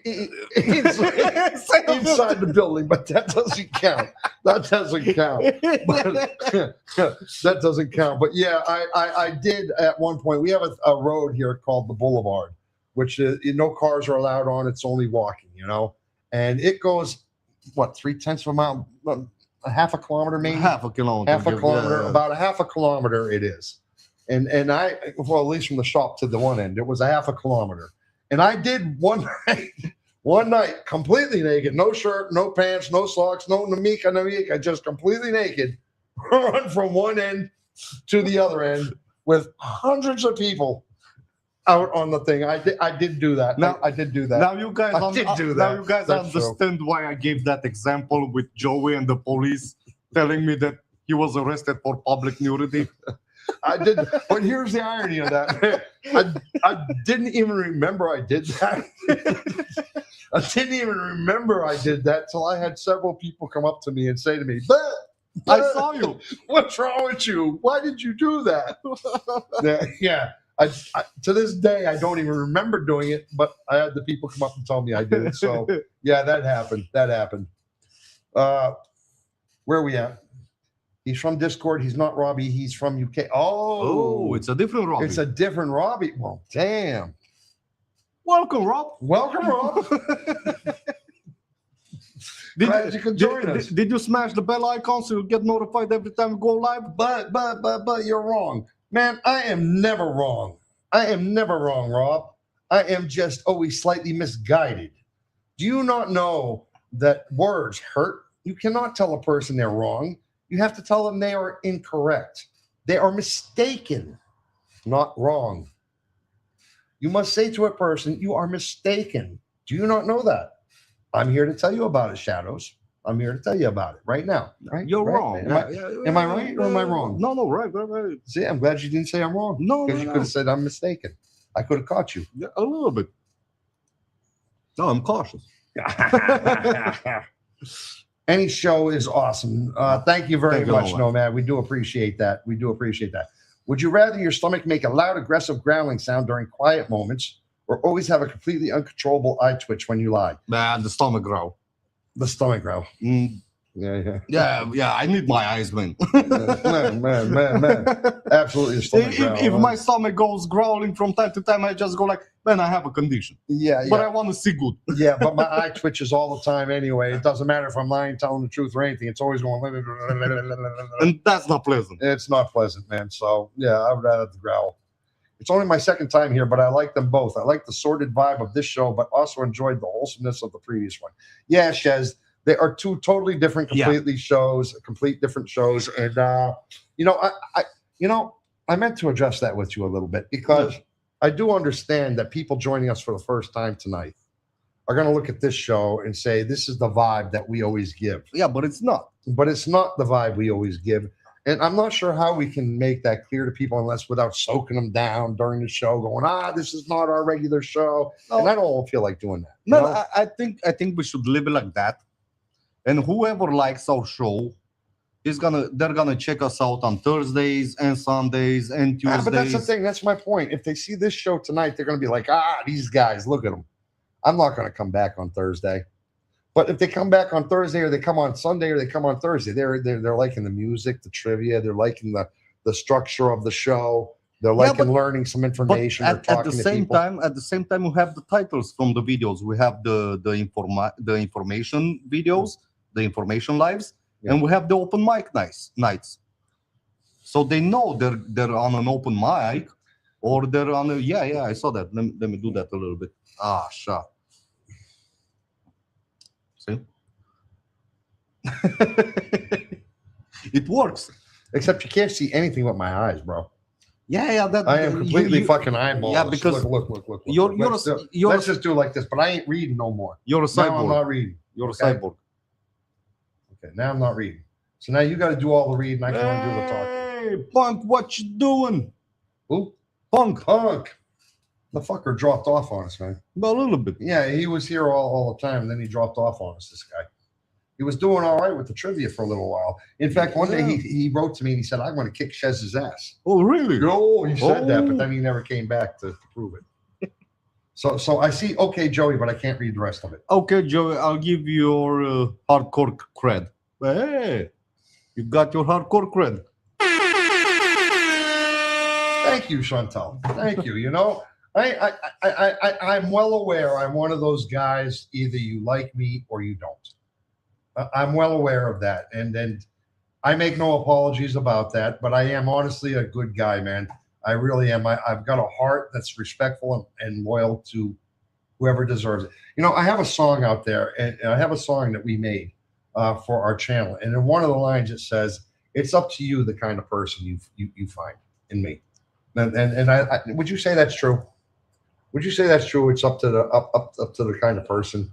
Inside the building, but that doesn't count. That doesn't count. But yeah, I did at one point. We have a road here called the Boulevard, which no cars are allowed on. It's only walking, you know. And it goes, 3/10 of a mile, a half a kilometer, maybe half a kilometer, about a half a kilometer. It is, and at least from the shop to the one end, it was a half a kilometer. And I did one night, completely naked, no shirt, no pants, no socks, no namika, just completely naked, run from one end to the other end with hundreds of people out on the thing. I did do that. I did do that. Now you guys understand why I gave that example with Joey and the police telling me that he was arrested for public nudity. I did, but here's the irony of that. I didn't even remember I did that. I didn't even remember I did that till I had several people come up to me and say to me, "But I saw you. What's wrong with you? Why did you do that?" Yeah. I to this day I don't even remember doing it, but I had the people come up and tell me I did it. So yeah, that happened. Where are we at? He's from Discord. He's not Robbie. He's from UK. Oh, it's a different Robbie. It's a different Robbie. Well, damn. Welcome, Rob. Glad you could join us. Did you smash the bell icon so you get notified every time we go live? But you're wrong. Man, I am never wrong. Rob. I am just always slightly misguided. Do you not know that words hurt? You cannot tell a person they're wrong. You have to tell them they are incorrect. They are mistaken, not wrong. You must say to a person, you are mistaken. Do you not know that? I'm here to tell you about it, Shadows. I'm here to tell you about it right now. Right? You're wrong. Am I right or am I wrong? No, right. See, I'm glad you didn't say I'm wrong. No, because you could have said I'm mistaken. I could have caught you. Yeah, a little bit. No, I'm cautious. Any show is awesome. Thank you very much, Nomad. We do appreciate that. Would you rather your stomach make a loud, aggressive growling sound during quiet moments or always have a completely uncontrollable eye twitch when you lie? The stomach growl. The stomach growl. Yeah, I need my eyes, man. man. Absolutely. If my stomach goes growling from time to time, I just go like, man, I have a condition. Yeah. But I want to see good. Yeah, but my eye twitches all the time anyway. It doesn't matter if I'm lying, telling the truth, or anything. It's always going. And that's not pleasant. It's not pleasant, man. So yeah, I would rather the growl. It's only my second time here, but I like them both. I like the sordid vibe of this show, but also enjoyed the wholesomeness of the previous one. Yeah, Shez, they are two totally different, complete different shows. And I meant to address that with you a little bit because I do understand that people joining us for the first time tonight are going to look at this show and say, this is the vibe that we always give. Yeah, but it's not. But it's not the vibe we always give. And I'm not sure how we can make that clear to people unless without soaking them down during the show, going, this is not our regular show. No. And I don't feel like doing that. No, I think we should leave it like that. And whoever likes our show they're gonna check us out on Thursdays and Sundays and Tuesdays. But that's the thing. That's my point. If they see this show tonight, they're gonna be like, these guys, look at them. I'm not gonna come back on Thursday. But if they come back on Thursday or they come on Sunday or they come on Thursday, they're liking the music, the trivia, they're liking the structure of the show. They're liking learning some information. At the same time, we have the titles from the videos. We have the information videos, the information lives, and we have the open mic nights. So they know they're on an open mic or they're on a I saw that. Let me do that a little bit. Shut. See? It works. Except you can't see anything with my eyes, bro. Yeah. That I am completely fucking eyeballs. Yeah, because look. Let's just do it like this. But I ain't reading no more. You're a cyborg. Now I'm not reading. You're a cyborg. Okay, now I'm not reading. So now you got to do all the reading. I can only do the talking. Hey, Punk, what you doing? Who? Punk. The fucker dropped off on us, man. A little bit. Yeah, he was here all the time, and then he dropped off on us, this guy. He was doing all right with the trivia for a little while. In fact, one day he wrote to me and he said, I'm going to kick Shez's ass. Oh, really? Oh, he said that, but then he never came back to prove it. So I see, okay, Joey, but I can't read the rest of it. Okay, Joey, I'll give you your hardcore cred. Hey, you got your hardcore cred. Thank you, Chantal. Thank you. You know, I'm well aware I'm one of those guys, either you like me or you don't. I'm well aware of that. And I make no apologies about that, but I am honestly a good guy, man. I really am. I've got a heart that's respectful and loyal to whoever deserves it. You know, I have a song out there, and I have a song that we made for our channel. And in one of the lines, it says, it's up to you, the kind of person you find in me. And I would you say that's true? Would you say that's true? It's up to the kind of person.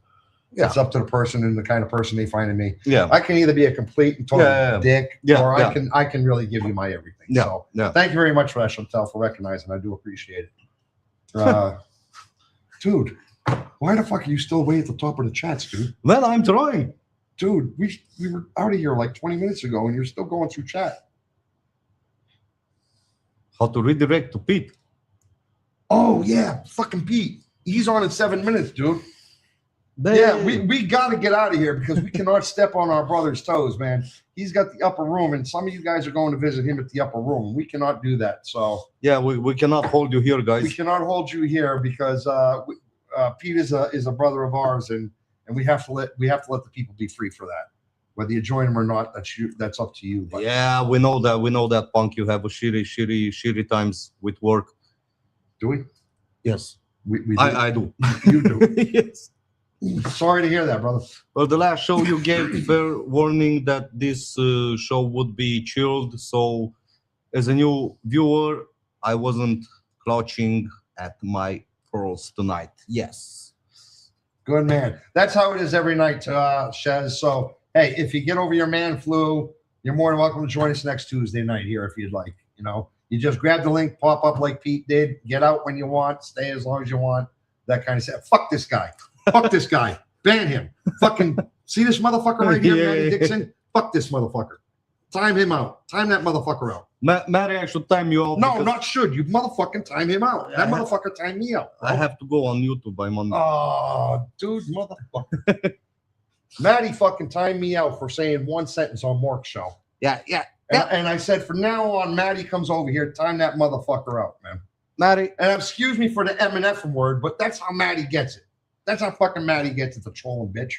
Yeah. It's up to the person and the kind of person they find in me. Yeah. I can either be a complete and total dick, or I can really give you my everything. Yeah. So thank you very much for that, Chantal, for recognizing. I do appreciate it. Dude, why the fuck are you still way at the top of the chats, dude? Well, I'm trying. Dude, we were out of here like 20 minutes ago and you're still going through chat. How to redirect to Pete. Oh yeah, fucking Pete. He's on in 7 minutes, dude. Yeah, we got to get out of here because we cannot step on our brother's toes, man. He's got the upper room, and some of you guys are going to visit him at the upper room. We cannot do that. So yeah, we cannot hold you here, guys. We cannot hold you here because Pete is a brother of ours, and we have to let the people be free for that. Whether you join them or not, that's up to you. But yeah, we know that, Punk. You have a shitty times with work. Do we? Yes, we do. I do. You do. Yes. Sorry to hear that, brother. Well, the last show you gave fair warning that this show would be chilled. So, as a new viewer, I wasn't clutching at my pearls tonight. Yes. Good man. That's how it is every night, Shez. So, hey, if you get over your man flu, you're more than welcome to join us next Tuesday night here if you'd like. You know, you just grab the link, pop up like Pete did, get out when you want, stay as long as you want, that kind of stuff. Fuck this guy. Fuck this guy. Ban him. Fucking see this motherfucker right here, Matty Dixon? Fuck this motherfucker. Time him out. Time that motherfucker out. Matty, I should time you out. No, not should. You motherfucking time him out. That motherfucker time me out. Bro. I have to go on YouTube by Monday. Oh, dude, motherfucker. Maddie fucking timed me out for saying one sentence on Mork's show. Yeah. And I said, from now on, Maddie comes over here, time that motherfucker out, man. Maddie. And excuse me for the M and F word, but that's how Maddie gets it. That's how fucking Maddie gets it, the trolling bitch.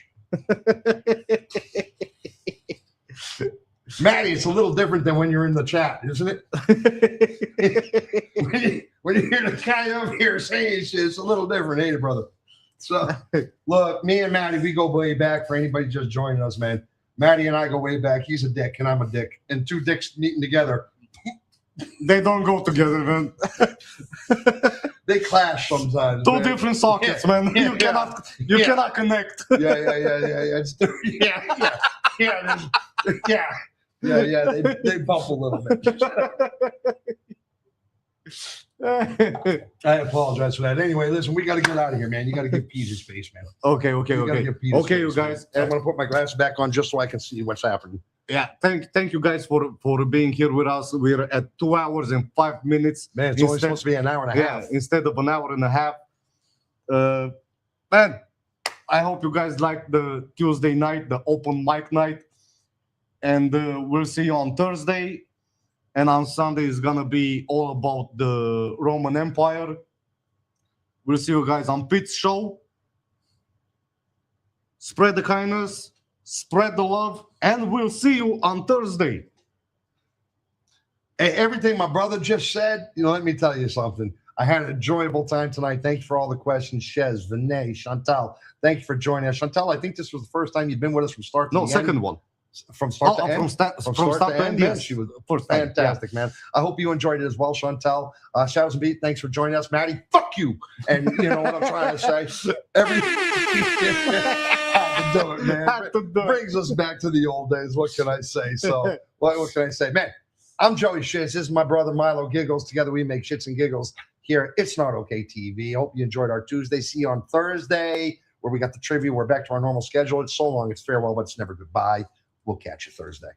Maddie, it's a little different than when you're in the chat, isn't it? when you hear the guy over here saying shit, it's a little different, ain't it, brother? So, look, me and Maddie, we go way back. For anybody just joining us, man, Maddie and I go way back. He's a dick, and I'm a dick. And two dicks meeting together. They don't go together, man. They clash sometimes. Two different sockets, man. You cannot connect. Yeah. They bump a little bit. I apologize for that. Anyway, listen, we got to get out of here, man. You got to give Pete his space, man. Okay, You guys. I'm gonna put my glasses back on just so I can see what's happening. Yeah, thank you guys for being here with us. We're at 2 hours and 5 minutes. Man, it's only supposed to be an hour and a half. Yeah, instead of an hour and a half. Man, I hope you guys like the Tuesday night, the open mic night. And we'll see you on Thursday. And on Sunday is gonna be all about the Roman Empire. We'll see you guys on Pete's show. Spread the kindness, spread the love, and we'll see you on Thursday. Hey, everything my brother just said, let me tell you something. I had an enjoyable time tonight. Thank you for all the questions. Shez, Vinay, Chantal, thank you for joining us. Chantal, I think this was the first time you've been with us from start to the end. Second one. From start to end? From start to end, yes. She was fantastic, man. I hope you enjoyed it as well, Chantal. Shadows and Beat, thanks for joining us. Maddie, fuck you. And you know what I'm trying to say? Had to do it, man. Brings us back to the old days. What can I say? So, what can I say? Man, I'm Joey Schitz. This is my brother Milo Giggles. Together we make Schitz and Giggles here. It's Not Okay TV. Hope you enjoyed our Tuesday. See you on Thursday, where we got the trivia. We're back to our normal schedule. It's so long, it's farewell, but it's never goodbye. We'll catch you Thursday.